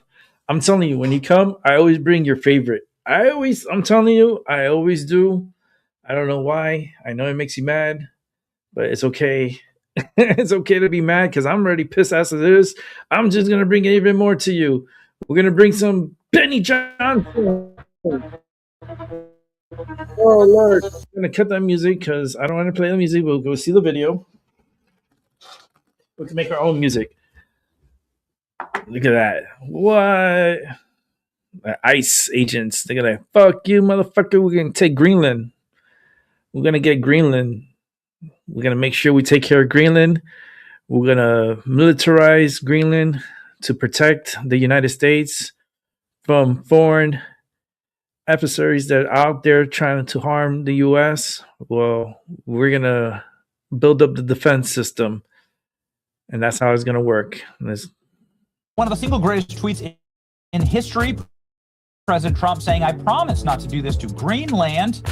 I'm telling you, when you come, I always bring your favorite. I'm telling you, I always do. I don't know why. I know it makes you mad, but it's okay. It's okay to be mad because I'm already pissed as it is. I'm just gonna bring even more to you. We're gonna bring some Benny Johnson. Oh Lord! I'm gonna cut that music because I don't want to play the music. We'll go see the video. We can make our own music. Look at that. What? The ICE agents, they're gonna fuck you, motherfucker. We're gonna take Greenland. We're gonna get Greenland. We're gonna make sure we take care of Greenland. We're gonna militarize Greenland to protect the United States from foreign adversaries that are out there trying to harm the U.S. Well, we're gonna build up the defense system, and that's how it's gonna work. One of the single greatest tweets in history. President Trump saying, "I promise not to do this to Greenland."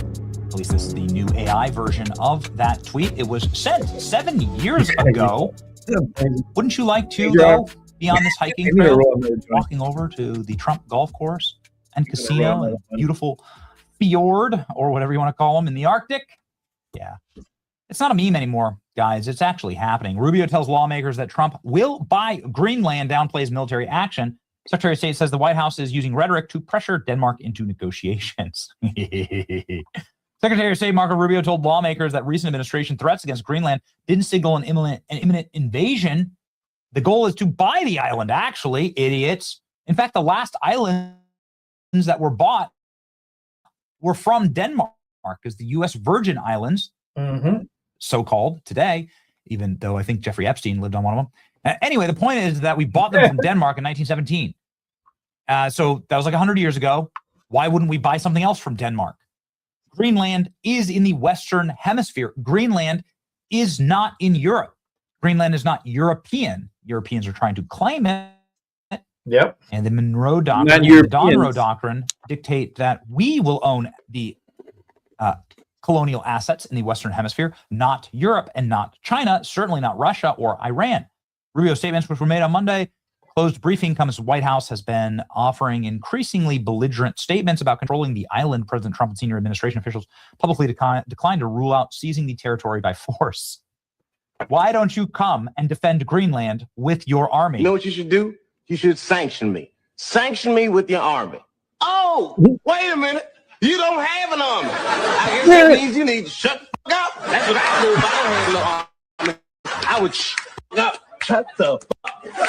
At least this is the new AI version of that tweet. It was sent 7 years ago. Wouldn't you like to, though, be on this hiking trail, walking over to the Trump golf course and casino and beautiful fjord, or whatever you want to call them, in the Arctic? Yeah. It's not a meme anymore, guys. It's actually happening. Rubio tells lawmakers that Trump will buy Greenland, downplays military action. Secretary of State says the White House is using rhetoric to pressure Denmark into negotiations. Secretary of State Marco Rubio told lawmakers that recent administration threats against Greenland didn't signal an imminent invasion. The goal is to buy the island, actually, idiots. In fact, the last islands that were bought were from Denmark, because the U.S. Virgin Islands, so-called today, even though I think Jeffrey Epstein lived on one of them. Anyway, the point is that we bought them from Denmark in 1917. So that was like 100 years ago. Why wouldn't we buy something else from Denmark? Greenland is in the Western Hemisphere. Greenland is not in Europe. Greenland is not European. Europeans are trying to claim it. Yep. And the Monroe Doctrine and the Monroe Doctrine dictate that we will own the colonial assets in the Western Hemisphere, not Europe and not China, certainly not Russia or Iran. Rubio statements, which were made on Monday, closed briefing comes. The White House has been offering increasingly belligerent statements about controlling the island. President Trump and senior administration officials publicly declined to rule out seizing the territory by force. Why don't you come and defend Greenland with your army? You know what you should do? You should sanction me. Sanction me with your army. Oh, wait a minute. You don't have an army. I guess that means you need to shut the fuck up. That's what I do if I don't have no army. I would shut up. Shut the fuck up.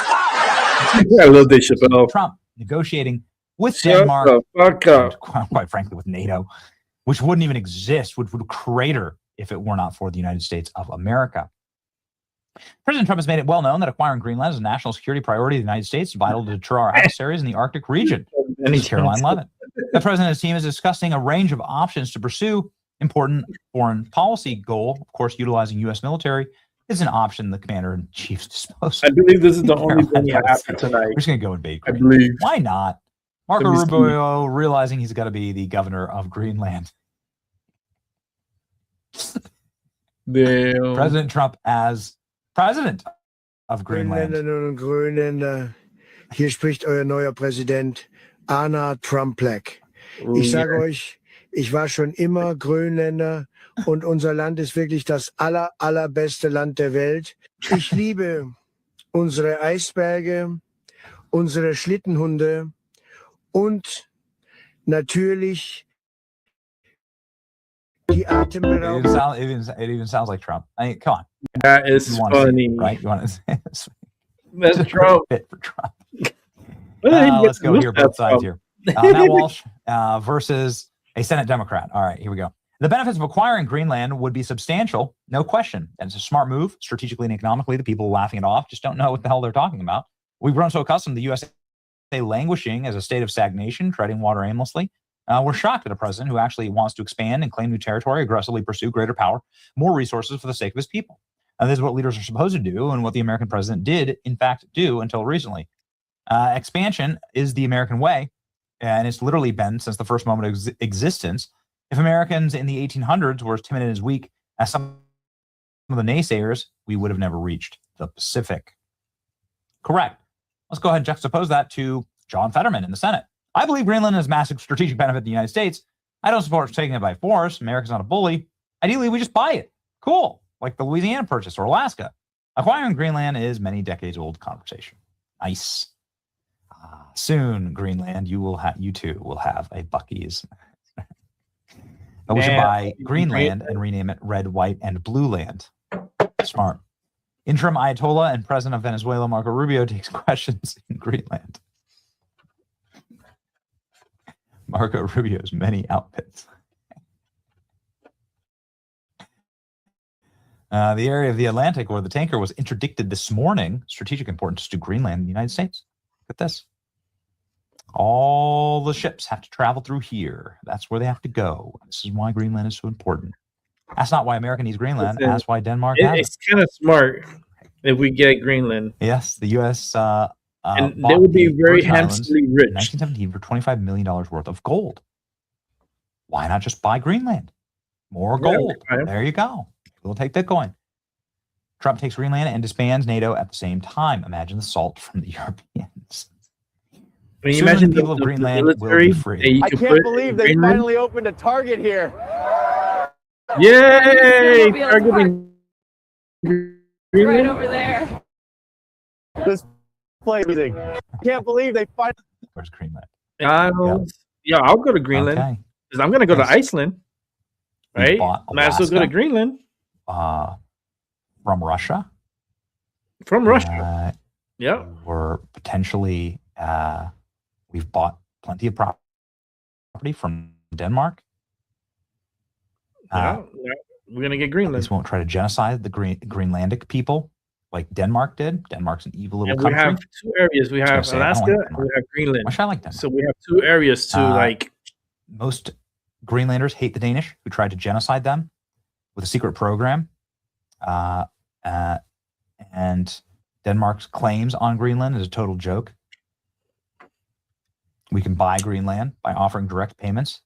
I love Dave Chappelle. Trump negotiating with Denmark, and quite frankly, with NATO, which wouldn't even exist, which would crater if it were not for the United States of America. President Trump has made it well known that acquiring Greenland is a national security priority of the United States, vital to deter our adversaries in the Arctic region. Caroline Leavitt. The president and his team is discussing a range of options to pursue important foreign policy goal. Of course, utilizing U.S. military is an option the commander-in-chief's disposal. I believe this is the only thing that happened tonight. We're just going to go and bait. I believe. Why not? Marco Rubio realizing he's got to be the governor of Greenland. Damn. President Trump as president of Greenland. Grönländerinnen und Grönländer, hier spricht euer neuer Präsident Anna Trump-Black. Ich sage euch, ich war schon immer Grönländer und unser Land ist wirklich das allerbeste Land der Welt. Ich liebe unsere Eisberge, unsere Schlittenhunde und natürlich die Atemberaubenden. It even sounds like Trump. I mean, come on. That is funny. Right? You want to say this? That's Trump. Fit for Trump. Let's go here, both sides here. Matt Walsh versus a Senate Democrat. All right, here we go. The benefits of acquiring Greenland would be substantial, no question. And it's a smart move, strategically and economically. The people laughing it off just don't know what the hell they're talking about. We've grown so accustomed to the USA languishing as a state of stagnation, treading water aimlessly. We're shocked at a president who actually wants to expand and claim new territory, aggressively pursue greater power, more resources for the sake of his people. This is what leaders are supposed to do and what the American president did, in fact, do until recently. Expansion is the American way, and it's literally been since the first moment of existence. If Americans in the 1800s were as timid and as weak as some of the naysayers, we would have never reached the Pacific. Correct. Let's go ahead and juxtapose that to John Fetterman in the Senate. I believe Greenland has massive strategic benefit to the United States. I don't support taking it by force. America's not a bully. Ideally, we just buy it. Cool. Like the Louisiana Purchase or Alaska. Acquiring Greenland is many decades old conversation. Nice. Soon, Greenland, you too will have a Buc-ee's. But we should buy Greenland and rename it Red, White, and Blue Land. Smart. Interim Ayatollah and President of Venezuela, Marco Rubio, takes questions in Greenland. Marco Rubio's many outfits. The area of the Atlantic where the tanker was interdicted this morning, strategic importance to Greenland and the United States. Look at this. All the ships have to travel through here. That's where they have to go. This is why Greenland is so important. That's not why America needs Greenland. Listen, That's why Denmark has it. It's kind of smart if we get Greenland. Yes, the U.S. And they would be very handsomely rich. In 1917 for $25 million worth of gold. Why not just buy Greenland? More gold. Yeah, there you go. We'll take Bitcoin. Trump takes Greenland and disbands NATO at the same time. Imagine the salt from the Europeans. I mean, imagine the people of Greenland will be free. I can't believe they finally opened a Target here. Yay! Target right over there. This place, I can't believe they finally. Where's Greenland? Yeah, I'll go to Greenland because I'm going to go to Iceland. Right? Might as well go to Greenland. From Russia. From Russia. Yeah. We're potentially, we've bought plenty of property from Denmark. Yeah, we're going to get Greenland. We won't try to genocide the Greenlandic people like Denmark did. Denmark's an evil little country. We have two areas. We have Alaska and we have Greenland. Which I like Denmark. So we have two areas to like. Most Greenlanders hate the Danish who tried to genocide them with a secret program. And Denmark's claims on Greenland is a total joke. We can buy Greenland by offering direct payments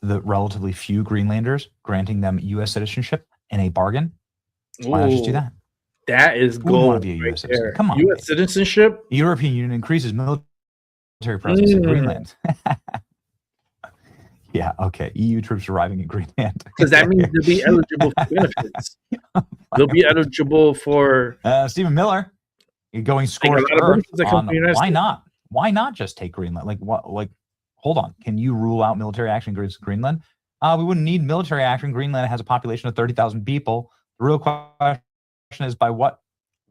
to the relatively few Greenlanders, granting them U.S. citizenship in a bargain. Why not just do that? That is gold. Who want to be a U.S. citizen? Come on. U.S. citizenship? The European Union increases military presence in Greenland. Yeah, okay. EU troops arriving in Greenland. Because that means they'll be eligible for benefits. They'll be eligible for... Stephen Miller, you're going scorched earth on why not? Why not just take Greenland? Like, what? Like, hold on. Can you rule out military action against Greenland? We wouldn't need military action. Greenland has a population of 30,000 people. The real question is, by what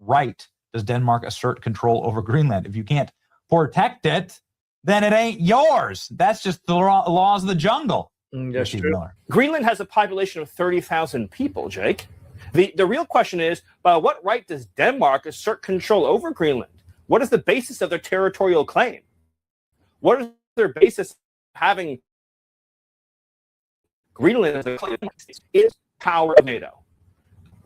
right does Denmark assert control over Greenland? If you can't protect it, then it ain't yours. That's just the laws of the jungle. That's true. Greenland has a population of 30,000 people, Jake. The real question is, by what right does Denmark assert control over Greenland? What is the basis of their territorial claim? What is their basis of having Greenland as a claim? Is power of NATO.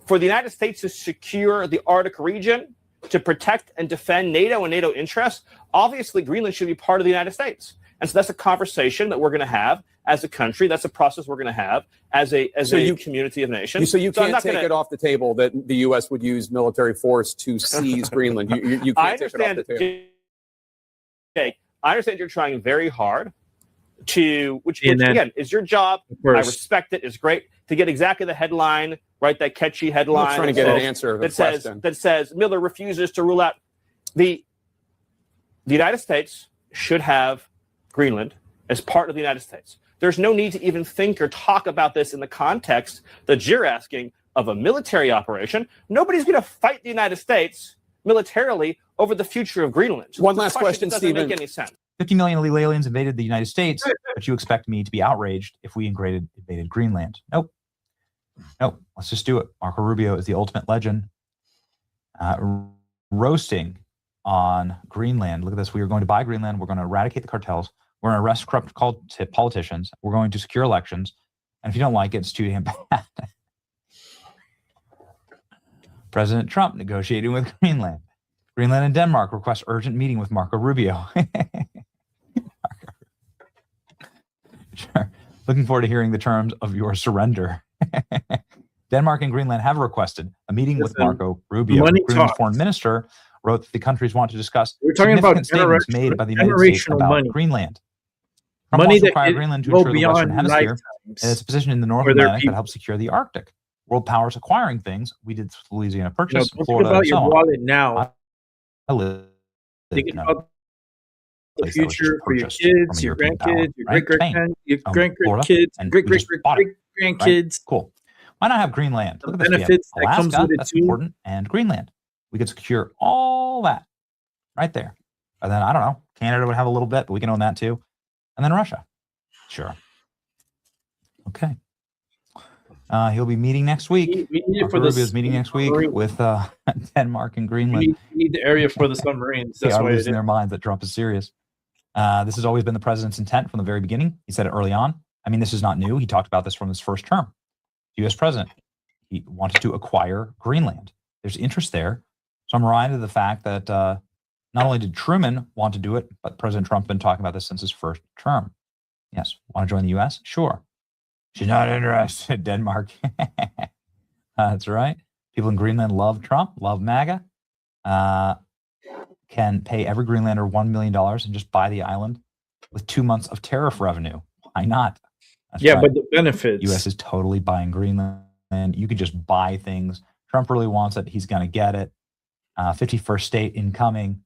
For the United States to secure the Arctic region, to protect and defend NATO and NATO interests, obviously Greenland should be part of the United States. And so that's a conversation that we're going to have as a country. That's a process we're going to have as a community of nations. So you can't take it off the table that the U.S. would use military force to seize Greenland. You can't take it off the table. Jake, I understand you're trying very hard to, which again is your job. I respect it. It's great to get exactly the headline, right? That catchy headline. I'm trying to get an answer that says Miller refuses to rule out the United States should have Greenland as part of the United States. There's no need to even think or talk about this in the context that you're asking of a military operation. Nobody's going to fight the United States militarily over the future of Greenland. One last question, doesn't Stephen. make any sense. 50 million illegal aliens invaded the United States, but you expect me to be outraged if we invaded Greenland. Nope. Let's just do it. Marco Rubio is the ultimate legend. Roasting on Greenland. Look at this. We are going to buy Greenland. We're going to eradicate the cartels. We're going to arrest corrupt politicians. We're going to secure elections. And if you don't like it, it's too damn bad. President Trump negotiating with Greenland. Greenland and Denmark request urgent meeting with Marco Rubio. Sure. Looking forward to hearing the terms of your surrender. Denmark and Greenland have requested a meeting with Marco Rubio. Greenland's foreign minister wrote that the countries want to discuss significant statements made by the United States about Greenland. Trump wants to require Greenland to ensure the Western Hemisphere and its position in the North Atlantic that helps secure the Arctic. World powers acquiring things. We did Louisiana Purchase, Florida, about and so your on. wallet now. I live Think about the future for your kids, your grandkids, your great-grandkids, your great-grandkids, great-great-great-grandkids. Cool. Why not have Greenland? Look at this. Benefits that comes Alaska, with it that's too. important, and Greenland. We could secure all that right there. And then, I don't know, Canada would have a little bit, but we can own that too. And then Russia. Sure. Okay. He'll be meeting next week. We need it Marco for Rubio's meeting next week with Denmark and Greenland. We need the area for the submarines. They That's are why losing their minds that Trump is serious. This has always been the president's intent from the very beginning. He said it early on. I mean, this is not new. He talked about this from his first term. U.S. president. He wanted to acquire Greenland. There's interest there. So I'm reminded of the fact that not only did Truman want to do it, but President Trump's been talking about this since his first term. Yes. Want to join the U.S.? Sure. She's not interested. Denmark. That's right. People in Greenland love Trump, love MAGA. Can pay every Greenlander $1 million and just buy the island with 2 months of tariff revenue. Why not? That's yeah, right. but the benefits. U.S. is totally buying Greenland. You could just buy things. Trump really wants it. He's going to get it. 51st state incoming.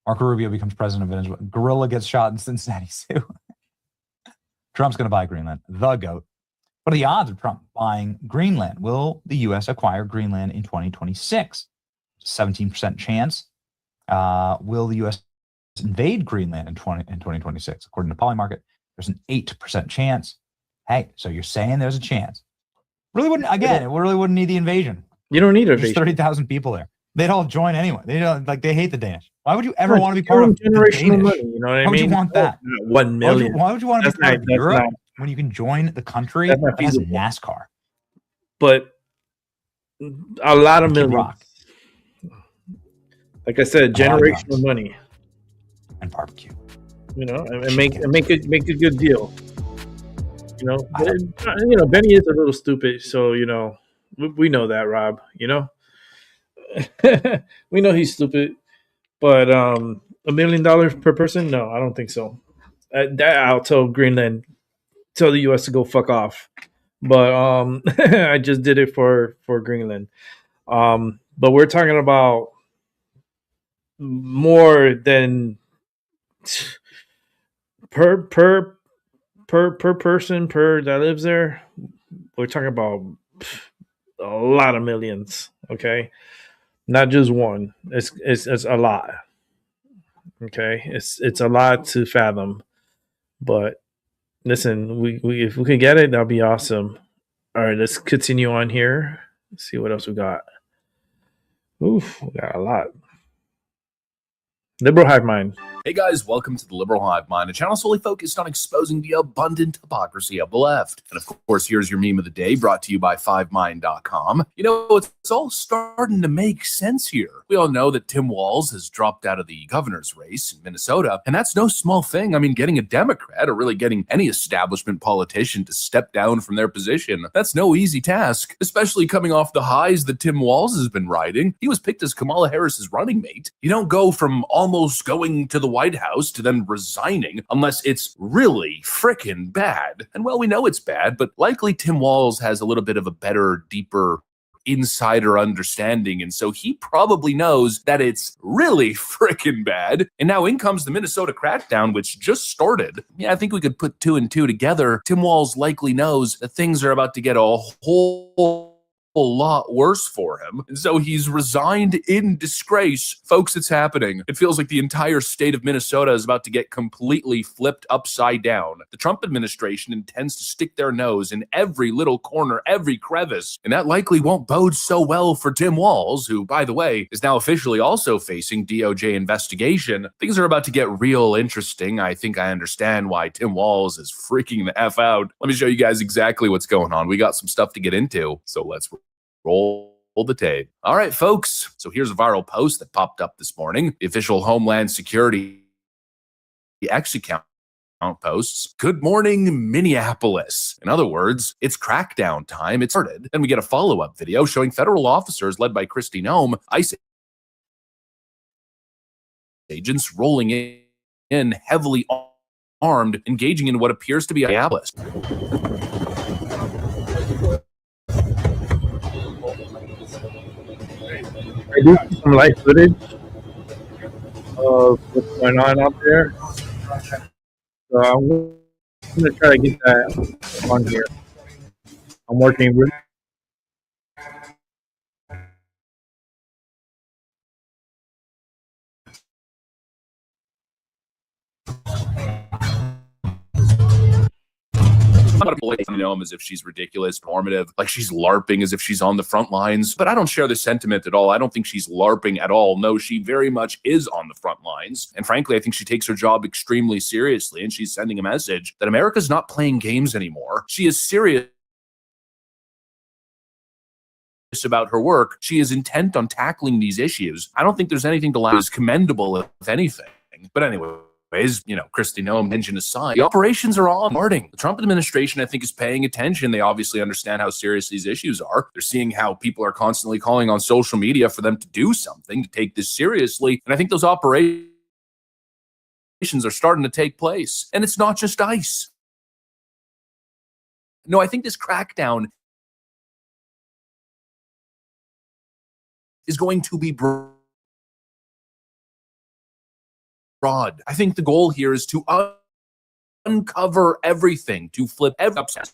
Marco Rubio becomes president of Venezuela. Gorilla gets shot in Cincinnati Zoo. Trump's going to buy Greenland. The GOAT. What are the odds of Trump buying Greenland? Will the U.S. acquire Greenland in 2026? 17% chance. Will the U.S. invade Greenland in 2026? According to Polymarket, there's an 8% chance. Hey, so you're saying there's a chance. Really wouldn't, again, it really wouldn't need the invasion. You don't need There's invasion. 30,000 people there. They'd all join anyway. They don't, like, they hate the Danish. Why would you ever want to be part of the generational Danish? money? You know what I mean? Why would you want that? 1 million. Why would you want to be part of Europe not, when you can join the country that's not that has feasible. NASCAR? But a lot of millions. Rock. Like I said, generational money and barbecue. You know, and make a good deal. You know, Benny is a little stupid, so you know we know that, Rob. You know, we know he's stupid, but $1 million per person? No, I don't think so. That I'll tell Greenland, tell the U.S. to go fuck off. But I just did it for Greenland. But we're talking about more than per person that lives there. We're talking about a lot of millions. Okay, not just one. It's a lot. Okay, it's a lot to fathom. But listen, we if we could get it, that'd be awesome. All right, let's continue on here. Let's see what else we got. Oof, we got a lot. Liberal hive mind. Hey guys, welcome to the Liberal Hive Mind, a channel solely focused on exposing the abundant hypocrisy of the left. And of course, here's your meme of the day, brought to you by 5mind.com. You know, it's all starting to make sense here. We all know that Tim Walz has dropped out of the governor's race in Minnesota, and that's no small thing. I mean, getting a Democrat, or really getting any establishment politician to step down from their position, that's no easy task, especially coming off the highs that Tim Walz has been riding. He was picked as Kamala Harris's running mate. You don't go from almost going to the White House to then resigning unless it's really frickin' bad. And well, we know it's bad, but likely Tim Walz has a little bit of a better, deeper insider understanding, and so he probably knows that it's really frickin' bad. And now in comes the Minnesota crackdown, which just started. Yeah, I think we could put 2 and 2 together. Tim Walz likely knows that things are about to get a whole lot worse for him, and so he's resigned in disgrace. Folks, it's happening. It feels like the entire state of Minnesota is about to get completely flipped upside down. The Trump administration intends to stick their nose in every little corner, every crevice, and that likely won't bode so well for Tim Walz, who, by the way, is now officially also facing DOJ investigation. Things are about to get real interesting. I think I understand why Tim Walz is freaking the F out. Let me show you guys exactly what's going on. We got some stuff to get into, so let's roll the tape. All right, folks. So here's a viral post that popped up this morning. The official Homeland Security X account posts, "Good morning, Minneapolis." In other words, it's crackdown time. It started. Then we get a follow-up video showing federal officers led by Kristi Noem, ICE agents rolling in heavily armed, engaging in what appears to be Minneapolis. I do see some live footage of what's going on out there. So I'm going to try to get that on here. I'm working really lot of people know him as if she's ridiculous, normative, like she's LARPing as if she's on the front lines. But I don't share this sentiment at all. I don't think she's LARPing at all. No, she very much is on the front lines. And frankly, I think she takes her job extremely seriously. And she's sending a message that America's not playing games anymore. She is serious about her work. She is intent on tackling these issues. I don't think there's anything to lie as commendable, if anything. But anyway, Kristi Noem, mention aside, the operations are all starting. The Trump administration, I think, is paying attention. They obviously understand how serious these issues are. They're seeing how people are constantly calling on social media for them to do something, to take this seriously. And I think those operations are starting to take place. And it's not just ICE. No, I think this crackdown is going to be broad. I think the goal here is to uncover everything, to flip everything,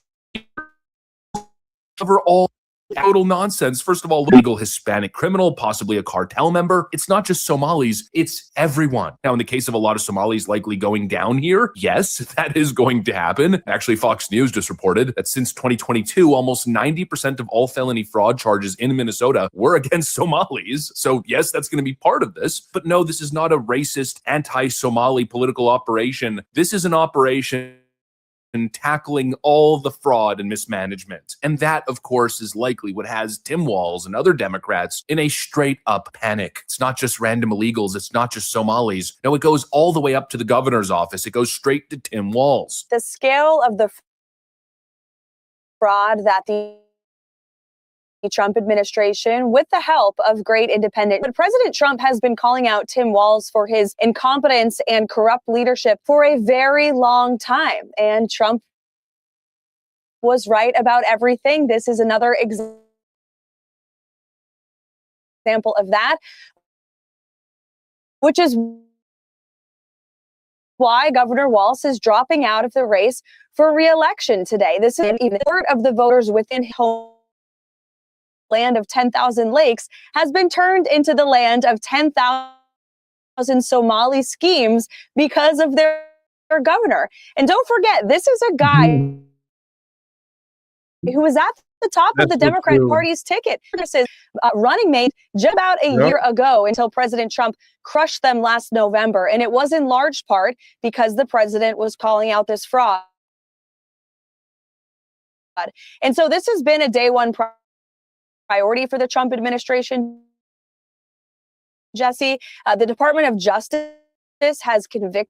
cover all total nonsense. First of all, legal Hispanic criminal, possibly a cartel member. It's not just Somalis, it's everyone. Now, in the case of a lot of Somalis likely going down here, yes, that is going to happen. Actually, Fox News just reported that since 2022, almost 90% of all felony fraud charges in Minnesota were against Somalis. So yes, that's going to be part of this. But no, this is not a racist, anti-Somali political operation. This is an operation and tackling all the fraud and mismanagement. And that, of course, is likely what has Tim Walz and other Democrats in a straight up panic. It's not just random illegals. It's not just Somalis. No, it goes all the way up to the governor's office. It goes straight to Tim Walz. The scale of the fraud that the Trump administration, with the help of great independent. But President Trump has been calling out Tim Walz for his incompetence and corrupt leadership for a very long time. And Trump was right about everything. This is another example of that, which is why Governor Walz is dropping out of the race for re-election today. This is even a third of the voters within home land of 10,000 lakes has been turned into the land of 10,000 Somali schemes because of their governor. And don't forget, this is a guy who was at the top of the Democrat Party's ticket. This is running mate just about a year ago until President Trump crushed them last November. And it was in large part because the president was calling out this fraud. And so this has been a day one priority for the Trump administration, Jesse. The Department of Justice has convicted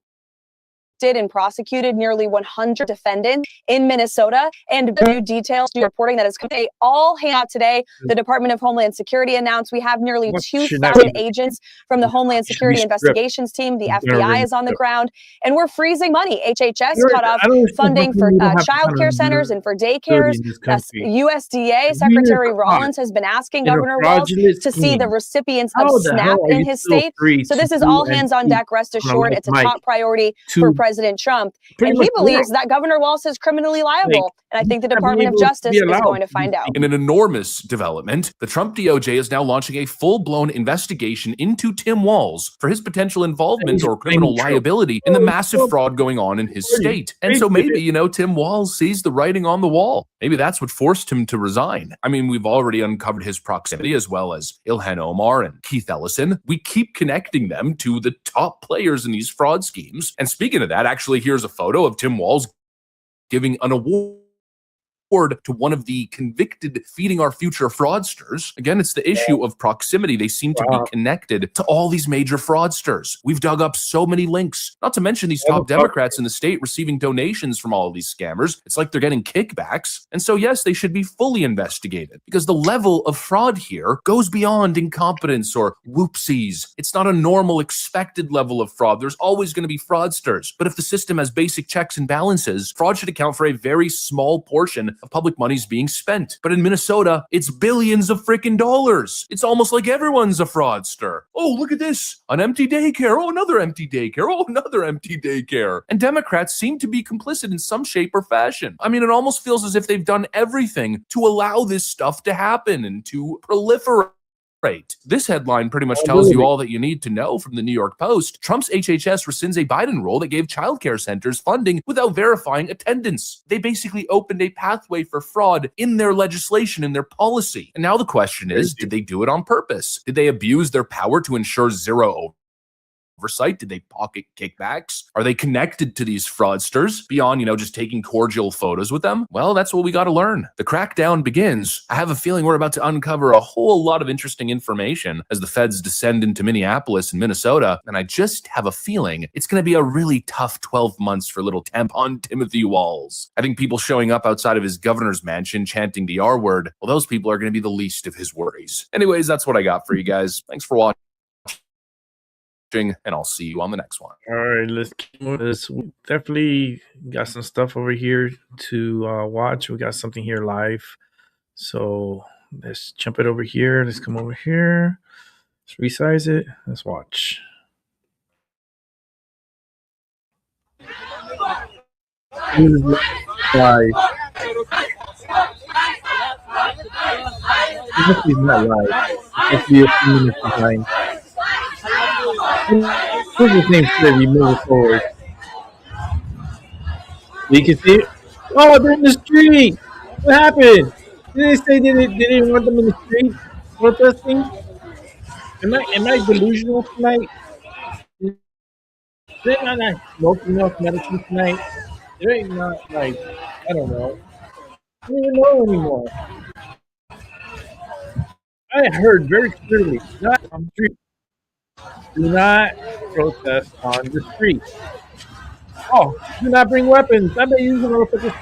and prosecuted nearly 100 defendants in Minnesota. And new details reporting that is coming all hang out today. The Department of Homeland Security announced we have nearly 2,000 agents from the Homeland Security Investigations Team. The FBI is on the ground, and we're freezing money. HHS cut off funding for child care centers and for daycares. USDA Secretary Rollins has been asking Governor Walz to see the recipients of SNAP in his state. So this is all hands on deck. Rest assured, it's a top priority for President Trump, and he believes that Governor Walz is criminally liable. And I think the Department of Justice is going to find out. In an enormous development, the Trump DOJ is now launching a full-blown investigation into Tim Walz for his potential involvement or criminal liability in the massive fraud going on in his state. And so maybe, Tim Walz sees the writing on the wall. Maybe that's what forced him to resign. I mean, we've already uncovered his proximity as well as Ilhan Omar and Keith Ellison. We keep connecting them to the top players in these fraud schemes. And speaking of that, actually, here's a photo of Tim Walz giving an award to one of the convicted Feeding Our Future fraudsters. Again, it's the issue of proximity. They seem to be connected to all these major fraudsters. We've dug up so many links, not to mention these top Democrats in the state receiving donations from all of these scammers. It's like they're getting kickbacks. And so, yes, they should be fully investigated because the level of fraud here goes beyond incompetence or whoopsies. It's not a normal expected level of fraud. There's always going to be fraudsters. But if the system has basic checks and balances, fraud should account for a very small portion of public monies being spent. But in Minnesota, it's billions of freaking dollars. It's almost like everyone's a fraudster. Oh, look at this. An empty daycare. Oh, another empty daycare. Oh, another empty daycare. And Democrats seem to be complicit in some shape or fashion. I mean, it almost feels as if they've done everything to allow this stuff to happen and to proliferate. Right. This headline pretty much tells you all that you need to know from the New York Post. Trump's HHS rescinds a Biden rule that gave childcare centers funding without verifying attendance. They basically opened a pathway for fraud in their legislation, in their policy. And now the question is, did they do it on purpose? Did they abuse their power to ensure zero oversight? Did they pocket kickbacks? Are they connected to these fraudsters beyond, just taking cordial photos with them? Well, that's what we got to learn. The crackdown begins. I have a feeling we're about to uncover a whole lot of interesting information as the feds descend into Minneapolis and Minnesota. And I just have a feeling it's going to be a really tough 12 months for little tampon Timothy Walls. I think people showing up outside of his governor's mansion chanting the R word, well, those people are going to be the least of his worries. Anyways, that's what I got for you guys. Thanks for watching. And I'll see you on the next one. All right, let's keep with this. We definitely got some stuff over here to watch. We got something here live. So let's jump it over here. Let's come over here. Let's resize it. Let's watch. This is live. This is not live. It's be a few minutes behind. What's his name? Should you move it forward? You can see it. Oh, they're in the street. What happened? Did they say they didn't want them in the street protesting? Am I delusional tonight? They're not smoking enough medicine tonight. They're not I don't know. I don't even know anymore. I heard very clearly, not on the street. Do not protest on the street. Oh, do not bring weapons. I bet you motherfuckers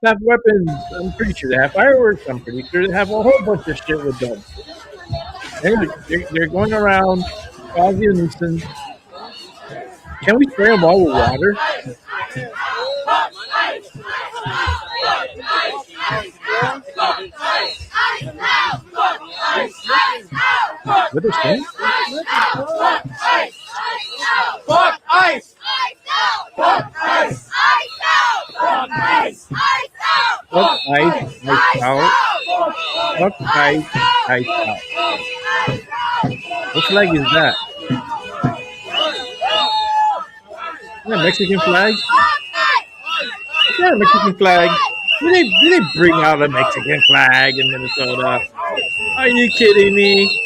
have weapons. I'm pretty sure they have fireworks. I'm pretty sure they have a whole bunch of shit with them. They're going around causing a nuisance. Can we spray them all with water? What they're saying? Fuck ICE! Fuck ICE! Fuck ICE! Fuck ICE, ICE out. Fuck ICE, ICE out. What flag is that? Is that a Mexican flag? Is that a Mexican flag? Do they bring out a Mexican flag in Minnesota? Are you kidding me?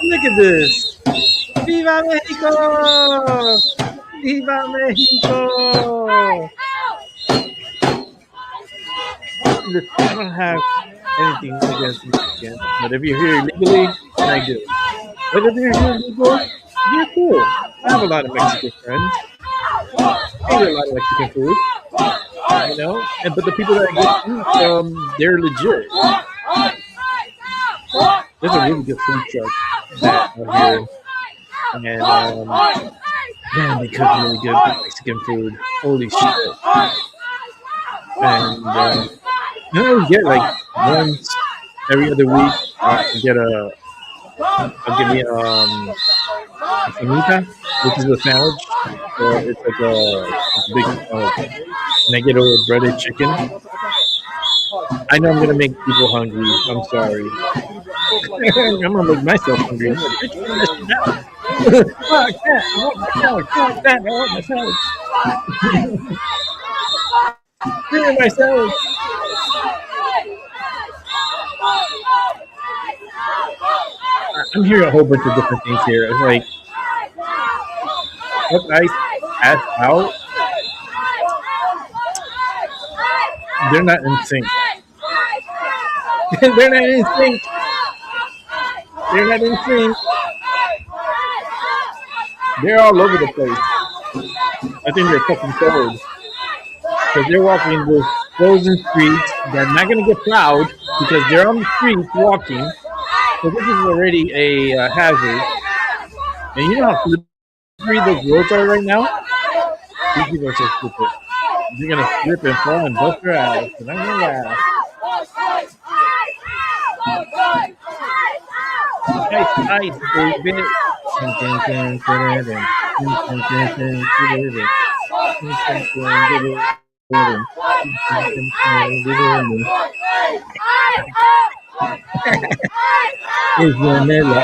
Look at this. Viva Mexico! Viva Mexico! I don't have anything against Mexicans, but if you're here illegally, then I do. But if you're here illegal, you're cool. I have a lot of Mexican friends. I eat a lot of Mexican food. But the people that I get they're legit. There's a really good food truck out here. And, man, they cook really good Mexican food. Holy shit. And, I get once every other week, I'll get me a famita, which is a sandwich. So it's like a big sandwich. And I get a breaded chicken. I know I'm going to make people hungry. I'm sorry. I'm going to make myself hungry. Fuck that. I want my sandwich. Fuck that. I want my sandwich. Give me my sandwich. I'm hearing a whole bunch of different things here. It's like, fuck ICE, ass out. They're not in sync. They're not in sync. They're not in sync. They're all over the place. I think they're fucking forward. Because they're walking those frozen streets. They're not going to get plowed because they're on the streets walking. So this is already a hazard. And you know how slippery those roads are right now? These people are so stupid. You're going to slip and fall and bust your ass. And I'm going to laugh. Ice, baby. It's vanilla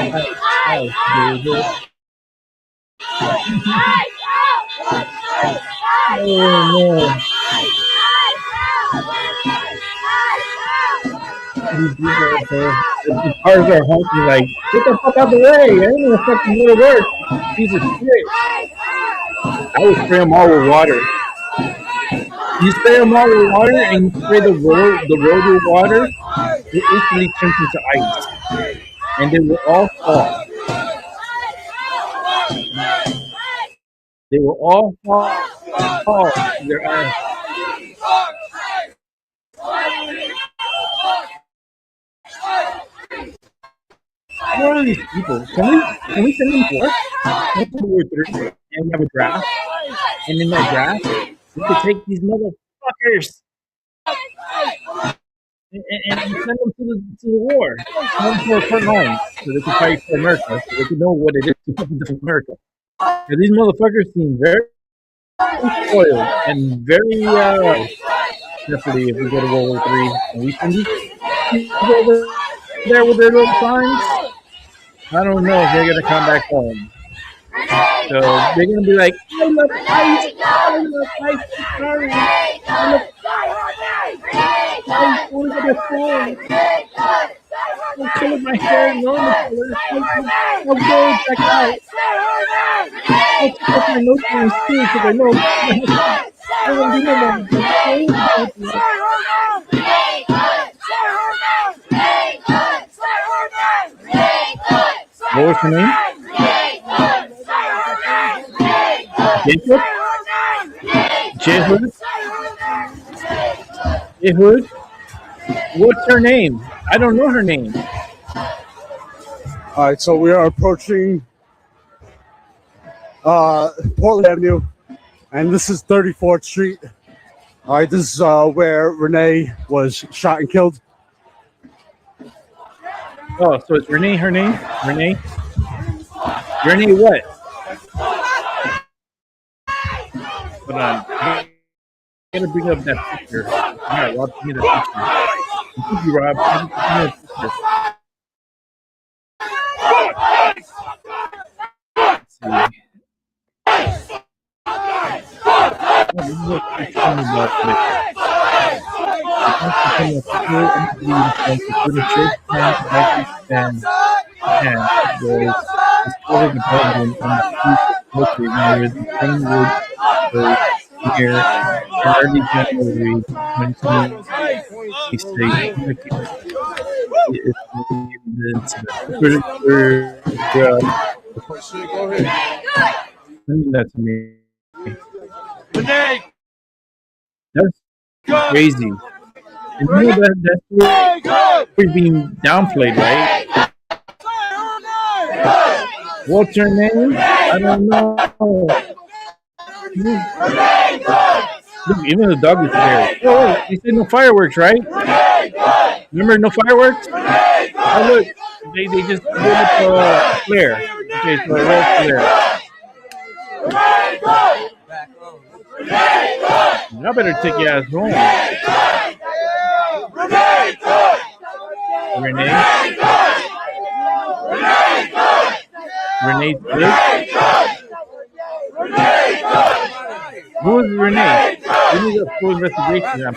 ice, baby. Oh no. The cars are honking like, get the fuck out the way. I ain't gonna fucking go to work. Piece of shit. I would spray them all with water. You spray them all with water and you spray the road with water, it instantly turns into ice. And they will all fall. They will all fall to their ass. What are these people? Can we send them forth? Let's do World War III and we have a draft. And in that draft, we could take these motherfuckers and send them to the war. Send them to the front lines so they can fight for America, so they can know what it is to fight for America. Now, these motherfuckers seem very spoiled and very definitely if we go to World War III and we send these people over there with their little signs, I don't know if they're gonna come back home. So they're gonna be like, I love ice, sorry, I love ice, only for the phone. I'm killing my hair, normal color. I'll go back out. I'll take off my nose rings too, because I know I won't be no more. What was her name? Jacob? Jehud? What's her name? I don't know her name. All right, so we are approaching Portland Avenue, and this is 34th Street. All right, this is where Renee was shot and killed. Oh, so it's Renee her name? Renee? Renee what? Hold on. I gotta bring up that picture. All right, Rob, give me that picture. Thank you, Rob. Give me that picture. Let's see. Here in early January 2026. Send that to me. That's crazy. And you know that's being downplayed, right? What's her name? I don't know. Look, even the dog is there. Oh, wait, you said no fireworks, right? Remember no fireworks? Oh, look, they just blew up a flare. Okay, so a red flare. Y'all better take your ass home. Renee? Renee's good? Who is Renee? We need a full investigation. I'm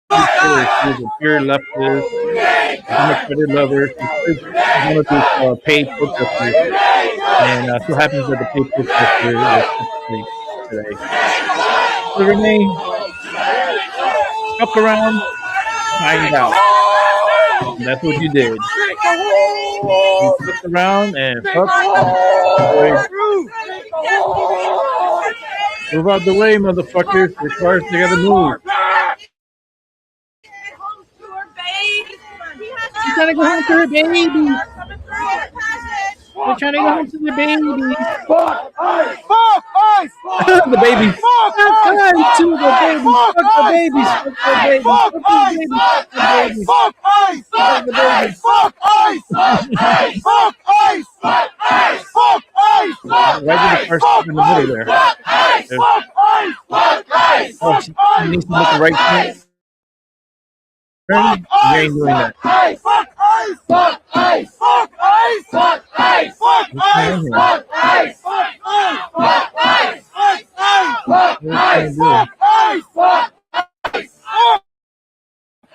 pretty sure she's a pure leftist, democratic lover. She's one of these paid protesters. And so happens that the paid protester was asleep today. So Renee, fuck around, find out. And that's what you did. You fucked around and fucked. Move out the way, motherfuckers. The cars, they gotta move. She's trying to go home to her baby. They're trying to go home to the baby. Fuck ice! Fuck ice! The baby. Fuck ice to the baby. Fuck the babies. Fuck the baby. Fuck the baby. Fuck ice! Fuck the baby. Fuck ice! Fuck ice! Fuck ice! Fuck ice! Fuck ice! Right to the first in the middle there. Fuck ice! Fuck ice! Fuck ice! Oh, she needs to make the right turn. You ain't doing that. Fuck ICE! Fuck ICE! Fuck ICE! Fuck ICE! Fuck ICE! Fuck ICE! Fuck ICE! Fuck ICE! Fuck ICE! Fuck ICE! Fuck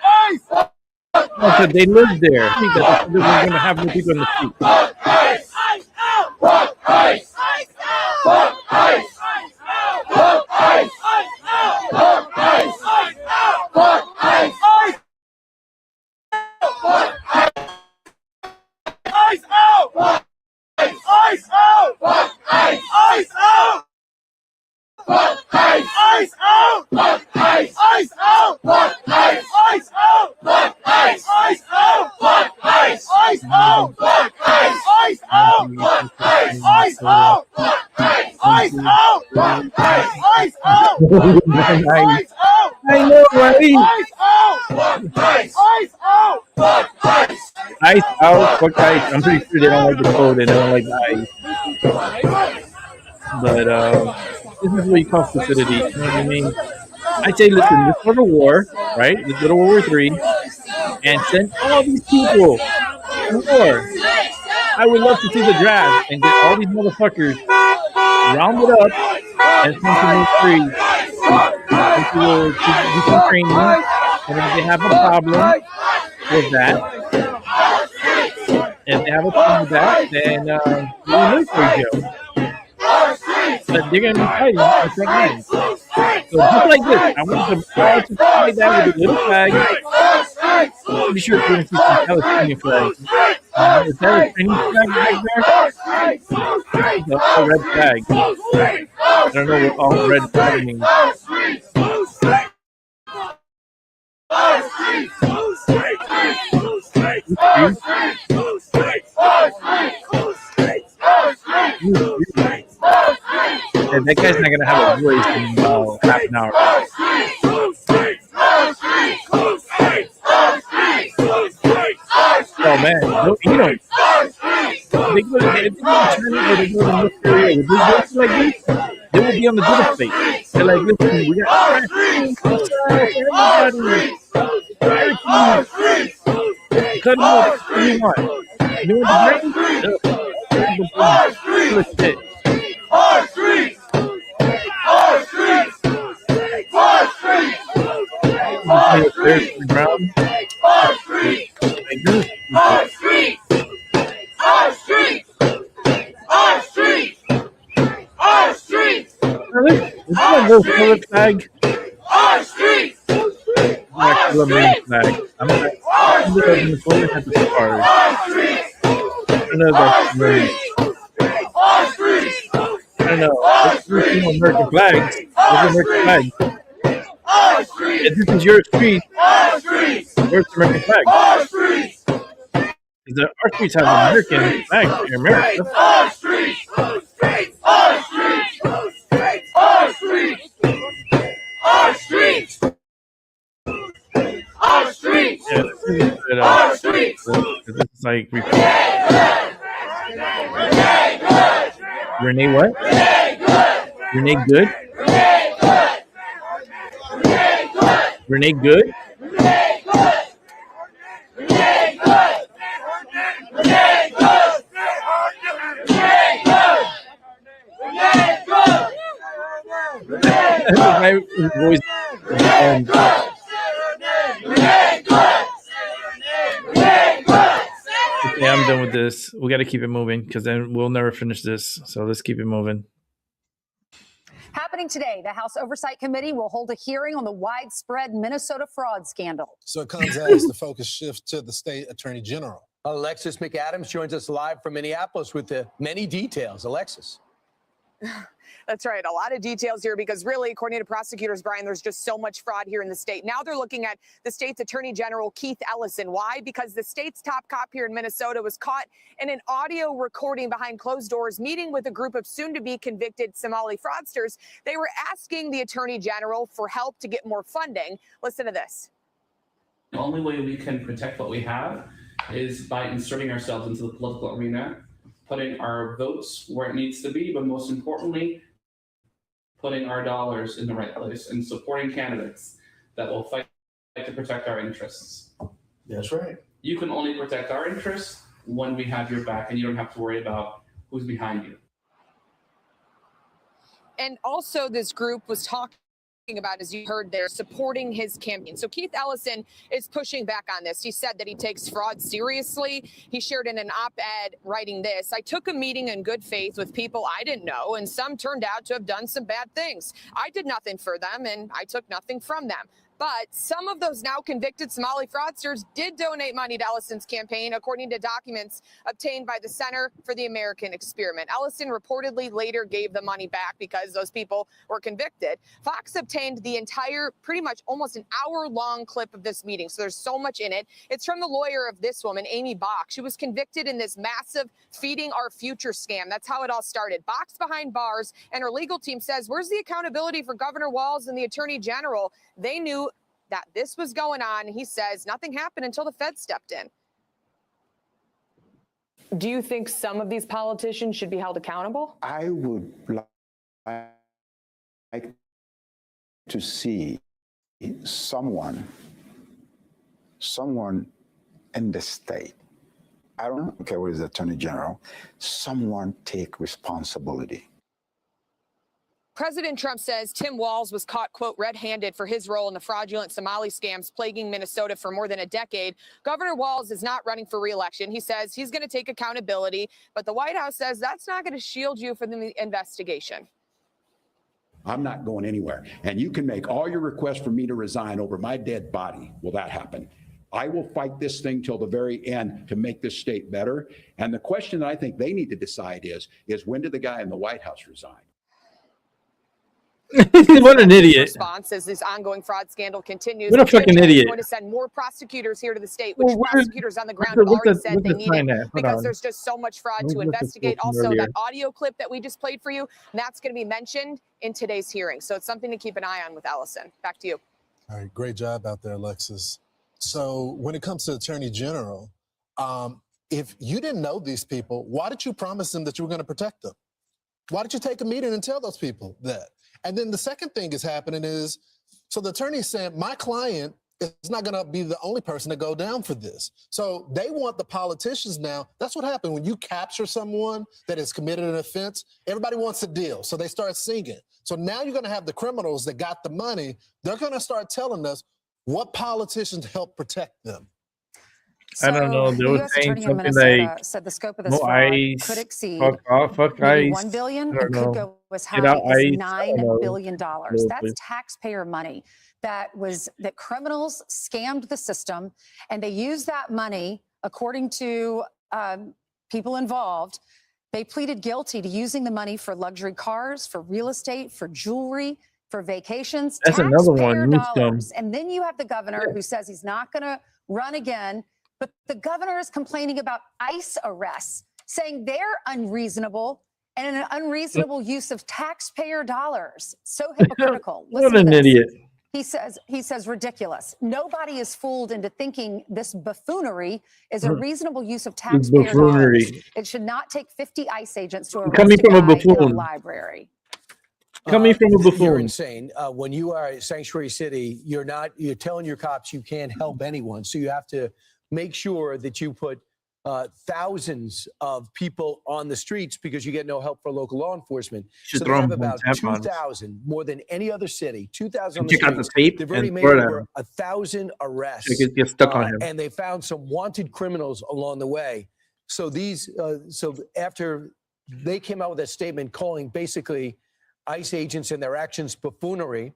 ICE! Fuck No, so they live there. I think that they're going to have more people in the street. Fuck ICE! ICE out! Fuck ICE! ICE out! Fuck ICE! ICE out! Fuck ICE! ICE out! Fuck ICE! ICE out! Fuck ICE! ICE Fuck ICE out! Fuck ICE out! Fuck ICE! ICE out! Fuck ICE! ICE out! Fuck ICE! ICE out! Fuck ICE! ICE out! Fuck ICE! ICE out! Fuck ICE! ICE out! Fuck ICE! ICE out! Fuck ICE! ICE out! Fuck ICE! ICE out! Fuck ICE! ICE out! ICE out! I know, right? ICE out! Fuck ICE! ICE out! Fuck ICE! Ice out, fuck ice. I'm pretty sure they don't like the cold and they don't like the ice. But this is what you call stupidity. You know what I mean? I say, listen, let's go to war, right? Let's go to World War III and send all these people to war. I would love to see the draft and get all these motherfuckers rounded up and sent to World War III to do some training. And if they have a problem with that, if they have a problem with that, then we'll military jail. But they're going to be fighting on front lines. So just like this, I want them all to fight like that with a little flag. I'm pretty sure we're going to see some Palestinian flags. Is that a training flag back there? It's a red flag. I don't know what all red flag means. And that guy's not gonna have a voice in half an hour. Oh man, no, you don't. They go to China or they go to North Korea. If they go like this, they will be on the good state. They're like, listen, we got everybody. Cut them up. What do you want? You want the drink? Our streets! Our streets! Our streets! Our streets! Our streets! Our streets! Our streets! Our streets! Our streets! It's not a little color flag. Our streets! Our flag. I'm looking at the color at the stars. I don't know about Our streets! I don't know. Let's do American flags. Where's American flag? Our streets! If this is your street, Our streets! where's the American flag? Our streets! Our streets have American flags in America. Our streets! Our streets! Our streets! Our streets! Our streets! Our streets! Yeah, this is good, Our streets! this is like Renee what? Renee good? Renee good? My voice. Okay, I'm done with this. We got to keep it moving because then we'll never finish this. So let's keep it moving. Happening today, the House Oversight Committee will hold a hearing on the widespread Minnesota fraud scandal. So it comes as the focus shifts to the state attorney general. Alexis McAdams joins us live from Minneapolis with the many details. Alexis. That's right. A lot of details here because really, according to prosecutors, Brian, there's just so much fraud here in the state. Now they're looking at the state's attorney general, Keith Ellison. Why? Because the state's top cop here in Minnesota was caught in an audio recording behind closed doors, meeting with a group of soon-to-be convicted Somali fraudsters. They were asking the attorney general for help to get more funding. Listen to this. The only way we can protect what we have is by inserting ourselves into the political arena, putting our votes where it needs to be, but most importantly, putting our dollars in the right place and supporting candidates that will fight to protect our interests. That's right. You can only protect our interests when we have your back, and you don't have to worry about who's behind you. And also, this group was talking about, as you heard there, supporting his campaign. So Keith Ellison is pushing back on this. He said that he takes fraud seriously. He shared in an op-ed writing this: I took a meeting in good faith with people I didn't know, and some turned out to have done some bad things. I did nothing for them, and I took nothing from them. But some of those now convicted Somali fraudsters did donate money to Ellison's campaign, according to documents obtained by the Center for the American Experiment. Ellison reportedly later gave the money back because those people were convicted. Fox obtained the entire, pretty much almost an hour-long clip of this meeting, so there's so much in it. It's from the lawyer of this woman, Amy Bach. She was convicted in this massive Feeding Our Future scam. That's how it all started. Bach's behind bars, and her legal team says, where's the accountability for Governor Walz and the Attorney General? They knew that this was going on. He says nothing happened until the Fed stepped in. Do you think some of these politicians should be held accountable? I would like to see someone in the state, I don't care what is the Attorney General, someone take responsibility. President Trump says Tim Walz was caught, quote, red-handed for his role in the fraudulent Somali scams plaguing Minnesota for more than a decade. Governor Walz is not running for re-election. He says he's going to take accountability, but the White House says that's not going to shield you from the investigation. I'm not going anywhere. And you can make all your requests for me to resign over my dead body. Will that happen? I will fight this thing till the very end to make this state better. And the question that I think they need to decide is when did the guy in the White House resign? What an idiot. Response as this ongoing fraud scandal continues. What a fucking idiot. Going to send more prosecutors here to the state, which Well, prosecutors on the ground have already said they need it because on. there's just so much fraud Let to me look at investigate. this Also, earlier. that audio clip that we just played for you, that's going to be mentioned in today's hearing. So it's something to keep an eye on with Ellison. Back to you. All right, great job out there, Alexis. So when it comes to Attorney General, if you didn't know these people, why did you promise them that you were going to protect them? Why did you take a meeting and tell those people that? And then the second thing is happening is, so the attorney is saying, my client is not going to be the only person to go down for this. So they want the politicians now. That's what happened when you capture someone that has committed an offense. Everybody wants a deal. So they start singing. So now you're going to have the criminals that got the money. They're going to start telling us what politicians helped protect them. I don't know. They the were U.S. saying Attorney in something Minnesota like, said the scope of this no fraud ice, could exceed fuck off, fuck maybe ice. $1 billion. I don't It know. could go as high Get out as ice. I don't $9 know. billion. Little That's bit. taxpayer money that criminals scammed the system, and they used that money, according to people involved. They pleaded guilty to using the money for luxury cars, for real estate, for jewelry, for vacations. That's another one. Taxpayer New dollars. scum. And then you have the governor who says he's not going to run again. But the governor is complaining about ICE arrests, saying they're unreasonable and an unreasonable use of taxpayer dollars. So hypocritical. What Listen an to this. idiot. He says ridiculous. Nobody is fooled into thinking this buffoonery is a reasonable use of taxpayer dollars. buffoonery. It should not take 50 ICE agents to arrest Coming a from a guy in a buffoon. library. Coming from a You're buffoon. insane. When you are a sanctuary city, you're telling your cops you can't help anyone. So you have to make sure that you put thousands of people on the streets because you get no help for local law enforcement. Should So they throw have them about tampons. 2,000, more than any other city, 2,000 on And the check out the streets. tape They've already and made throw it at over him. 1,000 arrests. Check it, get stuck on him. And they found some wanted criminals along the way. So so after they came out with a statement calling basically ICE agents and their actions buffoonery,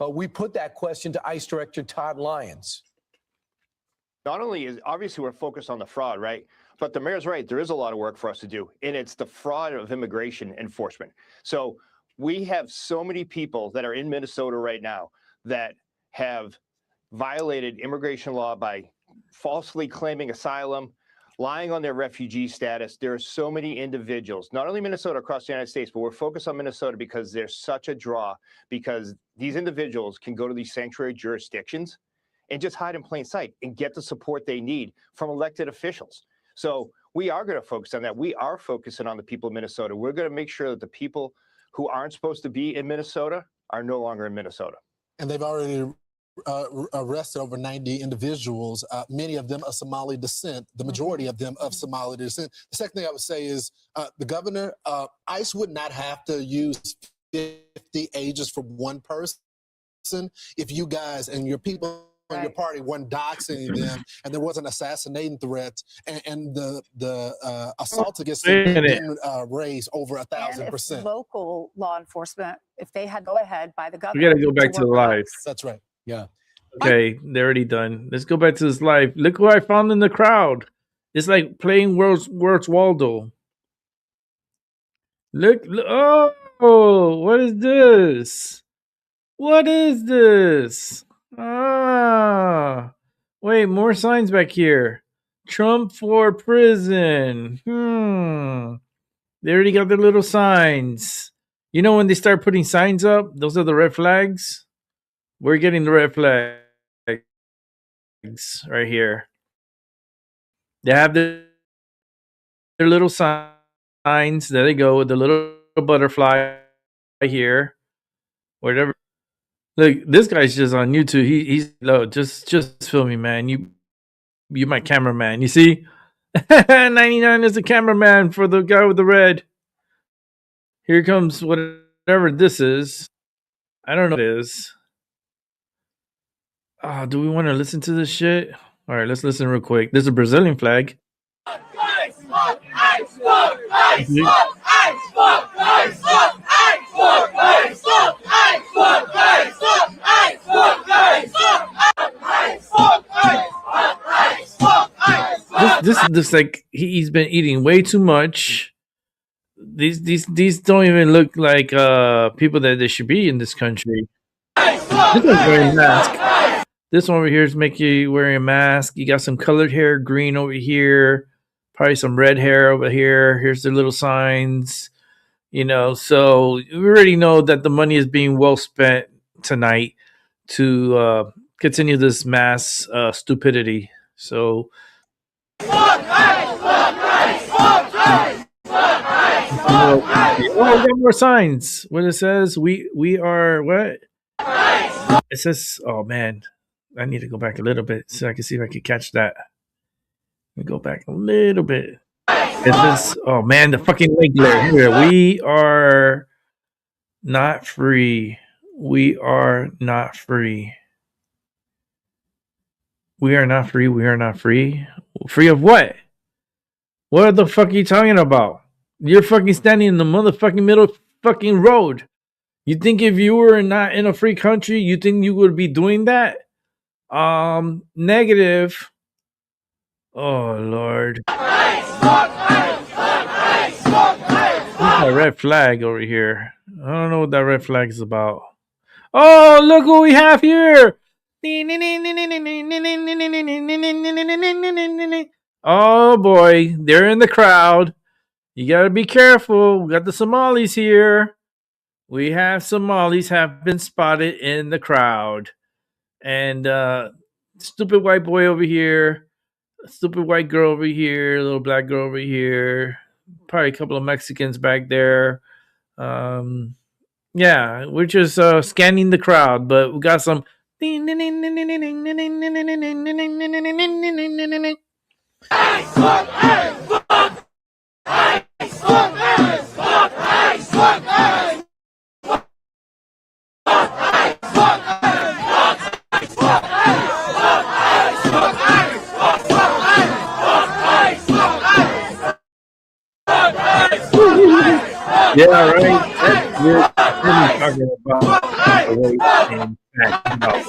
we put that question to ICE Director Todd Lyons. Not only is obviously we're focused on the fraud, right? But the mayor's right. There is a lot of work for us to do, and it's the fraud of immigration enforcement. So we have so many people that are in Minnesota right now that have violated immigration law by falsely claiming asylum, lying on their refugee status. There are so many individuals, not only Minnesota, across the United States, but we're focused on Minnesota because there's such a draw, because these individuals can go to these sanctuary jurisdictions and just hide in plain sight and get the support they need from elected officials. So we are going to focus on that. We are focusing on the people of Minnesota. We're going to make sure that the people who aren't supposed to be in Minnesota are no longer in Minnesota. And they've already arrested over 90 individuals, many of them of Somali descent, the majority of them of Somali descent. The second thing I would say is the governor, ICE would not have to use 50 agents for one person if you guys and your people on your party weren't doxing them and there wasn't assassinating threats and the assaults against them didn't raise over 1,000%. Local law enforcement, if they had go ahead by the We governor. gotta go back to the work with live. us. That's right. Yeah. Okay, they're already done. Let's go back to this live. Look who I found in the crowd. It's like playing Where's Waldo. Look, oh, what is this? What is this? Ah, wait, more signs back here. Trump for prison. They already got their little signs. You know when they start putting signs up, those are the red flags. We're getting the red flags right here. They have their little signs. There they go with the little butterfly right here. Whatever. Look, this guy's just on YouTube. He's no, just film me, man. You my cameraman. You see, 99 is the cameraman for the guy with the red. Here comes whatever this is. I don't know what it is. Do we want to listen to this shit? All right, let's listen real quick. There's a Brazilian flag. This like he's been eating way too much. These don't even look like people that they should be in this country. This one's wearing a mask. This one over here is making you wearing a mask. You got some colored hair, green over here, probably some red hair over here. Here's the little signs. You know, so we already know that the money is being well spent tonight to continue this mass stupidity. So we got more signs. What it says, we are what? It says, oh man, I need to go back a little bit so I can see if I can catch that. Let me go back a little bit. It says, oh man, the fucking link glare here. We are not free. We are not free. We are not free. We are not free. Free of what? What the fuck are you talking about? You're fucking standing in the motherfucking middle fucking road. You think if you were not in a free country, you think you would be doing that? Negative. Oh Lord. There's a red flag over here. I don't know what that red flag is about. Oh, look what we have here. Oh boy, they're in the crowd. You gotta be careful. We got the Somalis here. We have Somalis have been spotted in the crowd. And stupid white boy over here, stupid white girl over here, little black girl over here, probably a couple of Mexicans back there. Yeah, we're just scanning the crowd, but we got some. Yeah, right. That's we're talking about the weight and fat about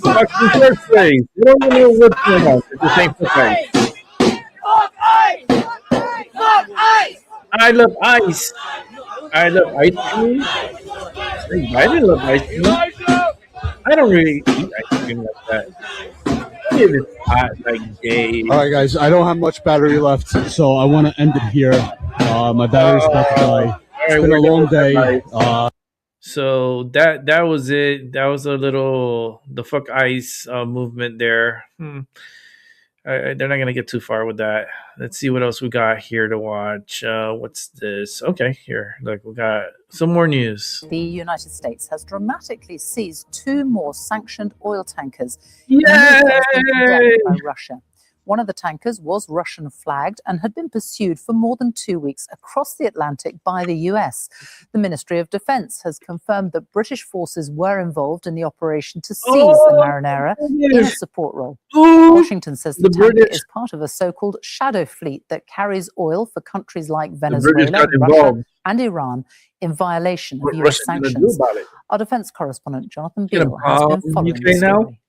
fucking first place. You don't even know what's going on. It's the same place. I love ice. I love ice cream. I didn't love ice cream. I don't really eat ice cream like that. It's hot like day. All right, guys, I don't have much battery left, so I want to end it here. My battery's about to die. It's been a long day. So that was it. That was a little the fuck ice movement there. They're not going to get too far with that. Let's see what else we got here to watch. What's this? Okay, here. Look, we got some more news. The United States has dramatically seized 2 more sanctioned oil tankers Yay! condemned by Russia. One of the tankers was Russian flagged and had been pursued for more than 2 weeks across the Atlantic by the US. The Ministry of Defense has confirmed that British forces were involved in the operation to seize the Marinera in a support role. Washington says the tanker is part of a so-called shadow fleet that carries oil for countries like Venezuela, Russia, and Iran in violation of US sanctions. Our defense correspondent Jonathan Beale has been following the story.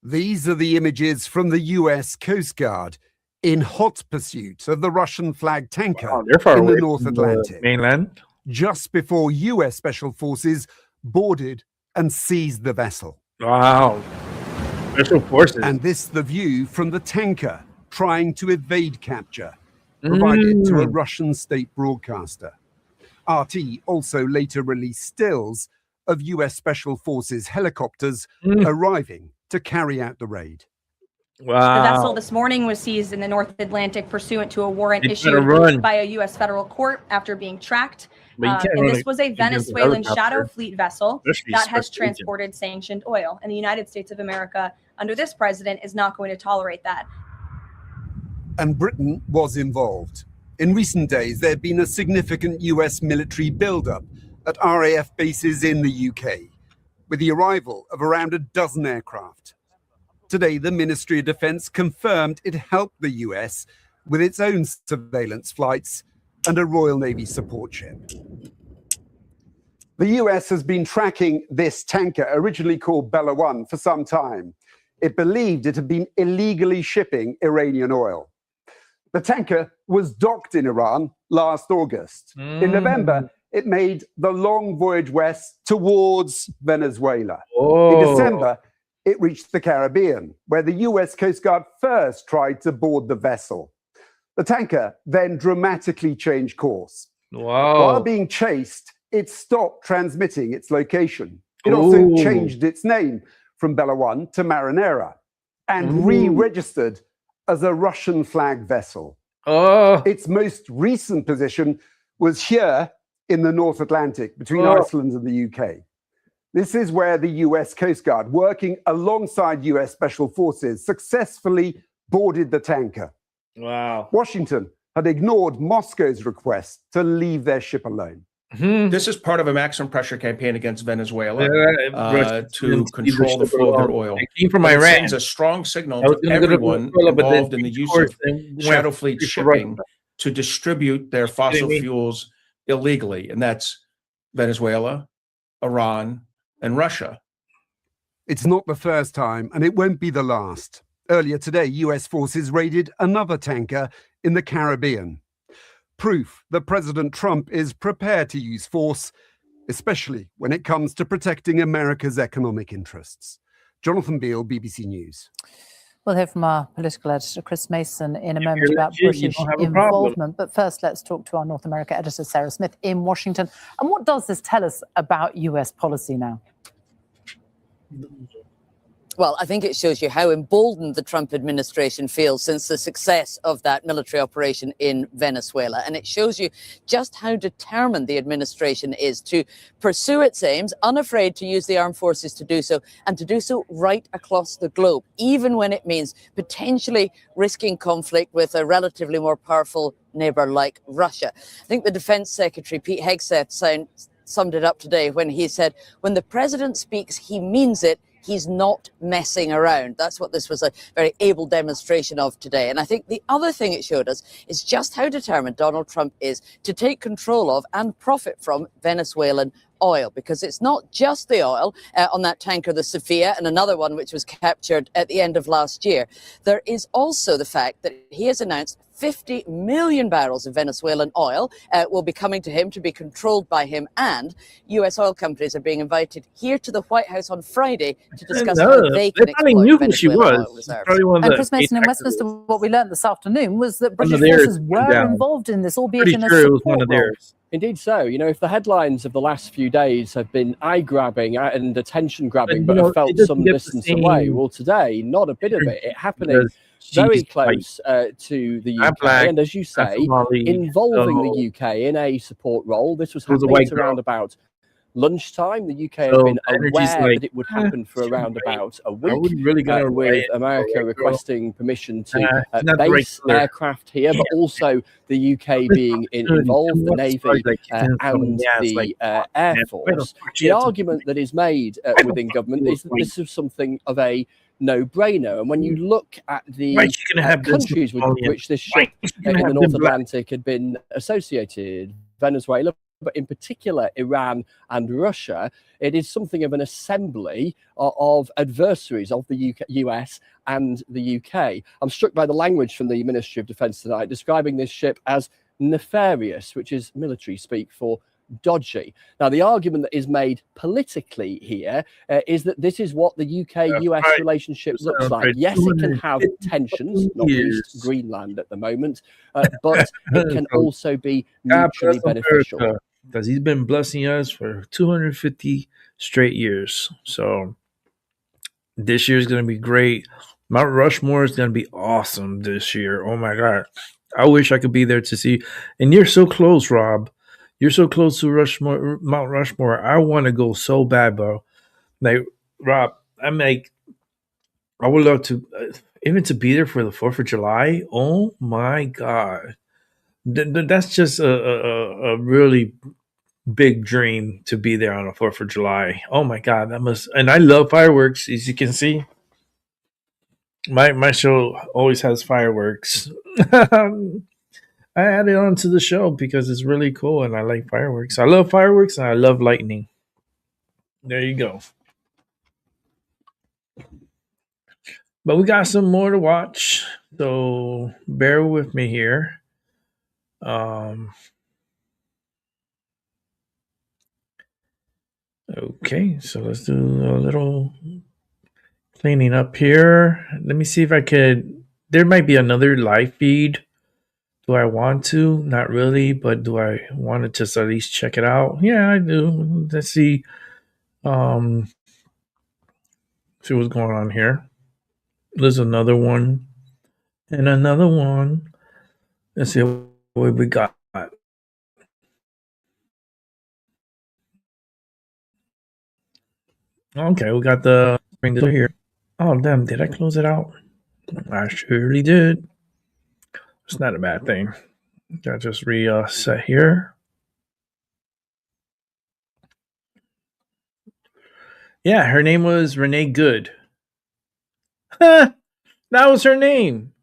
These are the images from the US Coast Guard in hot pursuit of the Russian flag tanker in the North Atlantic, mainland, just before US Special Forces boarded and seized the vessel. Wow. Special Forces. And this the view from the tanker trying to evade capture, provided to a Russian state broadcaster. RT also later released stills of US Special Forces helicopters arriving to carry out the raid. Wow. The vessel this morning was seized in the North Atlantic pursuant to a warrant issued by a U.S. federal court after being tracked. And this was a Venezuelan shadow fleet vessel that has transported sanctioned oil. And the United States of America, under this president, is not going to tolerate that. And Britain was involved. In recent days, there had been a significant US military buildup at RAF bases in the UK, with the arrival of around a dozen aircraft. Today, the Ministry of Defense confirmed it helped the US with its own surveillance flights and a Royal Navy support ship. The US has been tracking this tanker, originally called Bella 1, for some time. It believed it had been illegally shipping Iranian oil. The tanker was docked in Iran last August. In November, it made the long voyage west towards Venezuela. In December, it reached the Caribbean, where the US Coast Guard first tried to board the vessel. The tanker then dramatically changed course. While being chased, it stopped transmitting its location. It also changed its name from Bella 1 to Marinera and re-registered as a Russian flag vessel. Its most recent position was here in the North Atlantic between Iceland and the UK. This is where the US Coast Guard, working alongside US Special Forces, successfully boarded the tanker. Wow. Washington had ignored Moscow's request to leave their ship alone. This is part of a maximum pressure campaign against Venezuela to to control the flow of their oil. It came from But Iran. It sends a strong signal I was to gonna go to everyone Venezuela, but then involved in the use of shadow fleet shipping to distribute their fossil fuels illegally, and that's Venezuela, Iran, and Russia. It's not the first time, and it won't be the last. Earlier today, US forces raided another tanker in the Caribbean. Proof that President Trump is prepared to use force, especially when it comes to protecting America's economic interests. Jonathan Beale, BBC News. We'll hear from our political editor, Chris Mason, in a moment about British involvement. But first, let's talk to our North America editor, Sarah Smith, in Washington. And what does this tell us about US policy now? Well, I think it shows you how emboldened the Trump administration feels since the success of that military operation in Venezuela. And it shows you just how determined the administration is to pursue its aims, unafraid to use the armed forces to do so, and to do so right across the globe, even when it means potentially risking conflict with a relatively more powerful neighbor like Russia. I think the Defense Secretary, Pete Hegseth, summed it up today when he said, when the president speaks, he means it. He's not messing around. That's what this was a very able demonstration of today. And I think the other thing it showed us is just how determined Donald Trump is to take control of and profit from Venezuelan oil, because it's not just the oil on that tanker, the Sophia, and another one which was captured at the end of last year. There is also the fact that he has announced 50 million barrels of Venezuelan oil will be coming to him to be controlled by him, and US oil companies are being invited here to the White House on Friday to discuss how they can exploit Venezuelan oil reserves. And Chris Mason, in Westminster, what we learned this afternoon was that British forces were involved in this, albeit in a support role. Indeed so. You know, if the headlines of the last few days have been eye-grabbing and attention-grabbing, but have felt some distance away, well, today, not a bit of it. It happening very She's white. close to the I'm UK, black. and as you I'm say, Somali. involving So the UK in a support role. This was it was a happening white at girl. around about lunchtime. The UK had So been the energy's aware like, that it would happen for she's around white. about a Are week, we really gonna with write a America white girl? requesting permission to She's not the right base color. aircraft here, but also the UK This being opportunity, involved, the what is Navy like kicking some and gas, like, the fuck, Air man, why the Force. fuck she The had to argument that is made within government is that this is something of a no-brainer. And when you look at why the is she gonna have this countries with Somalian? which this Why ship is she gonna in the have North them black? Atlantic had been associated, Venezuela, but in particular Iran and Russia, it is something of an assembly of adversaries of the US and the UK. I'm struck by the language from the Ministry of Defence tonight, describing this ship as nefarious, which is military speak for dodgy. Now, the argument that is made politically here is that this is what the UK-US relationship looks like. Yes, it can have tensions, not least Greenland at the moment, but it can also be God mutually bless beneficial. America, because he's been blessing us for 250 straight years. So this year is going to be great. Mount Rushmore is going to be awesome this year. Oh my God. I wish I could be there to see. And you're so close, Rob. You're so close to Rushmore, Mount Rushmore. I want to go so bad, bro. Like, Rob, I'm like, I would love to, even to be there for the 4th of July. Oh my God. That's just a really big dream to be there on the 4th of July. Oh my God. That must, and I love fireworks, as you can see. My show always has fireworks. I added on to the show because it's really cool and I like fireworks. I love fireworks and I love lightning. There you go. But we got some more to watch, so bear with me here. Okay, so let's do a little cleaning up here. Let me see if I could. There might be another live feed. Do I want to? Not really, but do I want to just at least check it out? Yeah, I do. Let's see. See what's going on here. There's another one and another one. Let's see what we got. Okay, we got the bring this here. Oh damn! Did I close it out? I surely did. It's not a bad thing. Got just reset here. Yeah, her name was Renee Good. That was her name.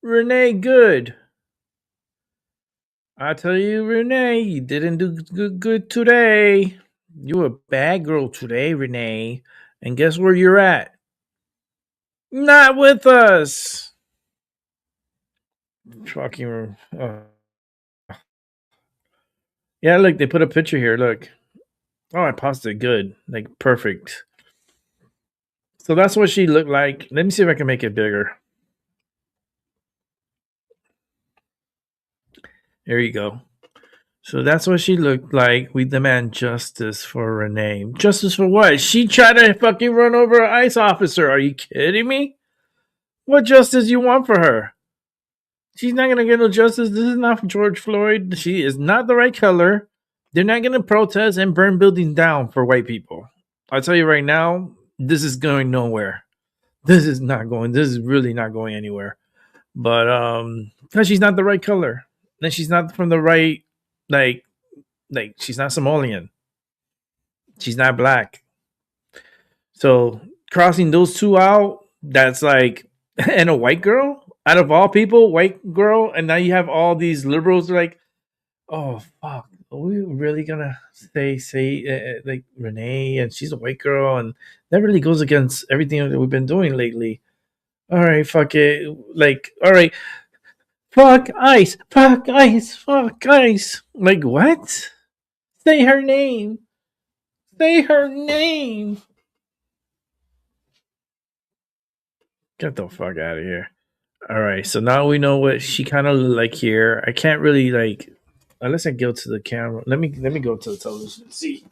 Renee Good. I tell you, Renee, you didn't do good today. You were a bad girl today, Renee. And guess where you're at? Not with us. Fucking. Yeah, look, they put a picture here. Look. Oh, I paused it. Good. Like, perfect. So that's what she looked like. Let me see if I can make it bigger. There you go. So that's what she looked like. We demand justice for Renee. Justice for what? She tried to fucking run over an ICE officer. Are you kidding me? What justice you want for her? She's not gonna get no justice. This is not George Floyd. She is not the right color. They're not gonna protest and burn buildings down for white people. I'll tell you right now, this is going nowhere. This is really not going anywhere. But because she's not the right color. Then she's not from the right like she's not Somalian. She's not black. So crossing those two out, that's like and a white girl, out of all people, white girl, and now you have all these liberals like, oh fuck, are we really gonna say like Renee and she's a white girl, and that really goes against everything that we've been doing lately. All right, fuck it, like all right, fuck ICE, fuck ICE, fuck ICE. Like what? Say her name. Say her name. Get the fuck out of here. All right, so now we know what she kind of look like here. I can't really like unless I go to the camera. Let me go to the television and see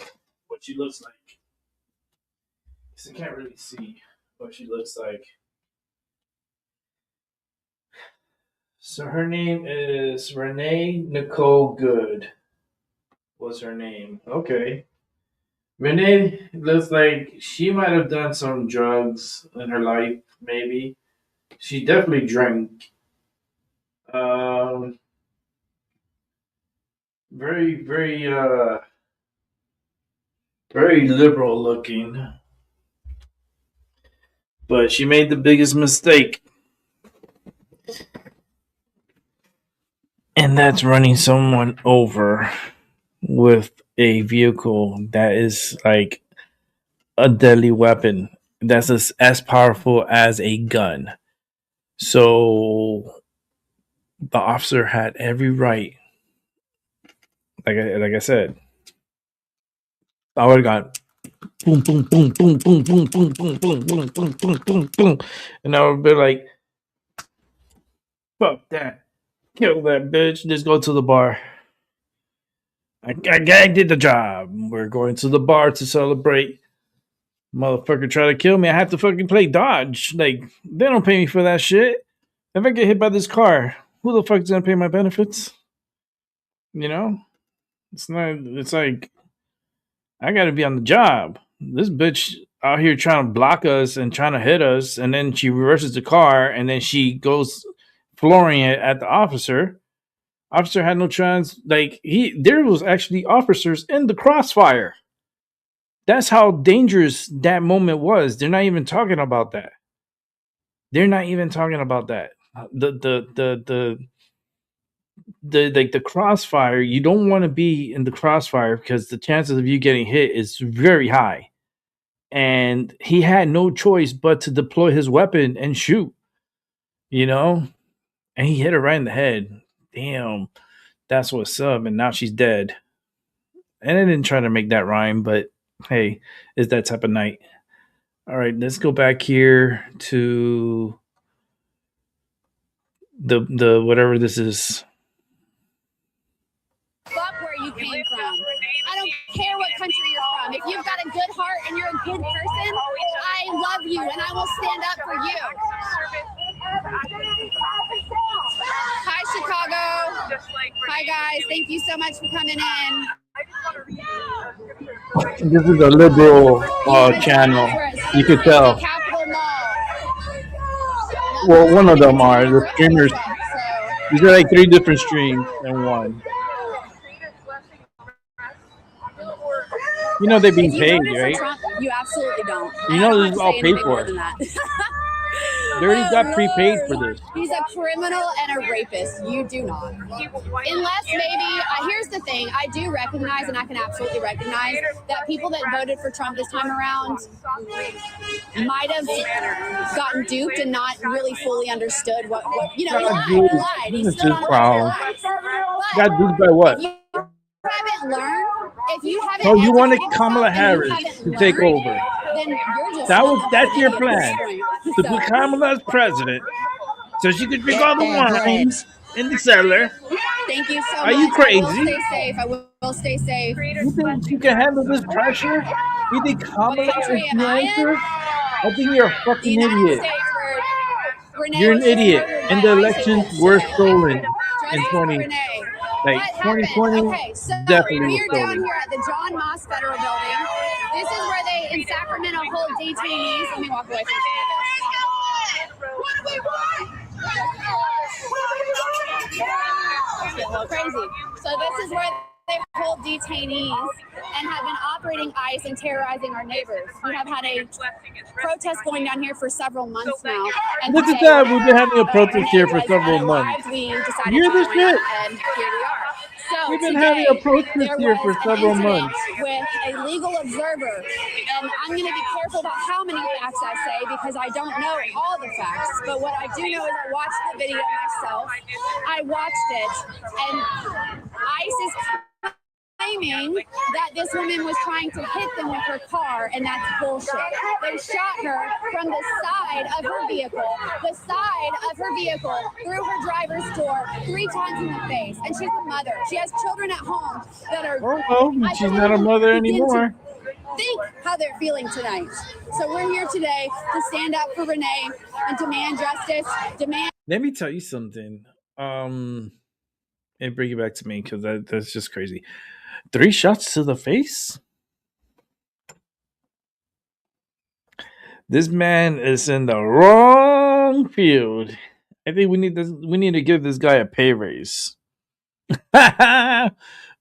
what she looks like. Because I can't really see what she looks like. So her name is Renee Nicole Good. Was her name? Okay. Renee looks like she might have done some drugs in her life, maybe. She definitely drank. Very, very liberal looking. But she made the biggest mistake. And that's running someone over with a vehicle that is like a deadly weapon. That's as powerful as a gun. So the officer had every right. Like I said, I would have gone boom, boom, boom, boom, boom, boom, boom, boom, boom, boom, boom, boom, boom, boom, and I would be like, "Fuck that! Kill that bitch! Just go to the bar. I did the job. We're going to the bar to celebrate. Motherfucker try to kill me. I have to fucking play dodge. Like they don't pay me for that shit. If I get hit by this car, who the fuck is gonna pay my benefits? You know, it's not. It's like I got to be on the job. This bitch out here trying to block us and trying to hit us, and then she reverses the car, and then she goes flooring it at the officer. Officer had no chance. Like there was actually officers in the crossfire. That's how dangerous that moment was. They're not even talking about that. They're not even talking about that. The crossfire, you don't want to be in the crossfire because the chances of you getting hit is very high. And he had no choice but to deploy his weapon and shoot, you know? And he hit her right in the head. Damn, that's what's up. And now she's dead. And I didn't try to make that rhyme, but hey, it's that type of night. All right, let's go back here to the whatever this is. Fuck where you came from. I don't care what country you're from. If you've got a good heart and you're a good person, I love you and I will stand up for you. Hi, Chicago. Hi, guys. Thank you so much for coming in. This is a liberal channel. You could tell. Well, one of them are the streamers. These are like 3 different streams in one. You know they're being paid, right? Trump, you absolutely don't. You know this is all paid for. They already got prepaid for this. He's a criminal and a rapist. You do not. Unless maybe, here's the thing. I do recognize, and I can absolutely recognize, that people that voted for Trump this time around might have gotten duped and not really fully understood what you know, he lied. He stood on lies. Got duped by what? Haven't learned, if you haven't so you wanted Kamala Harris to take over. Then you're just that's your plan. To put Kamala as president so she could drink all the wines in the cellar. Thank you so much. Are you crazy? I will stay safe. I will stay safe. You think you can handle this pressure? You think Kamala is the answer? I think you're a fucking idiot. You're an idiot. And the elections were stolen in 2020. Okay, so definitely we're down here at the John Moss Federal Building. This is where they, in Sacramento, hold detainees. Let me walk away from this. What do we want? Crazy. So this is where they hold detainees and have been operating ICE and terrorizing our neighbors. We have had a protest going down here for several months now. And look at that. We've been having a protest here for several months. We decided You're the shit. And here we are. So we've been having a protest here for several months. With a legal observer, and I'm going to be careful about how many facts I say because I don't know all the facts. But what I do know is I watched the video myself. I watched it, and ICE is claiming that this woman was trying to hit them with her car, and that's bullshit. They shot her from the side of her vehicle, through her driver's door 3 times in the face. And she's a mother. She has children at home that are... she's not a mother anymore. Think how they're feeling tonight. So we're here today to stand up for Renee and demand justice. Let me tell you something. Hey, bring it back to me because that's just crazy. 3 shots to the face. This man is in the wrong field. I think we need this. We need to give this guy a pay raise.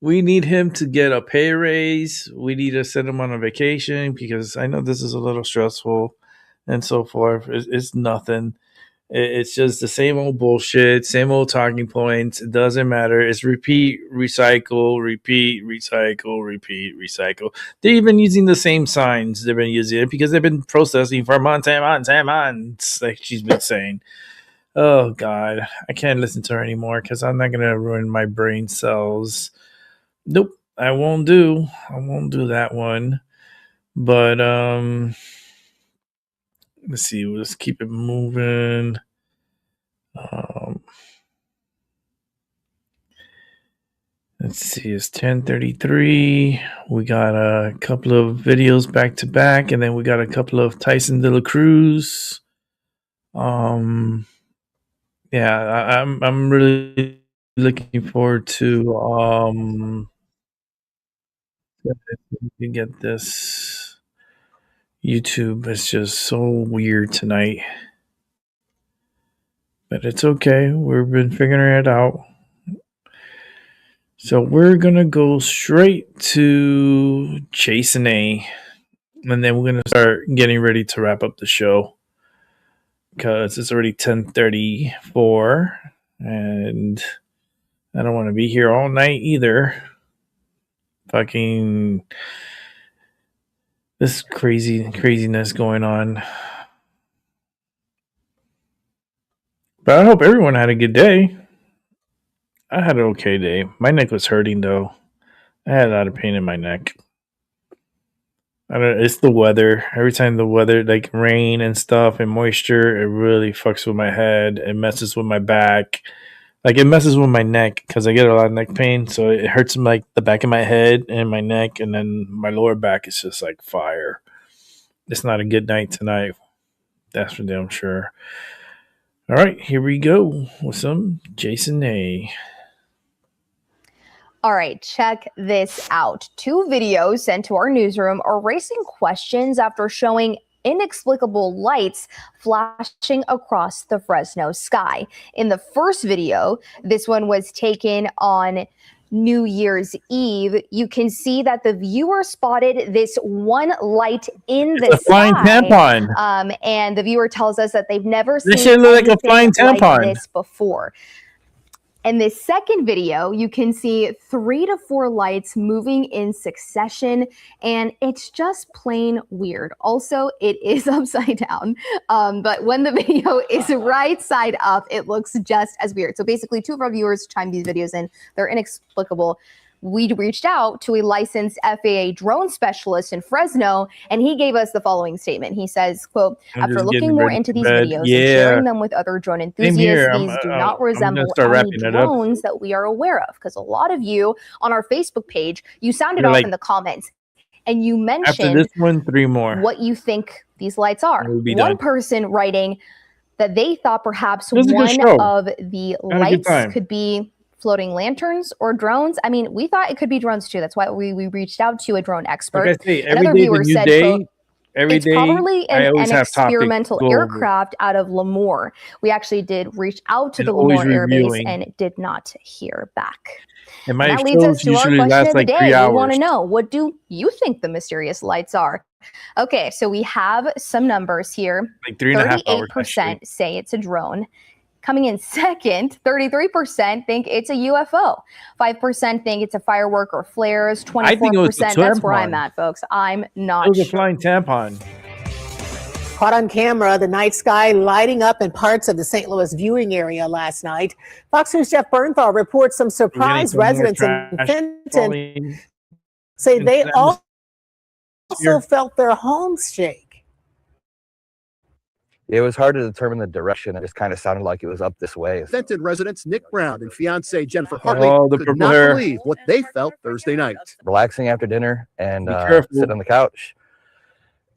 We need him to get a pay raise. We need to send him on a vacation because I know this is a little stressful and so forth. It's nothing. It's just the same old bullshit, same old talking points. It doesn't matter. It's repeat, recycle, repeat, recycle, repeat, recycle. They're even using the same signs they've been using it because they've been protesting for months and months and months, like she's been saying. Oh, God. I can't listen to her anymore because I'm not going to ruin my brain cells. Nope. I won't do that one. But, let's see. Let's keep it moving. Let's see. It's 10:33. We got a couple of videos back to back, and then we got a couple of Tyson De La Cruz. Yeah, I'm really looking forward to get this. YouTube is just so weird tonight. But it's okay. We've been figuring it out. So we're gonna go straight to Jason A. And then we're gonna start getting ready to wrap up the show. Because it's already 10:34 and I don't want to be here all night either. Fucking this craziness going on. But I hope everyone had a good day. I had an okay day. My neck was hurting though. I had a lot of pain in my neck. I don't know, it's the weather. Every time the weather, like rain and stuff and moisture, it really fucks with my head. It messes with my back. Like it messes with my neck because I get a lot of neck pain. So it hurts like the back of my head and my neck, and then my lower back is just like fire. It's not a good night tonight. That's for damn sure. All right, here we go with some Jason A. All right, check this out. 2 videos sent to our newsroom are raising questions after showing inexplicable lights flashing across the Fresno sky. In the first video, this one was taken on New Year's Eve. You can see that the viewer spotted this one light in the flying sky. Tampon. And the viewer tells us that they've never seen This shit look like a anything flying tampon. like this before. In this second video, you can see 3 to 4 lights moving in succession, and it's just plain weird. Also, it is upside down, but when the video is right side up, it looks just as weird. So basically, 2 of our viewers chimed these videos in. They're inexplicable. We reached out to a licensed FAA drone specialist in Fresno, and he gave us the following statement. He says, quote, after looking more into these videos and sharing them with other drone enthusiasts, these do not resemble any drones that we are aware of. Because a lot of you on our Facebook page, you sounded off in the comments, and you mentioned after this one, 3 more. What you think these lights are. One person writing that they thought perhaps one of the lights could be floating lanterns or drones. I mean, we thought it could be drones too. That's why we reached out to a drone expert. Like I say, Another viewer said, quote, it's probably an experimental to aircraft out of Lemoore. We actually did reach out to the Lemoore Air Base and did not hear back. And my that leads us to our question of the day. We want hours. to know, what do you think the mysterious lights are? Okay, so we have some numbers here. Like 3.5 hours. 38% say it's a drone. Coming in second, 33% think it's a UFO. 5% think it's a firework or flares. 24%, that's where I'm at, folks. I'm not sure. It was sure. a flying tampon. Caught on camera, the night sky lighting up in parts of the St. Louis viewing area last night. Fox News' Jeff Bernthal reports some surprised residents in Fenton say they also felt their homes shake. It was hard to determine the direction. It just kind of sounded like it was up this way. Fenton residents Nick Brown and fiancée Jennifer Hartley could not believe what they felt Thursday night. Relaxing after dinner and sit on the couch,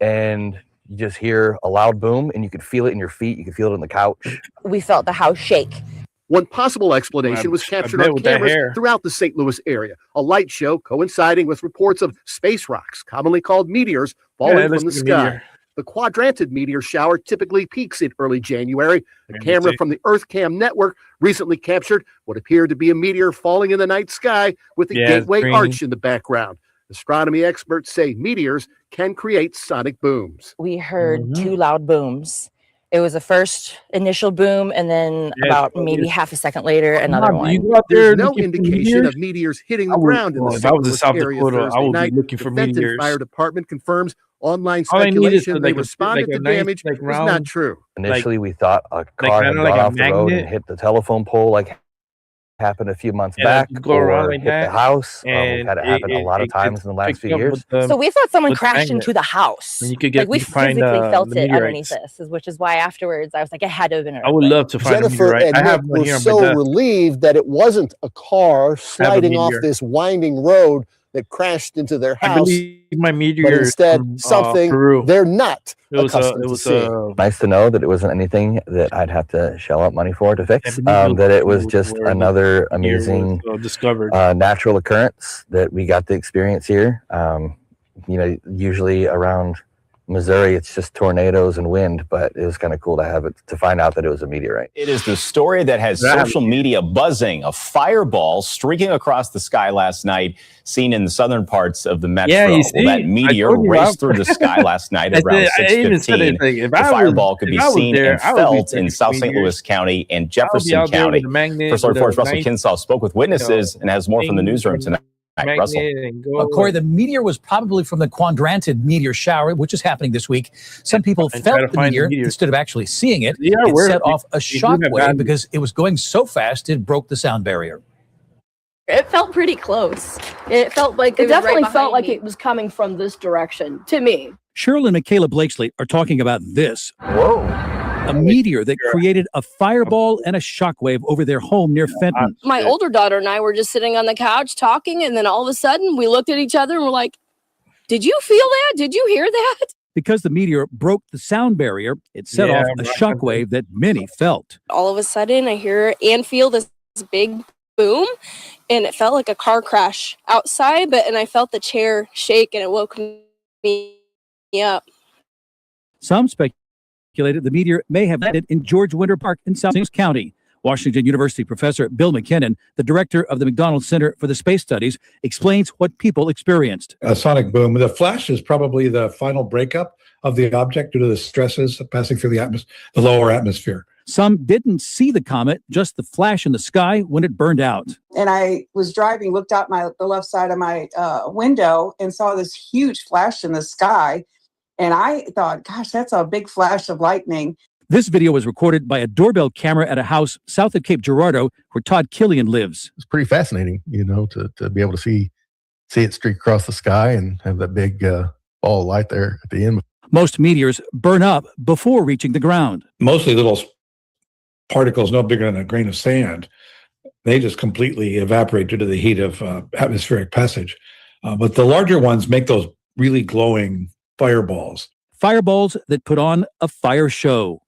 and you just hear a loud boom, and you could feel it in your feet. You could feel it on the couch. We felt the house shake. One possible explanation was captured on cameras throughout the St. Louis area, a light show coinciding with reports of space rocks, commonly called meteors, falling from the sky. The quadranted meteor shower typically peaks in early January. A camera from the EarthCam network recently captured what appeared to be a meteor falling in the night sky with the Gateway Arch in the background. Astronomy experts say meteors can create sonic booms. We heard two loud booms. It was the first initial boom, and then about maybe half a second later, another one. There's no indication of meteors hitting the ground in the St. Louis area Thursday night. The Fenton Fire Department confirms online speculation they responded to damage was not true. Initially, we thought a car had gone off the road and hit the telephone pole like happened a few months back, or hit the house. We've had it happen a lot of times in the last few years. So we thought someone crashed into the house. And you could get we physically felt it underneath this, which is why afterwards I was like, it had to have been an I would love to find Jennifer a meteorite. and I have Nick one were here on so my desk. relieved that it wasn't a car sliding off meteor. this winding road that crashed into their I house, believe my meteor but instead from, something Peru. they're not accustomed to it was seeing. Nice to know that it wasn't anything that I'd have to shell out money for to fix. That it was just another amazing discovered natural occurrence that we got to experience here. Usually around Missouri, it's just tornadoes and wind, but it was kind of cool to have it, to find out that it was a meteorite. It is the story that has social media buzzing. A fireball streaking across the sky last night, seen in the southern parts of the metro. Yeah, you see, that meteor raced through the sky last night at around 6:15. The fireball could be seen and felt in South St. Louis County and Jefferson County. First Alert Reporter's Russell Kinsaw spoke with witnesses and has more from the newsroom tonight. Russell. Corey, the meteor was probably from the quadranted meteor shower, which is happening this week. Some people felt the meteor instead of actually seeing it. It set off a shockwave because it was going so fast it broke the sound barrier. It felt pretty close. It felt like it definitely felt like it was coming from this direction to me. Cheryl and Michaela Blakesley are talking about this. Whoa. A meteor that created a fireball and a shockwave over their home near Fenton. My older daughter and I were just sitting on the couch talking, and then all of a sudden we looked at each other and we're like, did you feel that? Did you hear that? Because the meteor broke the sound barrier, it set off a shockwave that many felt. All of a sudden I hear and feel this big boom, and it felt like a car crash outside, and I felt the chair shake and it woke me up. Some speculated the meteor may have landed in George Winter Park in South St. County. Washington University professor Bill McKinnon, the director of the McDonald Center for the Space Studies, explains what people experienced. A sonic boom. The flash is probably the final breakup of the object due to the stresses passing through the lower atmosphere. Some didn't see the comet, just the flash in the sky when it burned out. And I was driving, looked out the left side of my window and saw this huge flash in the sky. And I thought, gosh, that's a big flash of lightning. This video was recorded by a doorbell camera at a house south of Cape Girardeau where Todd Killian lives. It's pretty fascinating, to be able to see it streak across the sky and have that big ball of light there at the end. Most meteors burn up before reaching the ground. Mostly little particles no bigger than a grain of sand. They just completely evaporate due to the heat of atmospheric passage. But the larger ones make those really glowing fireballs. Fireballs that put on a fire show.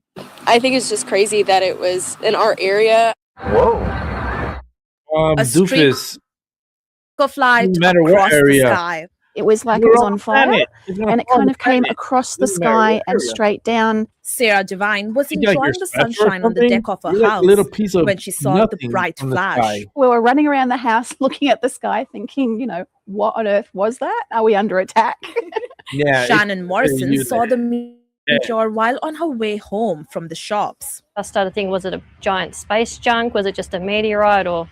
I think it's just crazy that it was in our area. Whoa. Doofus. Of light No matter what across the area. sky. It was like it was on fire, and it kind of came across the sky and straight down. Sarah Devine was You got enjoying your the sweater or sunshine on the something? deck of her You got a house little piece of when she saw the nothing bright on the flash. sky. We were running around the house looking at the sky thinking, what on earth was that? Are we under attack? Yeah, Shannon Morrison you saw there. the meteor while on her way home from the shops. I started thinking, was it a giant space junk? Was it just a meteorite? Or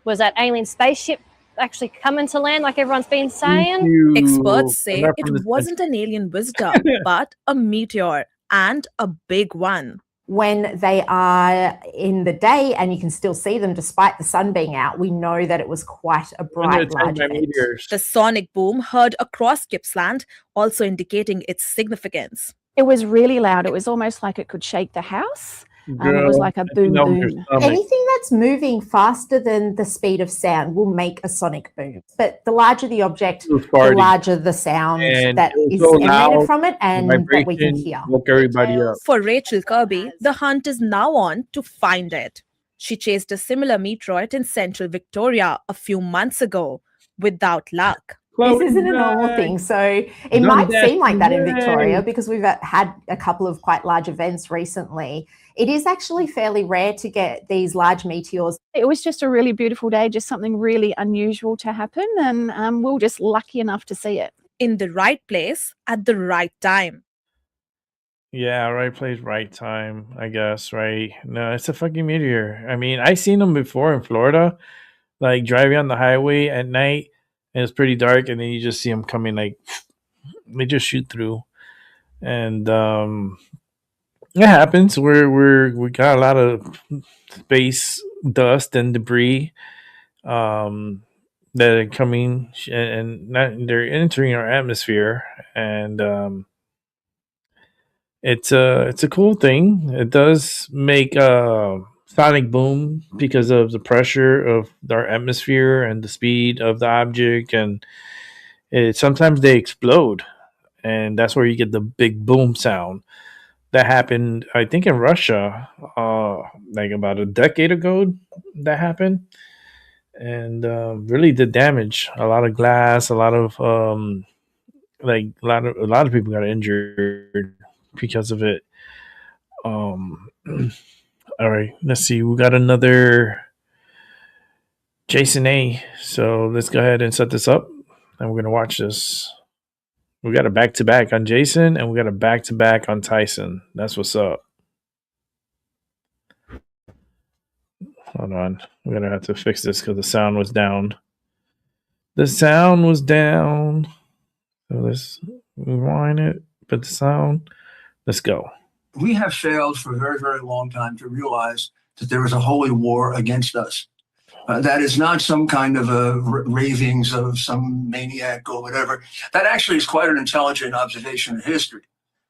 was that alien spaceship actually coming to land like everyone's been saying? Experts say it wasn't an alien visitor, but a meteor, and a big one. When they are in the day and you can still see them despite the sun being out, we know that it was quite a bright, large event. The sonic boom heard across Gippsland, also indicating its significance. It was really loud. It was almost like it could shake the house. It was like a boom, boom. Anything that's moving faster than the speed of sound will make a sonic boom. But the larger the object, the larger the sound that is emanated from it and that we can hear. Woke everybody up. For Rachel Kirby, the hunt is now on to find it. She chased a similar meteoroid in central Victoria a few months ago without luck. This isn't a normal thing. So it might seem like that in Victoria because we've had a couple of quite large events recently. It is actually fairly rare to get these large meteors. It was just a really beautiful day, just something really unusual to happen, and we were just lucky enough to see it. In the right place at the right time. Yeah, right place, right time, I guess, right? No, it's a fucking meteor. I mean, I seen them before in Florida, like driving on the highway at night, and it's pretty dark, and then you just see them coming, like, they just shoot through. And it happens. We got a lot of space dust and debris that are coming, and they're entering our atmosphere, and it's a cool thing. It does make a sonic boom because of the pressure of our atmosphere and the speed of the object, and sometimes they explode, and that's where you get the big boom sound. That happened, I think, in Russia, like about a decade ago. That happened, and really did damage. A lot of glass, a lot of a lot of people got injured because of it. All right, let's see. We got another Jason A. So let's go ahead and set this up, and we're gonna watch this. We got a back-to-back on Jason, and we got a back-to-back on Tyson. That's what's up. Hold on. We're going to have to fix this because the sound was down. The sound was down. So let's rewind it. Put the sound. Let's go. We have failed for a very, very long time to realize that there is a holy war against us. That is not some kind of ravings of some maniac or whatever. That actually is quite an intelligent observation of history.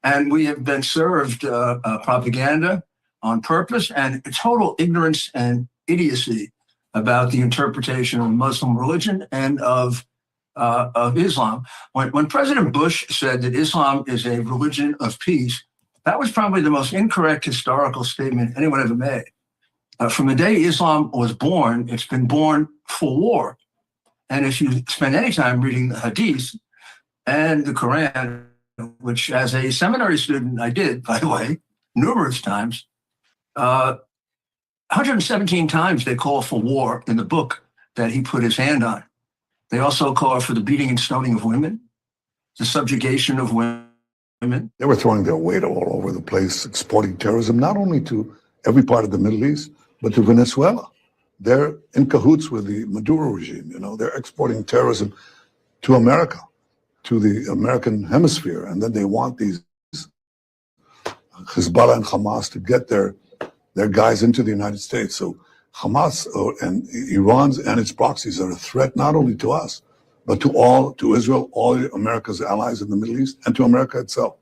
And we have been served propaganda on purpose and total ignorance and idiocy about the interpretation of Muslim religion and of Islam. When President Bush said that Islam is a religion of peace, that was probably the most incorrect historical statement anyone ever made. From the day Islam was born, it's been born for war. And if you spend any time reading the Hadith and the Quran, which as a seminary student I did, by the way, numerous times, 117 times they call for war in the book that he put his hand on. They also call for the beating and stoning of women, the subjugation of women. They were throwing their weight all over the place, exporting terrorism, not only to every part of the Middle East, but to Venezuela. They're in cahoots with the Maduro regime. You know, they're exporting terrorism to America, to the American hemisphere. And then they want these Hezbollah and Hamas to get their guys into the United States. So Hamas and Iran's and its proxies are a threat not only to us, but to Israel, all America's allies in the Middle East, and to America itself.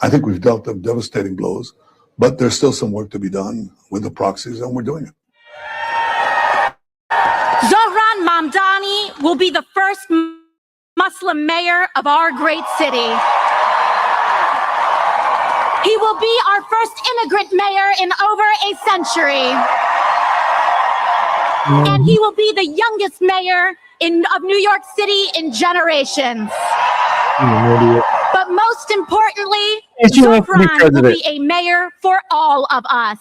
I think we've dealt them devastating blows, but there's still some work to be done with the proxies, and we're doing it. Zohran Mamdani will be the first Muslim mayor of our great city. He will be our first immigrant mayor in over a century. And he will be the youngest mayor of New York City in generations. But most importantly, Zohran will be a mayor for all of us.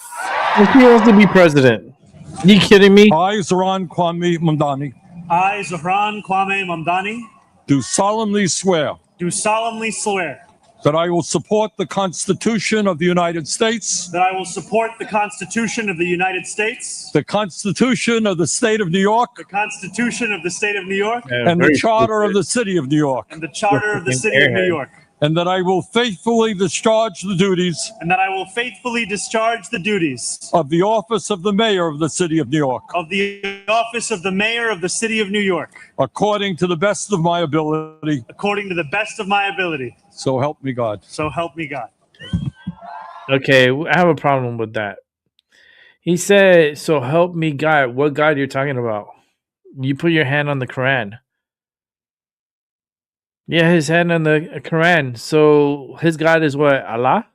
He wants to be president. You kidding me? I, Zohran Kwame Mamdani. I, Zohran Kwame Mamdani. Do solemnly swear. Do solemnly swear. That I will support the Constitution of the United States. That I will support the Constitution of the United States. The Constitution of the State of New York. The Constitution of the State of New York. And the Charter of the City of New York. And the Charter of the City of New York. And that I will faithfully discharge the duties. And that I will faithfully discharge the duties. Of the office of the Mayor of the City of New York. Of the office of the Mayor of the City of New York. According to the best of my ability. According to the best of my ability. So help me God. So help me God. Okay, I have a problem with that. He said, so help me God. What God you're talking about? You put your hand on the Quran. Yeah, his hand on the Quran. So his God is what? Allah?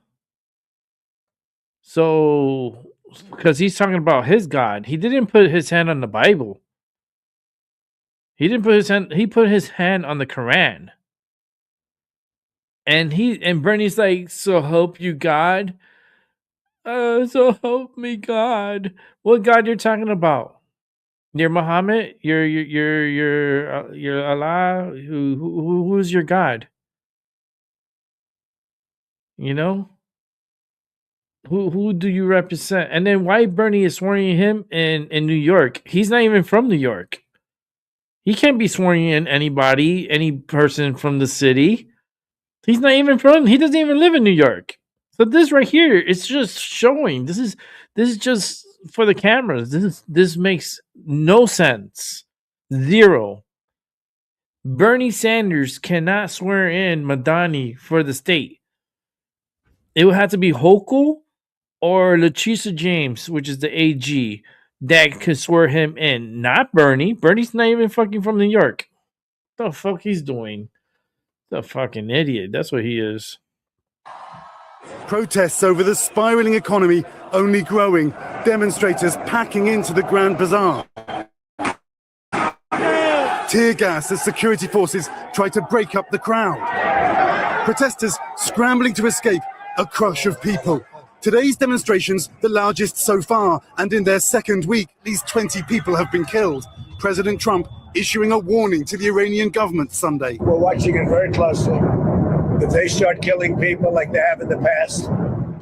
So because he's talking about his God. He didn't put his hand on the Bible. He didn't put his hand. He put his hand on the Quran. And Bernie's like, so help you God. So help me God. What God you're talking about? You're Muhammad. You're Allah. Who's your God? You know. Who do you represent? And then why Bernie is swearing him in New York? He's not even from New York. He can't be swearing in any person from the city. He doesn't even live in New York. So this right here, it's just showing. This is just for the cameras. This makes no sense. Zero. Bernie Sanders cannot swear in Madani for the state. It would have to be Hochul or Letitia James, which is the AG, that could swear him in. Not Bernie. Bernie's not even fucking from New York. What the fuck he's doing? The fucking idiot. That's what he is. Protests over the spiraling economy only growing. Demonstrators packing into the Grand Bazaar. Tear gas as security forces try to break up the crowd. Protesters scrambling to escape a crush of people. Today's demonstrations, the largest so far, and in their second week, at least 20 people have been killed. President Trump issuing a warning to the Iranian government Sunday. We're watching it very closely. If they start killing people like they have in the past,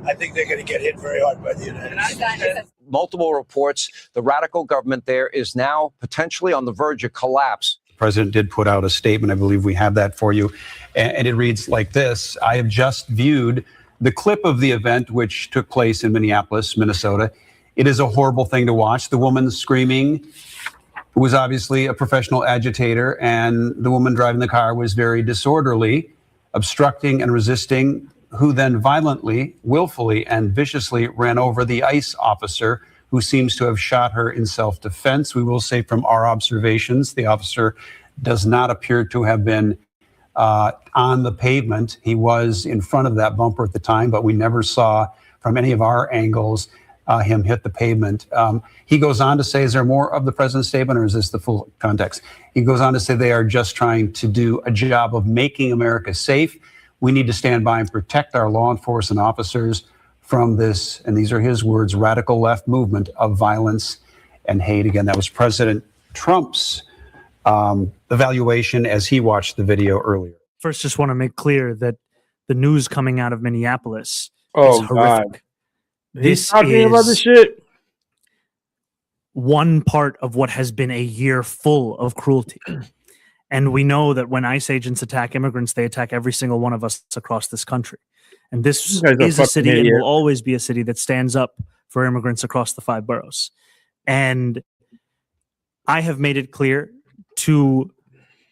I think they're going to get hit very hard by the United States. Multiple reports, the radical government there is now potentially on the verge of collapse. The president did put out a statement. I believe we have that for you. And it reads like this. I have just viewed the clip of the event, which took place in Minneapolis, Minnesota. It is a horrible thing to watch. The woman screaming was obviously a professional agitator, and the woman driving the car was very disorderly, obstructing and resisting, who then violently, willfully, and viciously ran over the ICE officer who seems to have shot her in self-defense. We will say from our observations, the officer does not appear to have been on the pavement. He was in front of that bumper at the time, but we never saw from any of our angles him hit the pavement. He goes on to say, is there more of the president's statement, or is this the full context? He goes on to say they are just trying to do a job of making America safe. We need to stand by and protect our law enforcement officers from this, and these are his words, radical left movement of violence and hate. Again, that was President Trump's evaluation as he watched the video earlier. First, just want to make clear that the news coming out of Minneapolis is horrific. God. He's talking about this shit. One part of what has been a year full of cruelty. And we know that when ICE agents attack immigrants, they attack every single one of us across this country. And this is a city and will always be a city that stands up for immigrants across the 5 boroughs. And I have made it clear to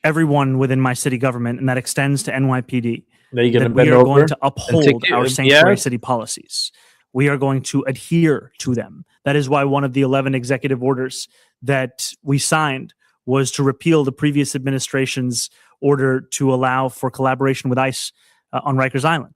everyone within my city government, and that extends to NYPD, that we are going to uphold our sanctuary city policies. We are going to adhere to them. That is why one of the 11 executive orders that we signed was to repeal the previous administration's order to allow for collaboration with ICE on Rikers Island.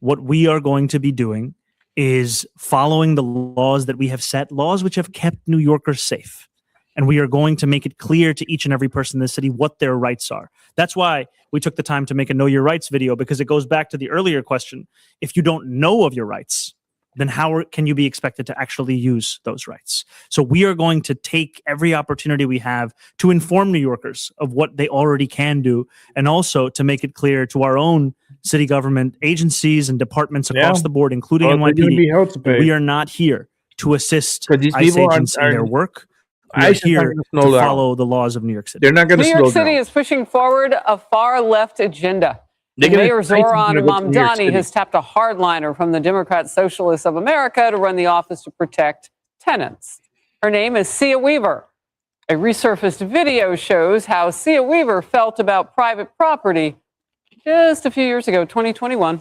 What we are going to be doing is following the laws that we have set, laws which have kept New Yorkers safe. And we are going to make it clear to each and every person in the city what their rights are. That's why we took the time to make a Know Your Rights video, because it goes back to the earlier question. If you don't know of your rights, then how can you be expected to actually use those rights? So we are going to take every opportunity we have to inform New Yorkers of what they already can do, and also to make it clear to our own city government agencies and departments across the board, including NYPD, we are not here to assist ICE agents in their work. We are here to follow the laws of New York City. They're not going to slow down. New York City is pushing forward a far-left agenda. Mayor Zoran Mamdani has tapped a hardliner from the Democrat Socialists of America to run the Office to Protect Tenants. Her name is Sia Weaver. A resurfaced video shows how Sia Weaver felt about private property just a few years ago, 2021.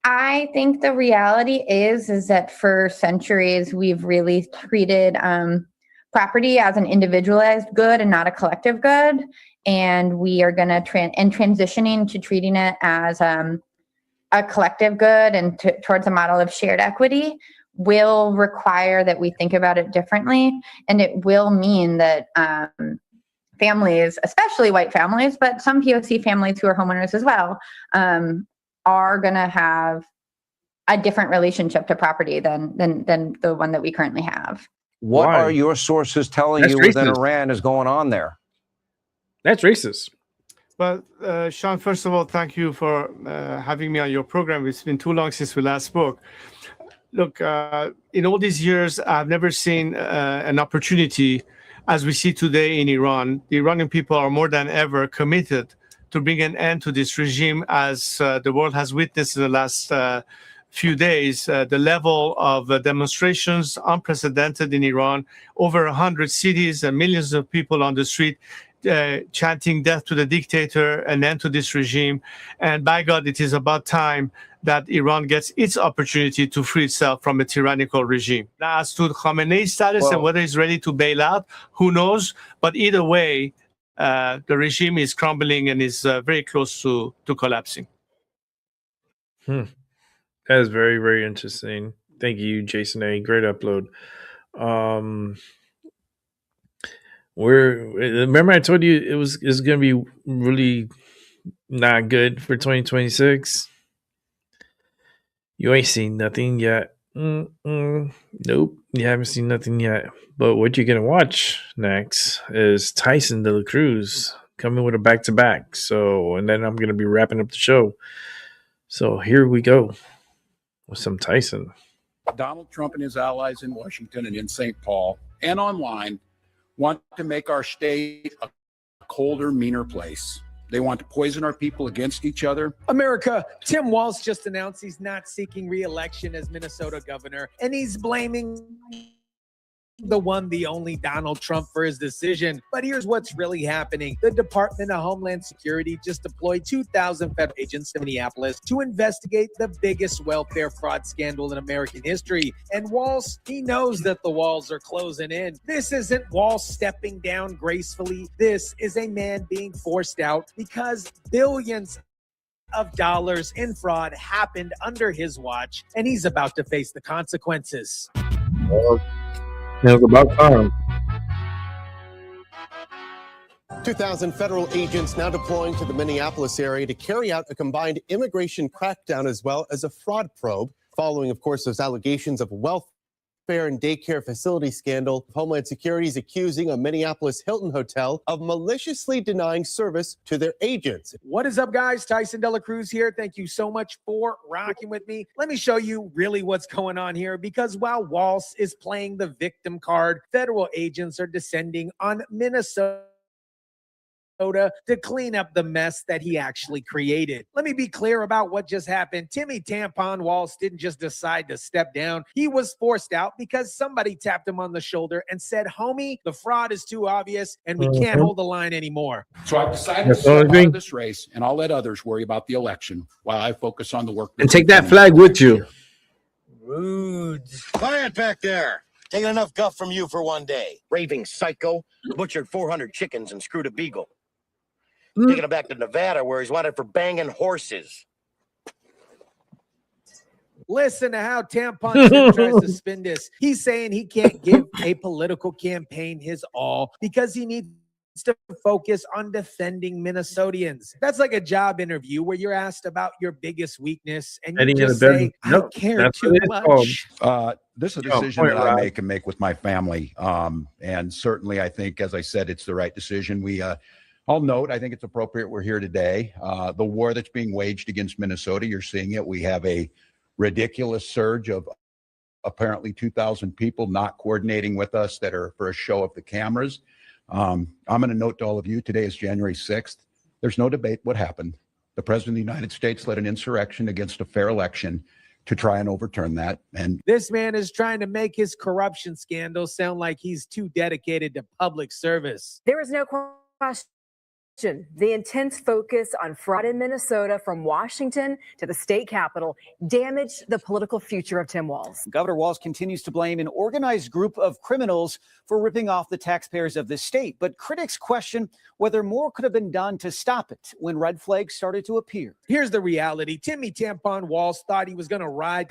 I think the reality is that for centuries, we've really treated property as an individualized good and not a collective good. And we are going to transitioning to treating it as a collective good and towards a model of shared equity. will require that we think about it differently. And it will mean that families, especially white families, but some POC families who are homeowners as well, are going to have a different relationship to property than the one that we currently have. What are your sources telling you within Iran is going on there? That's racist. Well, Sean, first of all, thank you for having me on your program. It's been too long since we last spoke. Look, in all these years, I've never seen an opportunity as we see today in Iran. The Iranian people are more than ever committed to bring an end to this regime, as the world has witnessed in the last few days. The level of demonstrations unprecedented in Iran, over 100 cities and millions of people on the street chanting death to the dictator, an end to this regime. And by God, it is about time that Iran gets its opportunity to free itself from a tyrannical regime. Now, as to Khamenei's status and whether he's ready to bail out, who knows? But either way, the regime is crumbling and is very close to collapsing. That is very, very interesting. Thank you, Jason A. Great upload. Remember I told you it's going to be really not good for 2026. You ain't seen nothing yet. Nope, you haven't seen nothing yet. But what you're going to watch next is Tyson De La Cruz coming with a back-to-back. And then I'm going to be wrapping up the show. So here we go with some Tyson. Donald Trump and his allies in Washington and in St. Paul and online want to make our state a colder, meaner place. They want to poison our people against each other. America, Tim Walz just announced he's not seeking re-election as Minnesota governor, and he's blaming the only Donald Trump for his decision. But here's what's really happening. The Department of Homeland Security just deployed 2,000 federal agents to Minneapolis to investigate the biggest welfare fraud scandal in American history. And Walz, he knows that the walls are closing in. This isn't Walz stepping down gracefully. This is a man being forced out because billions of dollars in fraud happened under his watch, and he's about to face the consequences. It's about time. 2,000 federal agents now deploying to the Minneapolis area to carry out a combined immigration crackdown as well as a fraud probe, following, of course, those allegations of welfare and daycare facility scandal. Homeland Security is accusing a Minneapolis Hilton hotel of maliciously denying service to their agents. What is up, guys? Tyson De La Cruz here. Thank you so much for rocking with me. Let me show you really what's going on here, because while Walz is playing the victim card, federal agents are descending on Minnesota to clean up the mess that he actually created. Let me be clear about what just happened. Timmy Tampon Walz didn't just decide to step down. He was forced out because somebody tapped him on the shoulder and said, homie, the fraud is too obvious and we can't hold the line anymore. So I've decided to step out of this race, and I'll let others worry about the election while I focus on the work. And take that flag with you. Rude. Quiet back there. Taking enough guff from you for one day. Raving psycho. Butchered 400 chickens and screwed a beagle. Taking him back to Nevada where he's wanted for banging horses. Listen to how Tampon Tim tries to spin this. He's saying he can't give a political campaign his all because he needs to focus on defending Minnesotans. That's like a job interview where you're asked about your biggest weakness and you just say, I don't care too much. This is a decision that I make and make with my family. And certainly I think, as I said, it's the right decision. I'll note, I think it's appropriate we're here today. The war that's being waged against Minnesota, you're seeing it. We have a ridiculous surge of apparently 2,000 people not coordinating with us that are for a show of the cameras. I'm going to note to all of you, today is January 6th. There's no debate what happened. The President of the United States led an insurrection against a fair election to try and overturn that. And this man is trying to make his corruption scandal sound like he's too dedicated to public service. There is no question. The intense focus on fraud in Minnesota from Washington to the state capitol damaged the political future of Tim Walz. Governor Walz continues to blame an organized group of criminals for ripping off the taxpayers of the state. But critics question whether more could have been done to stop it when red flags started to appear. Here's the reality. Timmy Tampon Walz thought he was going to ride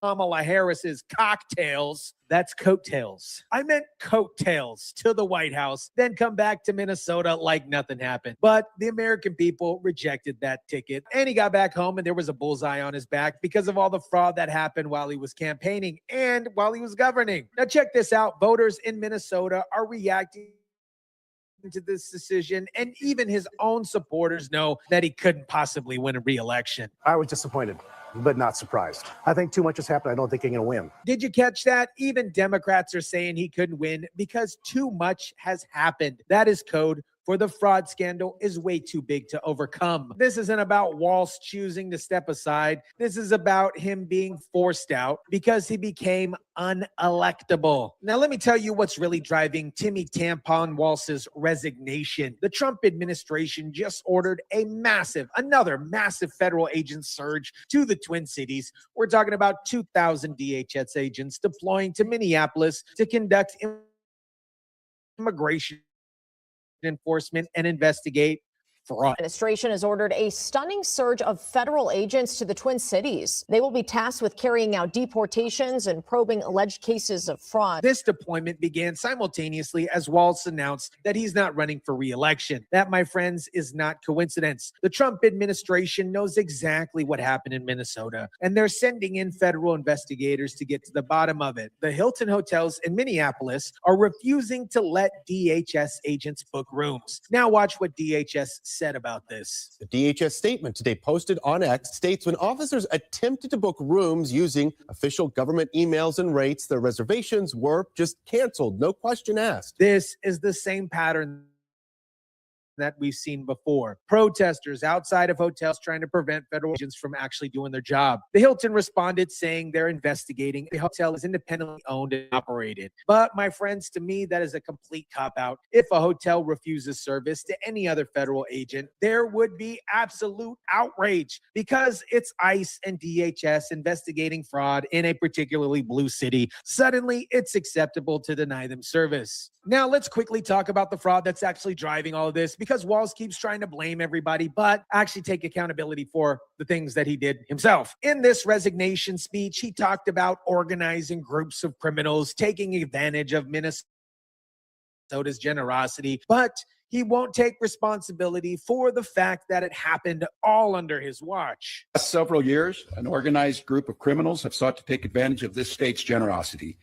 Kamala Harris's cocktails. That's coattails. I meant coattails to the White House, then come back to Minnesota like nothing happened. But the American people rejected that ticket. And he got back home and there was a bullseye on his back because of all the fraud that happened while he was campaigning and while he was governing. Now check this out. Voters in Minnesota are reacting to this decision, and even his own supporters know that he couldn't possibly win a re-election. I was disappointed, but not surprised. I think too much has happened. I don't think he's going to win. Did you catch that? Even Democrats are saying he couldn't win because too much has happened. That is code for the fraud scandal is way too big to overcome. This isn't about Walz choosing to step aside. This is about him being forced out because he became unelectable. Now, let me tell you what's really driving Timmy Tampon Walz's resignation. The Trump administration just ordered another massive federal agent surge to the Twin Cities. We're talking about 2,000 DHS agents deploying to Minneapolis to conduct immigration enforcement and investigate fraud. Administration has ordered a stunning surge of federal agents to the Twin Cities. They will be tasked with carrying out deportations and probing alleged cases of fraud. This deployment began simultaneously as Walz announced that he's not running for re-election. That, my friends, is not coincidence. The Trump administration knows exactly what happened in Minnesota, and they're sending in federal investigators to get to the bottom of it. The Hilton hotels in Minneapolis are refusing to let DHS agents book rooms. Now watch what DHS said about this. The DHS statement today posted on X states when officers attempted to book rooms using official government emails and rates, their reservations were just canceled. No question asked. This is the same pattern that we've seen before. Protesters outside of hotels trying to prevent federal agents from actually doing their job. The Hilton responded saying they're investigating. The hotel is independently owned and operated. But my friends, to me, that is a complete cop-out. If a hotel refuses service to any other federal agent, there would be absolute outrage because it's ICE and DHS investigating fraud in a particularly blue city. Suddenly, it's acceptable to deny them service. Now, let's quickly talk about the fraud that's actually driving all of this, because Walz keeps trying to blame everybody, but actually take accountability for the things that he did himself. In this resignation speech, he talked about organizing groups of criminals, taking advantage of Minnesota's generosity, but he won't take responsibility for the fact that it happened all under his watch. Last several years, an organized group of criminals have sought to take advantage of this state's generosity.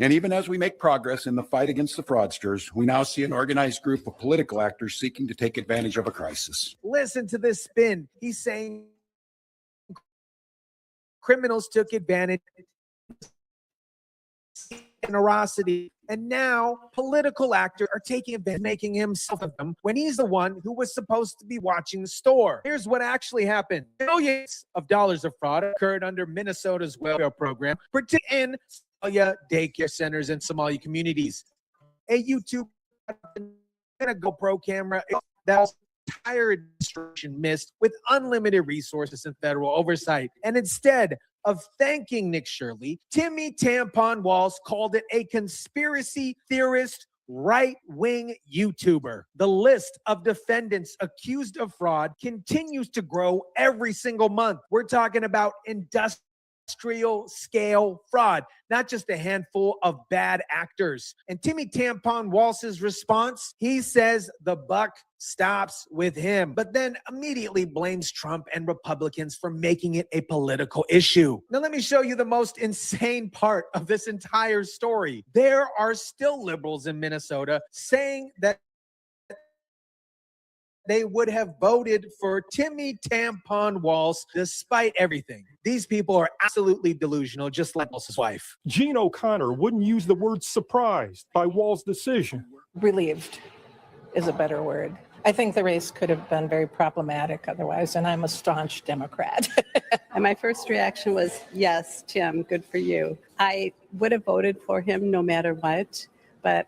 And even as we make progress in the fight against the fraudsters, we now see an organized group of political actors seeking to take advantage of a crisis. Listen to this spin. He's saying criminals took advantage of generosity, and now political actors are taking advantage, making himself of them when he's the one who was supposed to be watching the store. Here's what actually happened. Billions of dollars of fraud occurred under Minnesota's welfare program, particularly in Somalia daycare centers and Somali communities. A YouTube and a GoPro camera that was entire administration missed with unlimited resources and federal oversight. And instead of thanking Nick Shirley, Timmy Tampon Walz called it a conspiracy theorist right-wing YouTuber. The list of defendants accused of fraud continues to grow every single month. We're talking about industrial scale fraud, not just a handful of bad actors. And Timmy Tampon Walz's response, he says the buck stops with him, but then immediately blames Trump and Republicans for making it a political issue. Now, let me show you the most insane part of this entire story. There are still liberals in Minnesota saying that they would have voted for Timmy Tampon Walz despite everything. These people are absolutely delusional, just like Walz's wife. Gene O'Connor wouldn't use the word surprised by Walz's decision. Relieved is a better word. I think the race could have been very problematic otherwise, and I'm a staunch Democrat. And my first reaction was, yes, Tim, good for you. I would have voted for him no matter what, but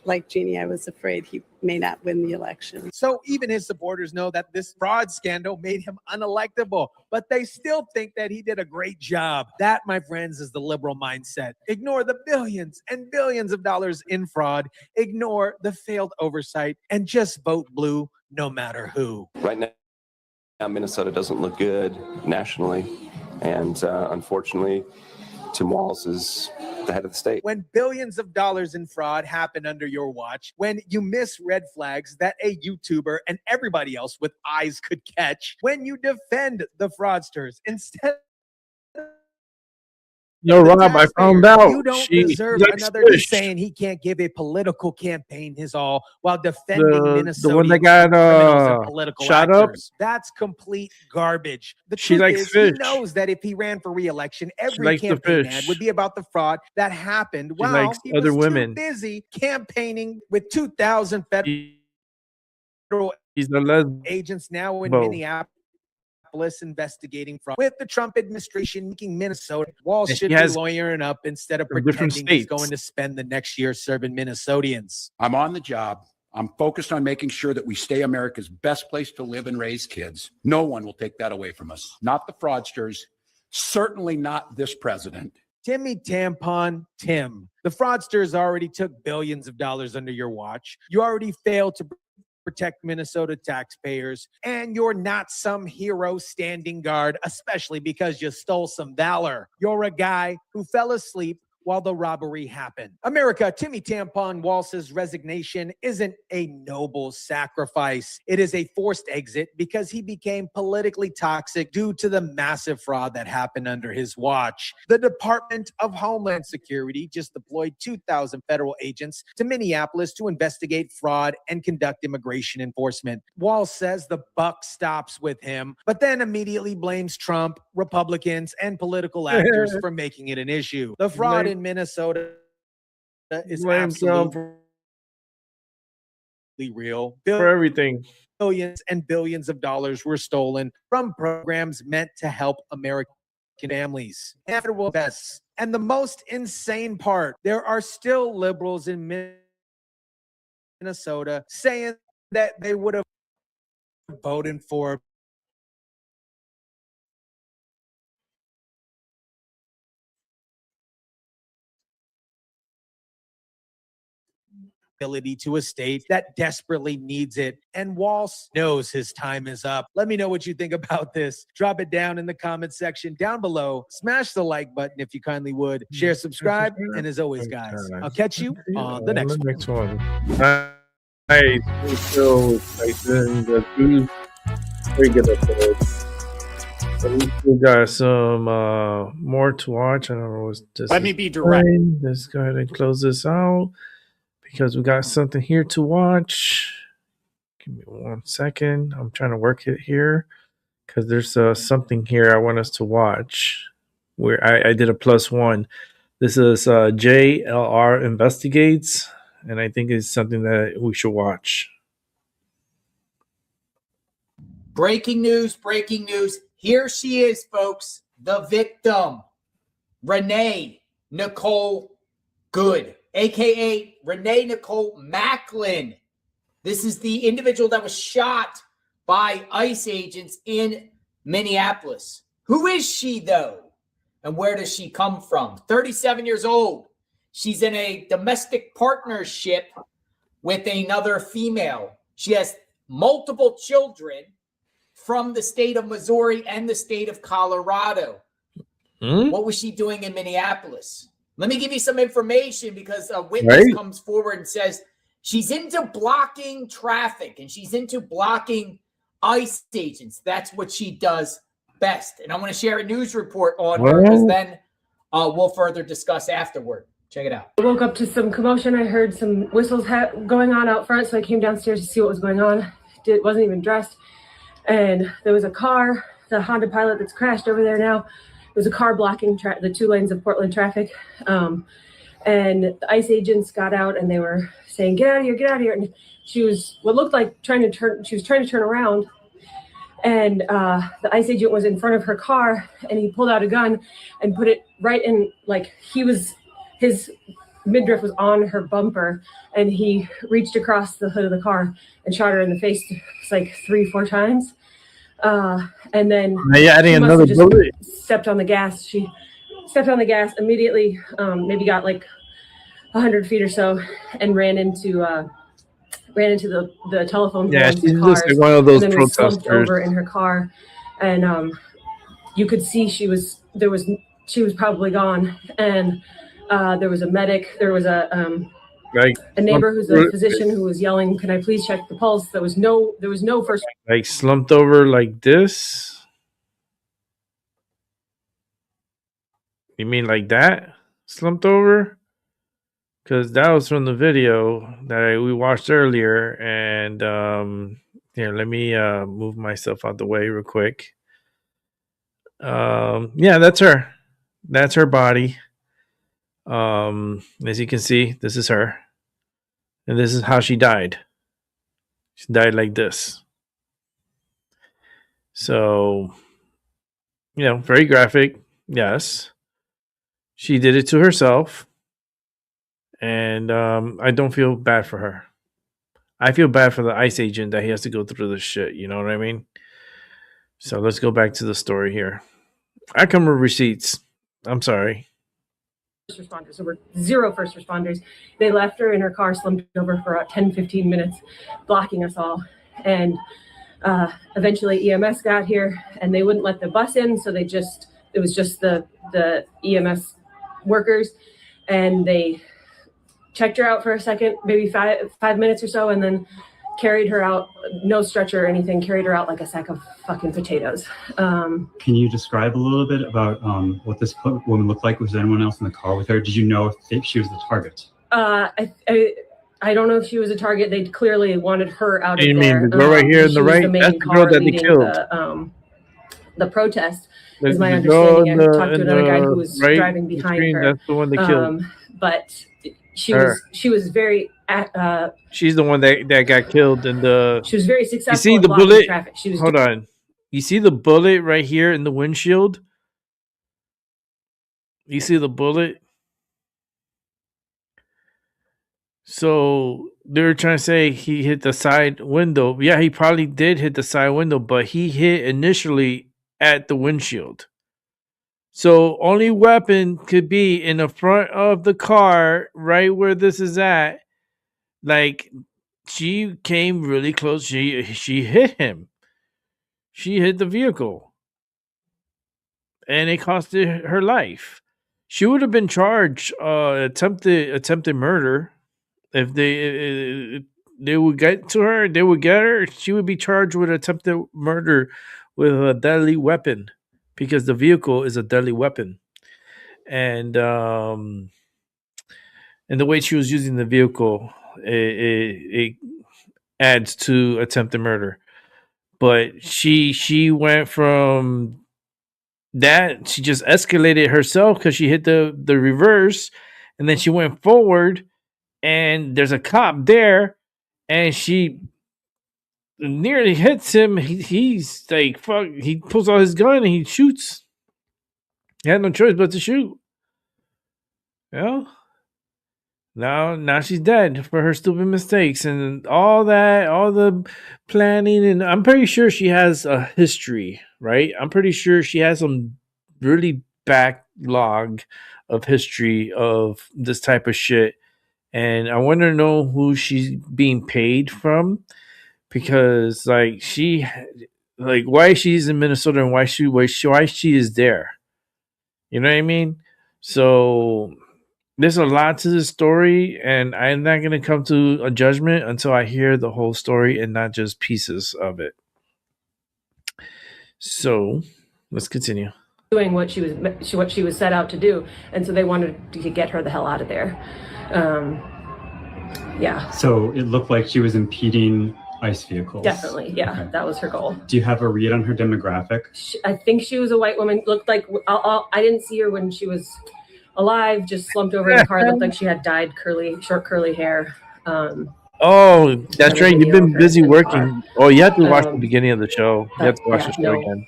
like Jeannie, I was afraid he may not win the election. So even his supporters know that this fraud scandal made him unelectable, but they still think that he did a great job. That, my friends, is the liberal mindset. Ignore the billions and billions of dollars in fraud, ignore the failed oversight, and just vote blue no matter who. Right now, Minnesota doesn't look good nationally, and unfortunately, Tim Walz is the head of the state. When billions of dollars in fraud happen under your watch, when you miss red flags that a YouTuber and everybody else with eyes could catch, when you defend the fraudsters instead. Yo, Rob, I found out You don't deserve another just saying he can't give a political campaign his all while defending Minnesota. The one that got political shot up. That's complete garbage. The She truth likes is, fish. he knows that if he ran for re-election, every likes the campaign fish. ad would be about the fraud that happened She while likes he other was women. too busy campaigning with 2,000 federal He's a lesbian. agents now in Bo. Minneapolis investigating fraud. With the Trump administration making Minnesota, Walz And should she be has lawyering up instead of from different pretending he's states. going to spend the next year serving Minnesotans. I'm on the job. I'm focused on making sure that we stay America's best place to live and raise kids. No one will take that away from us. Not the fraudsters, certainly not this president. Timmy Tampon Tim. The fraudsters already took billions of dollars under your watch. You already failed to protect Minnesota taxpayers, and you're not some hero standing guard, especially because you stole some valor. You're a guy who fell asleep while the robbery happened. America, Timmy Tampon Walz's resignation isn't a noble sacrifice. It is a forced exit because he became politically toxic due to the massive fraud that happened under his watch. The Department of Homeland Security just deployed 2,000 federal agents to Minneapolis to investigate fraud and conduct immigration enforcement. Walz says the buck stops with him, but then immediately blames Trump, Republicans, and political actors for making it an issue. The fraud in Minnesota is absolutely real. For everything. Billions and billions of dollars were stolen from programs meant to help American families. And the most insane part, there are still liberals in Minnesota saying that they would have voted for to a state that desperately needs it. And Walz knows his time is up. Let me know what you think about this. Drop it down in the comment section down below. Smash the like button if you kindly would. Share, subscribe, and as always, guys, I'll catch you on the next one. Nice. So, Tyson, the dude, very good episode. We still got some more to watch. I don't know what's this. Let me be direct. Let's go ahead and close this out because we got something here to watch. Give me 1 second. I'm trying to work it here because there's something here I want us to watch. Where I did a +1. This is JLR Investigates, and I think it's something that we should watch. Breaking news, breaking news. Here she is, folks. The victim, Renee Nicole Good, a.k.a. Renee Nicole Macklin. This is the individual that was shot by ICE agents in Minneapolis. Who is she, though? And where does she come from? 37 years old. She's in a domestic partnership with another female. She has multiple children from the state of Missouri and the state of Colorado. What was she doing in Minneapolis? Let me give you some information because a witness comes forward and says she's into blocking traffic and she's into blocking ICE agents. That's what she does best. And I want to share a news report on her because then we'll further discuss afterward. Check it out. I woke up to some commotion. I heard some whistles going on out front, so I came downstairs to see what was going on. Wasn't even dressed. And there was a car, the Honda Pilot that's crashed over there now. There was a car blocking the 2 lanes of Portland traffic. And the ICE agents got out and they were saying, get out of here, get out of here. And she was what looked like she was trying to turn around. And the ICE agent was in front of her car and he pulled out a gun and put it right in, like his midriff was on her bumper, and he reached across the hood of the car and shot her in the face like 3-4 times. And then adding another bullet. Stepped on the gas. She stepped on the gas immediately, maybe got like 100 feet or so, and ran into the telephone. Yeah, she's just like one of those and then was slumped protesters. over in her car, and you could see she she was probably gone. And there was a medic. There was a neighbor who's a physician who was yelling, "Can I please check the pulse?" There was no first. Like slumped over like this. You mean like that? Slumped over? Because that was from the video that we watched earlier. And here, let me move myself out the way real quick. Yeah, that's her. That's her body. As you can see, this is her. And this is how she died. She died like this. So, very graphic. Yes. She did it to herself. And I don't feel bad for her. I feel bad for the ICE agent that he has to go through this shit. You know what I mean? So let's go back to the story here. I come with receipts. I'm sorry. First responders. There were 0 first responders. They left her in her car, slumped over for about 10-15 minutes, blocking us all. And eventually EMS got here, and they wouldn't let the bus in, so it was just the EMS workers, and they checked her out for a second, maybe five minutes or so, and then carried her out, no stretcher or anything, carried her out like a sack of fucking potatoes. Can you describe a little bit about what this woman looked like? Was there anyone else in the car with her? Did you know if she was the target? I don't know if she was a target. They clearly wanted her out of You there. mean the girl right here in the right? That's the girl that they killed. The protest is my understanding. I talked to another guy who was driving behind her. That's the one they killed. But she was very. She's the one that got killed in the. She was very successful. You see in the blocking bullet? Traffic. She was Hold on. You see the bullet right here in the windshield? You see the bullet? So they're trying to say he hit the side window. Yeah, he probably did hit the side window, but he hit initially at the windshield. So only weapon could be in the front of the car, right where this is at. Like, she came really close. She hit him. She hit the vehicle. And it costed her life. She would have been charged attempted murder. If they would get to her, they would get her. She would be charged with attempted murder with a deadly weapon, because the vehicle is a deadly weapon, and the way she was using the vehicle, it adds to attempted murder. But she went from that, she just escalated herself because she hit the reverse, and then she went forward. And there's a cop there, and she nearly hits him. He's like, fuck. He pulls out his gun and he shoots. He had no choice but to shoot. Now she's dead for her stupid mistakes and all that, all the planning. And I'm pretty sure she has a history, right? I'm pretty sure she has some really backlog of history of this type of shit. And I want to know who she's being paid from, because why she's in Minnesota and why she is there. You know what I mean? So there's a lot to this story, and I'm not going to come to a judgment until I hear the whole story and not just pieces of it. So let's continue. Doing what she was set out to do, and so they wanted to get her the hell out of there. Yeah. So it looked like she was impeding ICE vehicles. Definitely, yeah. Okay. That was her goal. Do you have a read on her demographic? I think she was a white woman. Looked like I didn't see her when she was alive. Just slumped over in the car. Looked like she had dyed short curly hair. Oh, that's right. You've been busy working. Oh, you have to watch the beginning of the show. You have to watch the show again.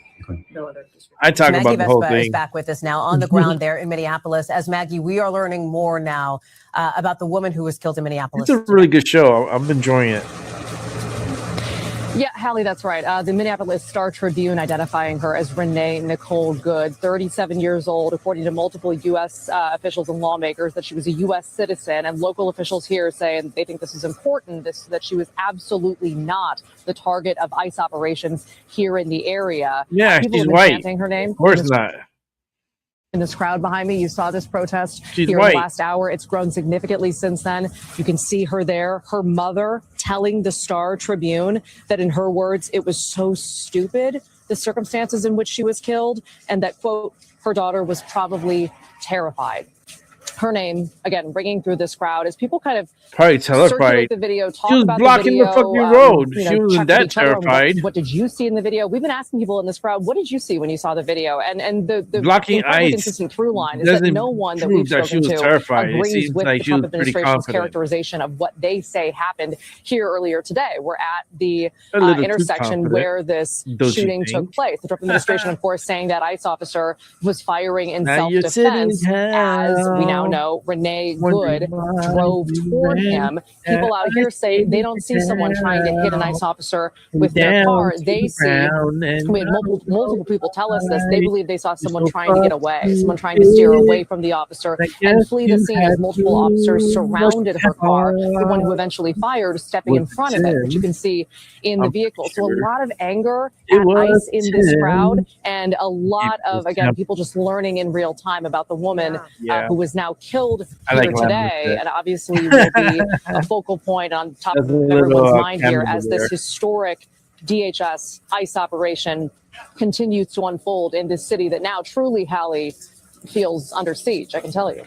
No other. I talk Maggie about the whole Vespa thing. is back with us now on the ground there in Minneapolis. As Maggie, we are learning more now about the woman who was killed in Minneapolis. It's a really good show. I'm enjoying it. Yeah, Hallie, that's right. The Minneapolis Star-Tribune identifying her as Renee Nicole Good, 37 years old, according to multiple U.S. Officials and lawmakers, that she was a U.S. citizen. And local officials here say they think this is important, that she was absolutely not the target of ICE operations here in the area. Yeah, People she's have been white. chanting her name. Of course not. In this crowd behind me, you saw this protest She's here white. in the last hour. It's grown significantly since then. You can see her there, her mother telling the Star Tribune that in her words, it was so stupid, the circumstances in which she was killed, and that, quote, her daughter was probably terrified. Her name, again, ringing through this crowd as people kind of Probably terrified. circulate the video, talk She was about blocking the the video, fucking road. you know, She wasn't check with that each other on terrified. what did you see in the video? We've been asking people in this crowd, what did you see when you saw the video? And the Blocking incredibly ice consistent through line is that doesn't no one that prove we've that she spoken was to terrified. It agrees seems with like the she was Trump pretty administration's confident. characterization of what they say happened here earlier today. We're at the A little too intersection confident, where this don't you shooting took think? place. The Trump administration, of course, saying that ICE officer was firing in Now you're self-defense. sitting As we now down, know, Renee wondering Good why drove you toward ran him. People out here say they don't see someone trying to hit an ICE officer with their down car. to They the see, ground and we had multiple people tell us this. They believe they saw someone so trying to get far away, someone trying to steer away from the officer I and guess flee the you scene as had multiple to officers surrounded her car. The one who look eventually fired stepping in was front of it, which you Tim. can see in the I'm vehicle. So a sure lot of anger it at was ICE in this crowd, Tim. and a lot of, again, Tim. people just learning in real time about the woman Yeah. who was now killed I here like Lambert today, there. and obviously will be a focal point on top That's of a little everyone's mind here camera as this there. historic DHS ICE operation continues to unfold in this city that now truly, Hallie, feels under siege, I can tell you.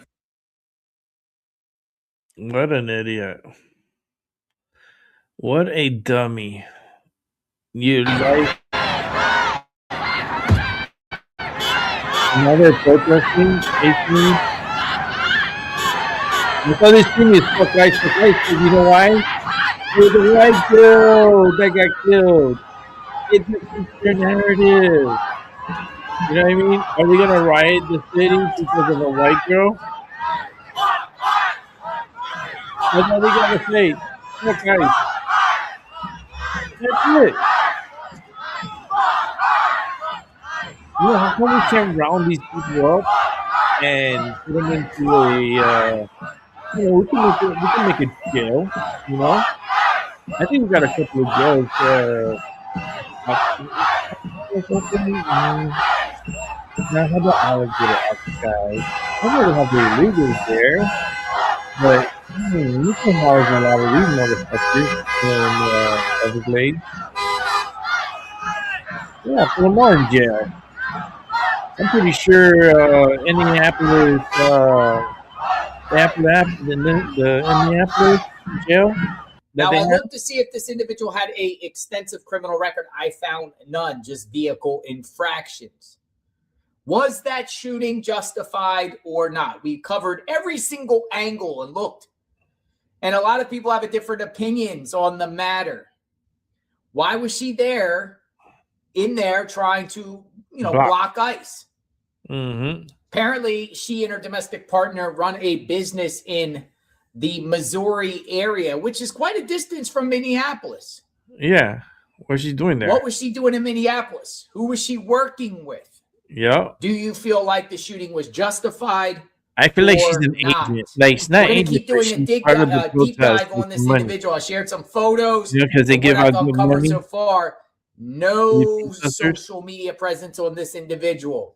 What an idiot. What a dummy. You like another protesting? I thought this thing is fuck life, but you know why? There's a white girl that got killed. It's their narrative. You know what I mean? Are they gonna riot the city because of a white girl? That's all they gotta say. Look, guys. That's it. You know, how come we can't round these people up and put them into a, you know, we can make a jail, you know? I think we got a couple of jails, now, how about alligator outside? I know they have the illegals there, but you can house a lot of these motherfuckers in Everglades. Yeah, put them all in jail. I'm pretty sure Indianapolis, the Indianapolis jail. Now, I looked to see if this individual had a extensive criminal record. I found none, just vehicle infractions. Was that shooting justified or not? We covered every single angle and looked. And a lot of people have different opinions on the matter. Why was she there, in there, trying to, you know, block ICE? Mm-hmm. Apparently, she and her domestic partner run a business in the Missouri area, which is quite a distance from Minneapolis. Yeah. What's she doing there? What was she doing in Minneapolis? Who was she working with? Yeah. Do you feel like the shooting was justified? I feel like she's an agent. Like, it's not We're going agent. to keep doing a deep dive on this individual. I shared some photos. Yeah, because they give out good uncovered money. so far. No social media presence on this individual.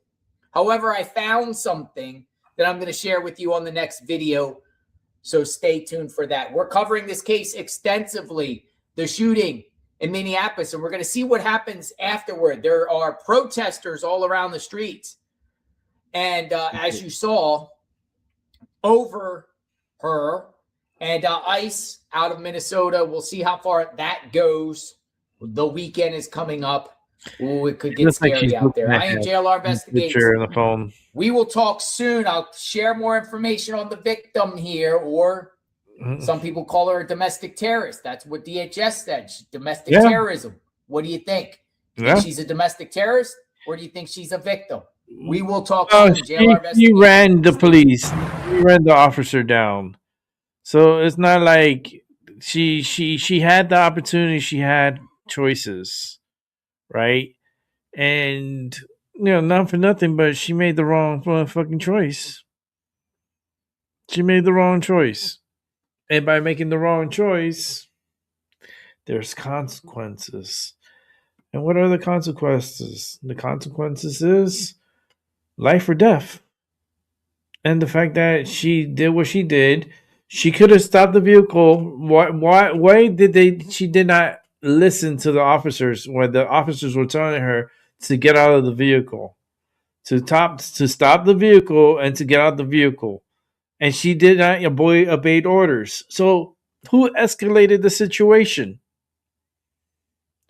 However, I found something that I'm going to share with you on the next video. So stay tuned for that. We're covering this case extensively, the shooting in Minneapolis, and we're going to see what happens afterward. There are protesters all around the streets. And as you saw, over her and ICE out of Minnesota. We'll see how far that goes. The weekend is coming up. Ooh, it could get scary out there. I am JLR Investigates. On the phone. We will talk soon. I'll share more information on the victim here, or some people call her a domestic terrorist. That's what DHS said. Domestic terrorism. What do you think? Do you think she's a domestic terrorist, or do you think she's a victim? We will talk soon. She ran the police. She ran the officer down. So it's not like she had the opportunity. She had choices. Right, and not for nothing, but she made the wrong fucking choice. She made the wrong choice, and by making the wrong choice, there's consequences. And what are the consequences? The consequences is life or death. And the fact that she did what she did, she could have stopped the vehicle. Why did she did not listen to the officers when the officers were telling her to get out of the vehicle, to stop the vehicle and to get out of the vehicle, and she did not obey orders. So who escalated the situation?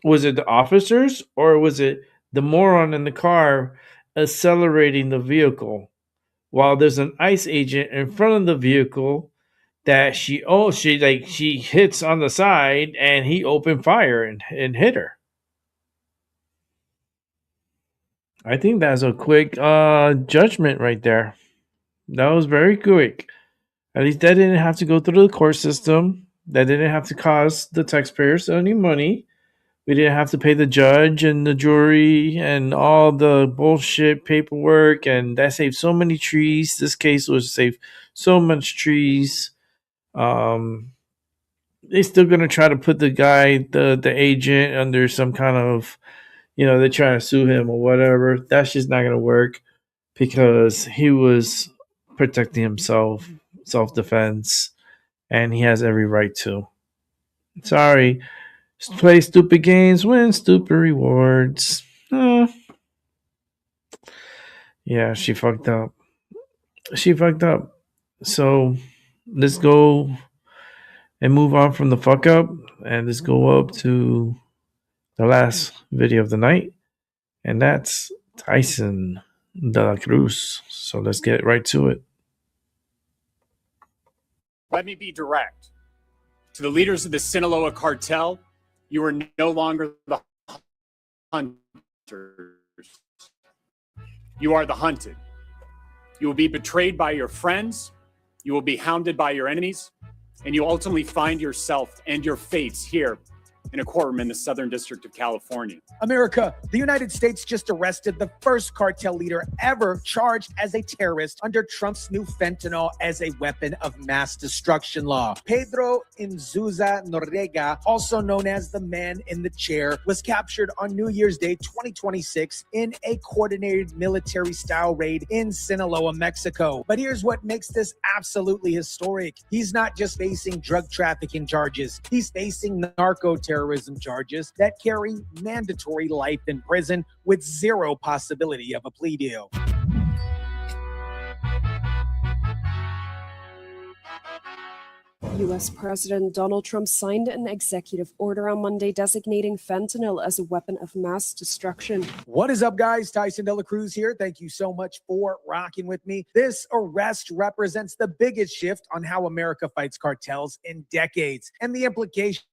Was it the officers or was it the moron in the car accelerating the vehicle while there's an ICE agent in front of the vehicle that she hits on the side and he opened fire and hit her? I think that's a quick judgment right there. That was very quick. At least that didn't have to go through the court system. That didn't have to cost the taxpayers any money. We didn't have to pay the judge and the jury and all the bullshit paperwork, and that saved so many trees. This case would save so much trees. They're still gonna try to put the guy, the agent, under some kind of, they're trying to sue him or whatever. That's just not gonna work because he was protecting himself, self-defense, and he has every right to. Sorry. Play stupid games, win stupid rewards. Yeah, she fucked up. So let's go and move on from the fuck up, and let's go up to the last video of the night, and that's Tyson De La Cruz. So let's get right to it. Let me be direct. To the leaders of the Sinaloa cartel, you are no longer the hunters. You are the hunted. You will be betrayed by your friends. You will be hounded by your enemies. And you ultimately find yourself and your fates here in a courtroom in the Southern District of California. America, the United States just arrested the first cartel leader ever charged as a terrorist under Trump's new fentanyl as a weapon of mass destruction law. Pedro Inzuza Noriega, also known as the man in the chair, was captured on New Year's Day 2026 in a coordinated military-style raid in Sinaloa, Mexico. But here's what makes this absolutely historic. He's not just facing drug trafficking charges. He's facing narco-terrorism charges that carry mandatory life in prison with zero possibility of a plea deal. U.S. President Donald Trump signed an executive order on Monday designating fentanyl as a weapon of mass destruction. What is up, guys? Tyson De La Cruz here. Thank you so much for rocking with me. This arrest represents the biggest shift on how America fights cartels in decades, and the implications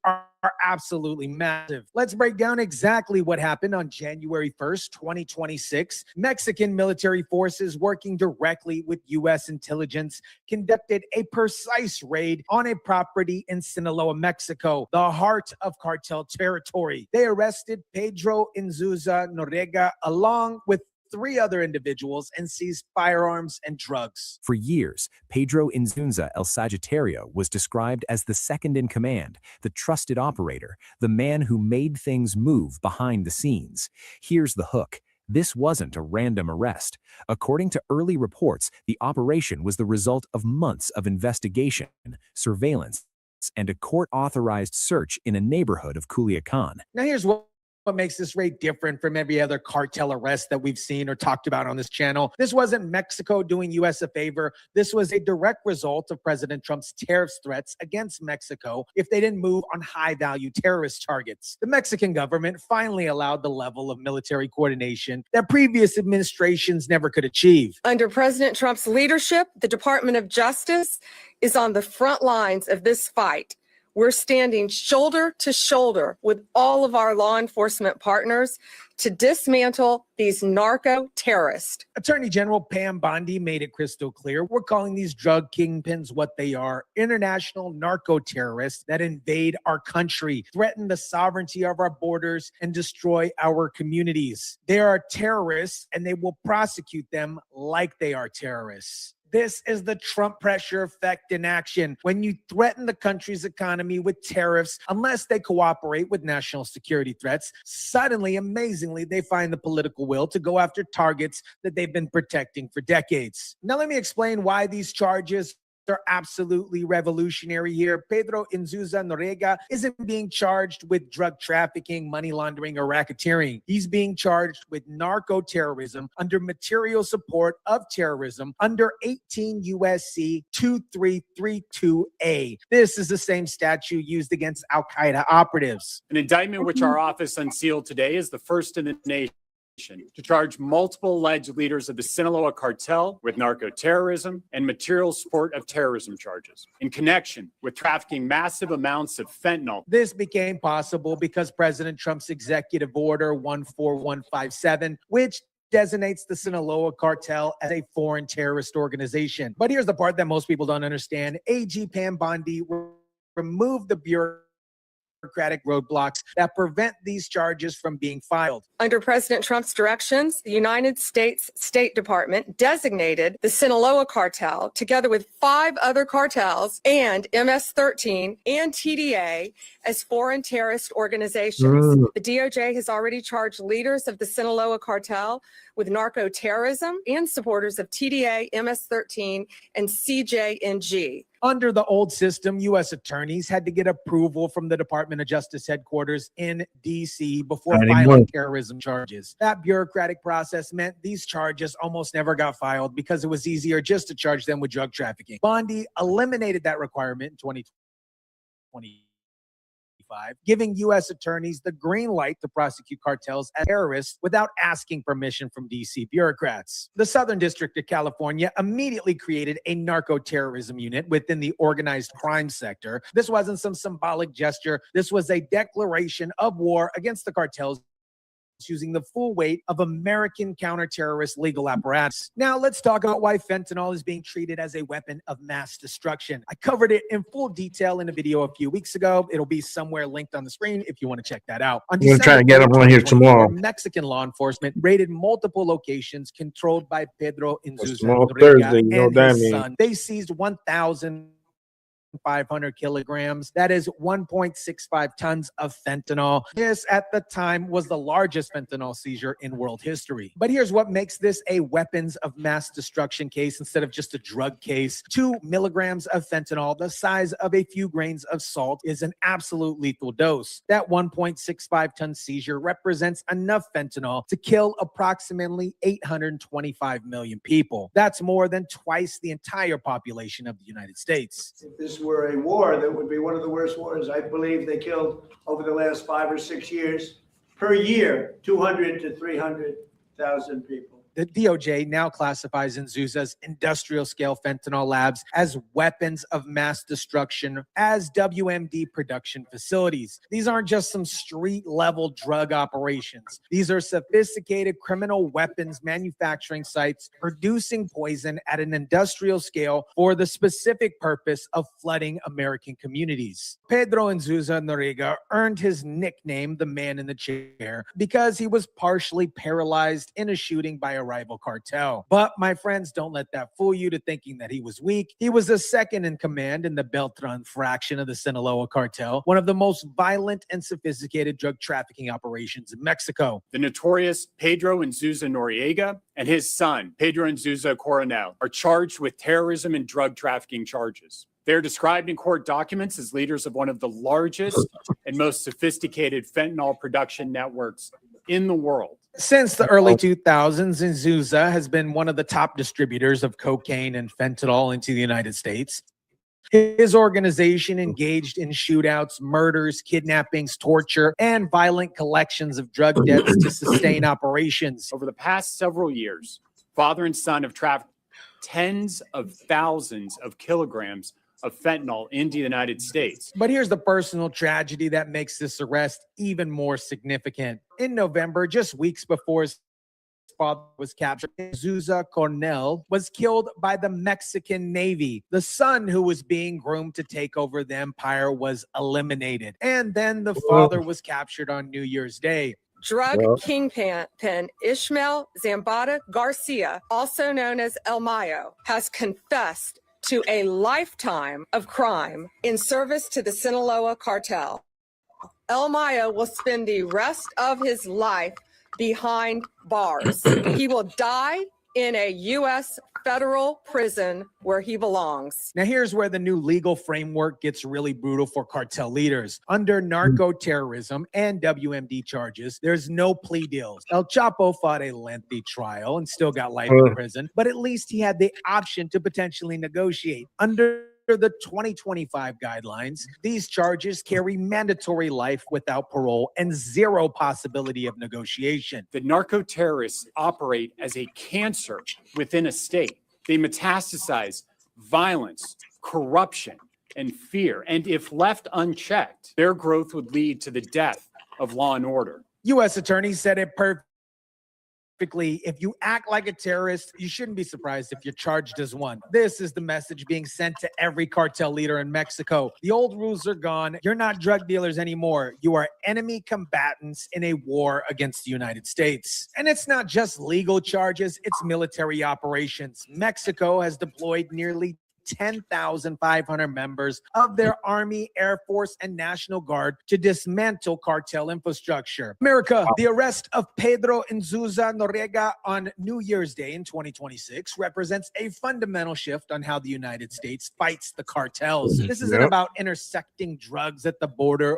are absolutely massive. Let's break down exactly what happened on January 1st, 2026. Mexican military forces working directly with U.S. intelligence conducted a precise raid on a property in Sinaloa, Mexico, the heart of cartel territory. They arrested Pedro Inzuza Noriega along with 3 other individuals and seized firearms and drugs. For years, Pedro Inzunza El Sagittario was described as the second in command, the trusted operator, the man who made things move behind the scenes. Here's the hook. This wasn't a random arrest. According to early reports, the operation was the result of months of investigation, surveillance, and a court-authorized search in a neighborhood of Culiacan. Now here's what makes this raid different from every other cartel arrest that we've seen or talked about on this channel. This wasn't Mexico doing U.S. a favor. This was a direct result of President Trump's tariff threats against Mexico if they didn't move on high-value terrorist targets. The Mexican government finally allowed the level of military coordination that previous administrations never could achieve. Under President Trump's leadership, the Department of Justice is on the front lines of this fight. We're standing shoulder to shoulder with all of our law enforcement partners to dismantle these narco terrorists. Attorney General Pam Bondi made it crystal clear. We're calling these drug kingpins what they are: international narco terrorists that invade our country, threaten the sovereignty of our borders, and destroy our communities. They are terrorists, and they will prosecute them like they are terrorists. This is the Trump pressure effect in action. When you threaten the country's economy with tariffs, unless they cooperate with national security threats, suddenly, amazingly, they find the political will to go after targets that they've been protecting for decades. Now, let me explain why these charges are absolutely revolutionary here. Pedro Inzuza Noriega isn't being charged with drug trafficking, money laundering, or racketeering. He's being charged with narco-terrorism under material support of terrorism under 18 USC 2332A. This is the same statute used against Al-Qaeda operatives. An indictment which our office unsealed today is the first in the nation to charge multiple alleged leaders of the Sinaloa cartel with narco-terrorism and material support of terrorism charges in connection with trafficking massive amounts of fentanyl. This became possible because President Trump's executive order 14157, which designates the Sinaloa cartel as a foreign terrorist organization. But here's the part that most people don't understand. AG Pam Bondi removed the bureaucratic roadblocks that prevent these charges from being filed. Under President Trump's directions, the United States State Department designated the Sinaloa cartel, together with 5 other cartels and MS-13 and TDA, as foreign terrorist organizations. The DOJ has already charged leaders of the Sinaloa cartel with narco-terrorism and supporters of TDA, MS-13, and CJNG. Under the old system, U.S. attorneys had to get approval from the Department of Justice headquarters in D.C. before filing terrorism charges. That bureaucratic process meant these charges almost never got filed because it was easier just to charge them with drug trafficking. Bondi eliminated that requirement in 2020. Giving U.S. attorneys the green light to prosecute cartels as terrorists without asking permission from D.C. bureaucrats. The Southern District of California immediately created a narco-terrorism unit within the organized crime sector. This wasn't some symbolic gesture. This was a declaration of war against the cartels, using the full weight of American counter-terrorist legal apparatus. Now let's talk about why fentanyl is being treated as a weapon of mass destruction. I covered it in full detail in a video a few weeks ago. It'll be somewhere linked on the screen if you want to check that out. I'm going to try to get up on here tomorrow. Mexican law enforcement raided multiple locations controlled by Pedro Inzuza Tomorrow Noriega Thursday, you know and what that his means. son. They seized 1,500 kilograms. That is 1.65 tons of fentanyl. This, at the time, was the largest fentanyl seizure in world history. But here's what makes this a weapons of mass destruction case instead of just a drug case. 2 milligrams of fentanyl, the size of a few grains of salt, is an absolute lethal dose. That 1.65 ton seizure represents enough fentanyl to kill approximately 825 million people. That's more than twice the entire population of the United States. If this were a war, that would be one of the worst wars. I believe they killed over the last 5 or 6 years per year, 200 to 300,000 people. The DOJ now classifies Inzuza's industrial-scale fentanyl labs as weapons of mass destruction as WMD production facilities. These aren't just some street-level drug operations. These are sophisticated criminal weapons manufacturing sites producing poison at an industrial scale for the specific purpose of flooding American communities. Pedro Inzuza Noriega earned his nickname, the man in the chair, because he was partially paralyzed in a shooting by a rival cartel. But my friends, don't let that fool you to thinking that he was weak. He was the second in command in the Beltran fraction of the Sinaloa cartel, one of the most violent and sophisticated drug trafficking operations in Mexico. The notorious Pedro Inzuza Noriega and his son, Pedro Inzuza Coronel, are charged with terrorism and drug trafficking charges. They are described in court documents as leaders of one of the largest and most sophisticated fentanyl production networks in the world. Since the early 2000s, Inzuza has been one of the top distributors of cocaine and fentanyl into the United States. His organization engaged in shootouts, murders, kidnappings, torture, and violent collections of drug debts to sustain operations. Over the past several years, father and son have trafficked tens of thousands of kilograms of fentanyl into the United States. But here's the personal tragedy that makes this arrest even more significant. In November, just weeks before his father was captured, Inzuza Coronel was killed by the Mexican Navy. The son who was being groomed to take over the empire was eliminated. And then the father was captured on New Year's Day. Drug kingpin Ishmael Zambada Garcia, also known as El Mayo, has confessed to a lifetime of crime in service to the Sinaloa cartel. El Mayo will spend the rest of his life behind bars. He will die in a U.S. federal prison where he belongs. Now, here's where the new legal framework gets really brutal for cartel leaders. Under narco terrorism and WMD charges, there's no plea deals. El Chapo fought a lengthy trial and still got life in prison, but at least he had the option to potentially negotiate. Under the 2025 guidelines, these charges carry mandatory life without parole and zero possibility of negotiation. The narco terrorists operate as a cancer within a state. They metastasize violence, corruption, and fear. And if left unchecked, their growth would lead to the death of law and order. U.S. attorney said it perfectly. If you act like a terrorist, you shouldn't be surprised if you're charged as one. This is the message being sent to every cartel leader in Mexico. The old rules are gone. You're not drug dealers anymore. You are enemy combatants in a war against the United States. And it's not just legal charges, it's military operations. Mexico has deployed nearly 10,500 members of their Army, Air Force, and National Guard to dismantle cartel infrastructure. America, the arrest of Pedro Nzuza Noriega on New Year's Day in 2026 represents a fundamental shift on how the United States fights the cartels. This isn't about intersecting drugs at the border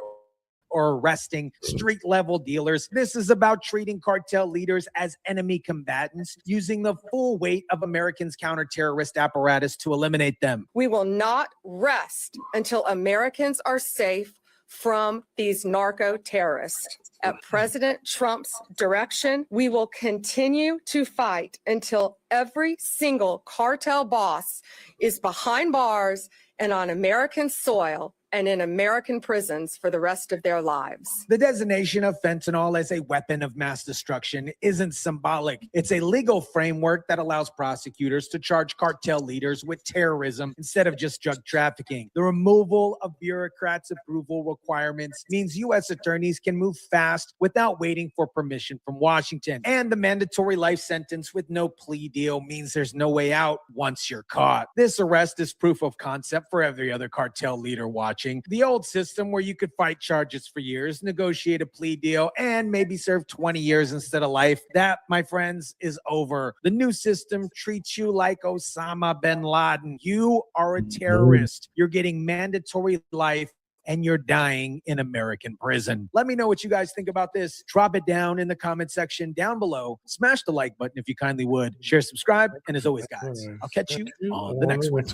or arresting street-level dealers. This is about treating cartel leaders as enemy combatants, using the full weight of Americans' counter-terrorist apparatus to eliminate them. We will not rest until Americans are safe from these narco terrorists. At President Trump's direction, we will continue to fight until every single cartel boss is behind bars and on American soil and in American prisons for the rest of their lives. The designation of fentanyl as a weapon of mass destruction isn't symbolic. It's a legal framework that allows prosecutors to charge cartel leaders with terrorism instead of just drug trafficking. The removal of bureaucrats' approval requirements means U.S. attorneys can move fast without waiting for permission from Washington. And the mandatory life sentence with no plea deal means there's no way out once you're caught. This arrest is proof of concept for every other cartel leader watching. The old system where you could fight charges for years, negotiate a plea deal, and maybe serve 20 years instead of life, that, my friends, is over. The new system treats you like Osama bin Laden. You are a terrorist. You're getting mandatory life and you're dying in American prison. Let me know what you guys think about this. Drop it down in the comment section down below. Smash the like button if you kindly would. Share, subscribe, and as always, guys, I'll catch you on the next one.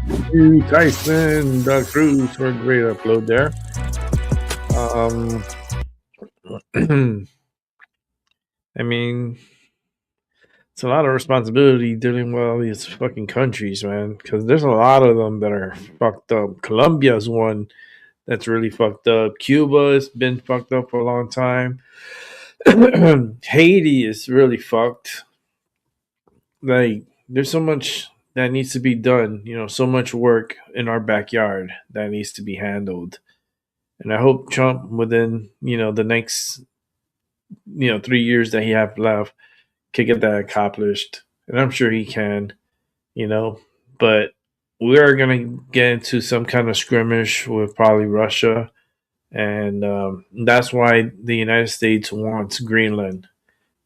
Thank you, Tyson, Doug Cruz, for a great upload there. I mean, it's a lot of responsibility dealing with all these fucking countries, man, because there's a lot of them that are fucked up. Colombia's one that's really fucked up. Cuba has been fucked up for a long time. Haiti is really fucked. Like, there's so much that needs to be done, you know, so much work in our backyard that needs to be handled. And I hope Trump, within, you know, the next, 3 years that he have left, can get that accomplished. And I'm sure he can, but we are going to get into some kind of skirmish with probably Russia. And that's why the United States wants Greenland.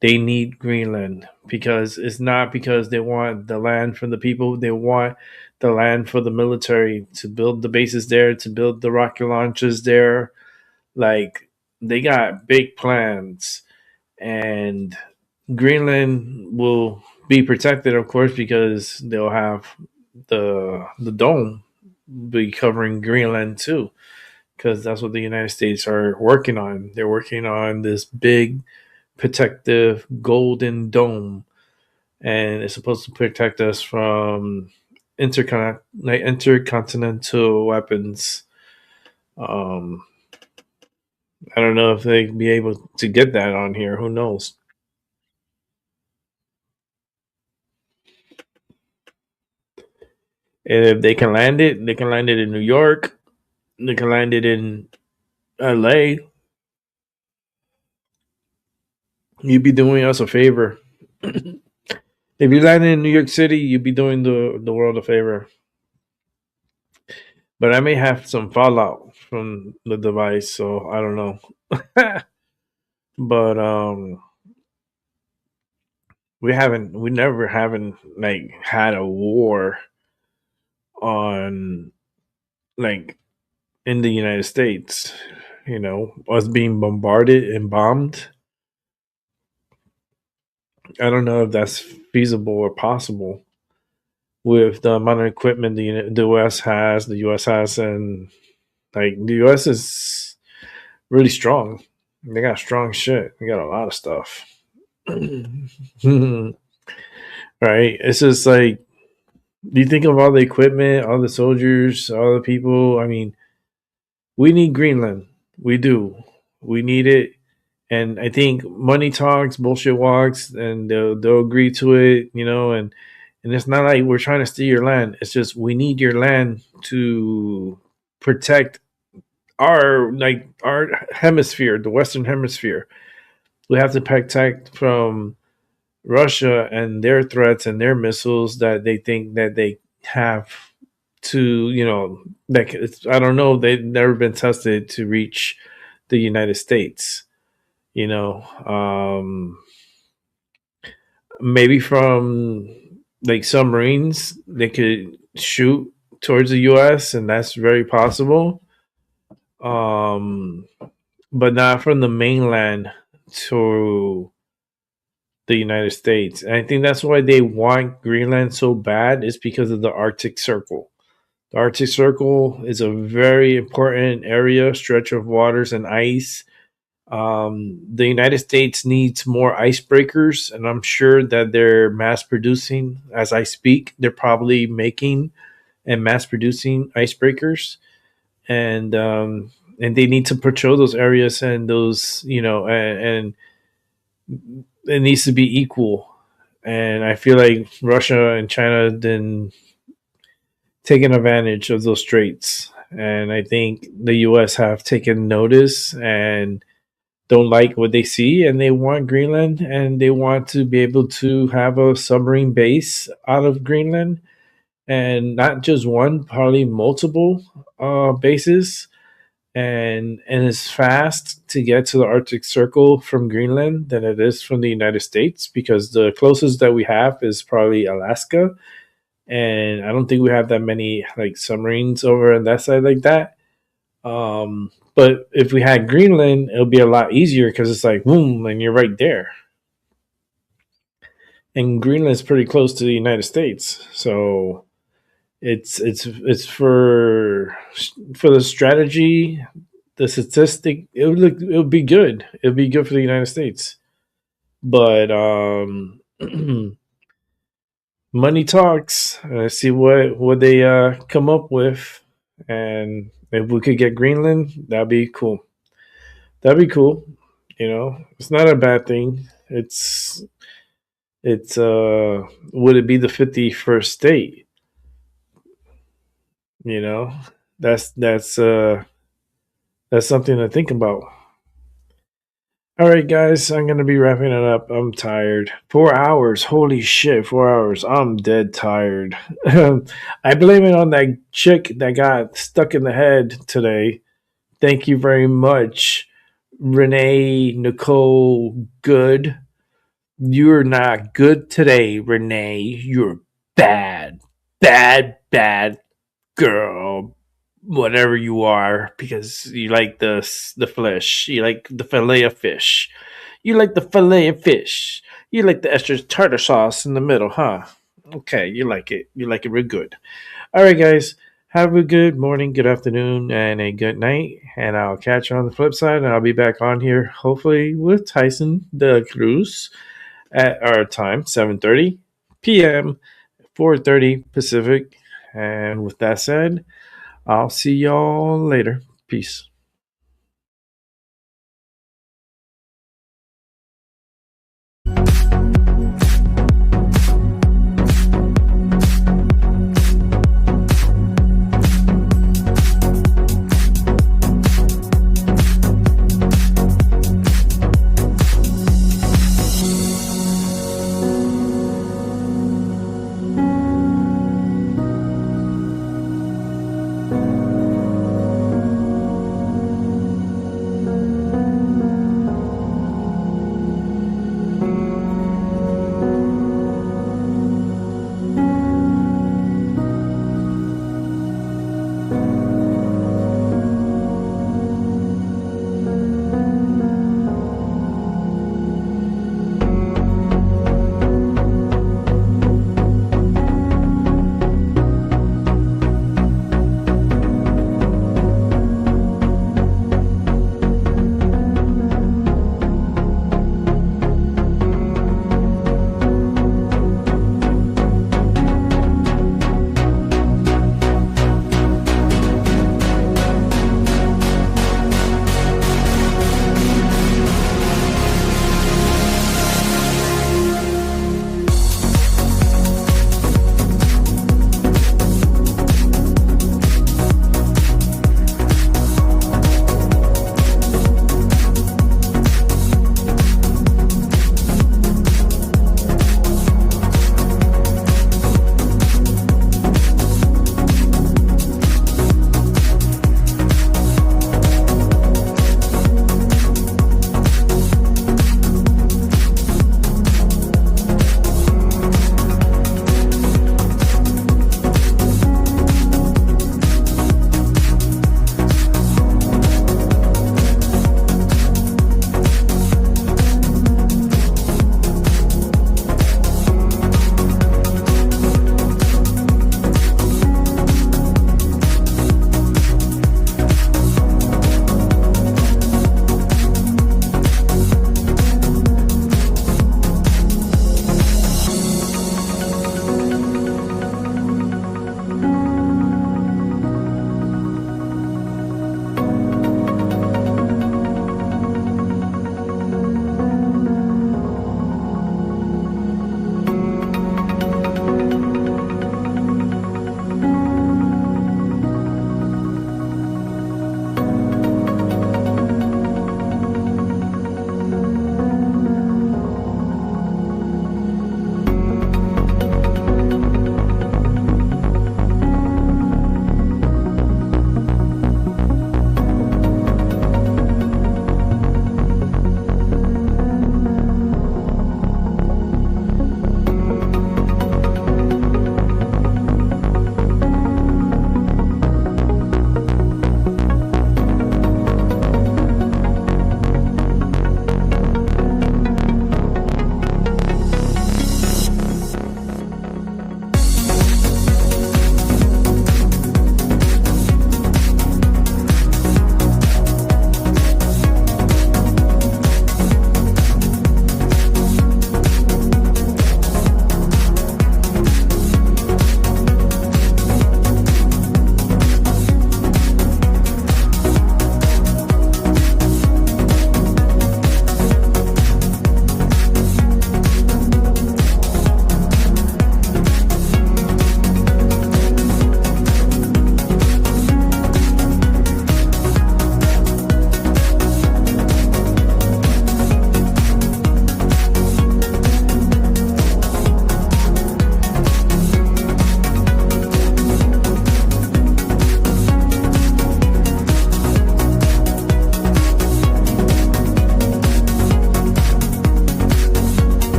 They need Greenland because it's not because they want the land from the people. They want the land for the military to build the bases there, to build the rocket launchers there. Like, they got big plans. And Greenland will be protected, of course, because they'll have the dome be covering Greenland too, because that's what the United States are working on. They're working on this big protective golden dome, and it's supposed to protect us from intercontinental weapons. I don't know if they'd be able to get that on here. Who knows? And if they can land it in New York. They can land it in LA. You'd be doing us a favor. If you landed in New York City, you'd be doing the world a favor. But I may have some fallout from the device, so I don't know. But we never haven't like had a war on like in the United States. You know, us being bombarded and bombed. I don't know if that's feasible or possible with the amount of equipment the US has, and like the US is really strong. They got strong shit. They got a lot of stuff. Right? It's just like, do you think of all the equipment, all the soldiers, all the people? I mean, we need Greenland. We do. We need it. And I think money talks, bullshit walks, and they'll agree to it, you know. And it's not like we're trying to steal your land. It's just we need your land to protect our hemisphere, the Western Hemisphere. We have to protect from Russia and their threats and their missiles that they think that they have to, you know, like I don't know, they've never been tested to reach the United States. You know, maybe from like submarines they could shoot towards the US, and that's very possible. But not from the mainland to the United States. And I think that's why they want Greenland so bad, is because of the Arctic Circle. The Arctic Circle is a very important area, stretch of waters and ice. The United States needs more icebreakers, and I'm sure that they're mass producing as I speak. They're probably making and mass producing icebreakers, and they need to patrol those areas and those, you know, and it needs to be equal. And I feel like Russia and China then taken advantage of those straits, and I think the U.S. have taken notice and don't like what they see, and they want Greenland, and they want to be able to have a submarine base out of Greenland, and not just one, probably multiple bases. And it's fast to get to the Arctic Circle from Greenland than it is from the United States, because the closest that we have is probably Alaska, and I don't think we have that many like submarines over on that side like that. But if we had Greenland, it'll be a lot easier because it's like boom, and you're right there. And Greenland's pretty close to the United States, so it's for the strategy, the statistic. It would be good. It would be good for the United States, but money talks. Let's see what they come up with, and if we could get Greenland, that'd be cool. That'd be cool. You know, it's not a bad thing. It's would it be the 51st state? You know, that's something to think about. All right, guys, I'm gonna be wrapping it up. I'm tired. 4 hours. Holy shit, 4 hours. I'm dead tired. I blame it on that chick that got stuck in the head today. Thank you very much, Renee Nicole Good. You're not good today, Renee. You're bad, bad girl. Whatever you are, because you like the flesh. You like the fillet of fish. You like the fillet of fish. You like the extra tartar sauce in the middle, huh? Okay, you like it. You like it real good. All right, guys. Have a good morning, good afternoon, and a good night. And I'll catch you on the flip side. And I'll be back on here, hopefully, with Tyson De Cruz at our time, 7:30 p.m., 4:30 Pacific. And with that said, I'll see y'all later. Peace.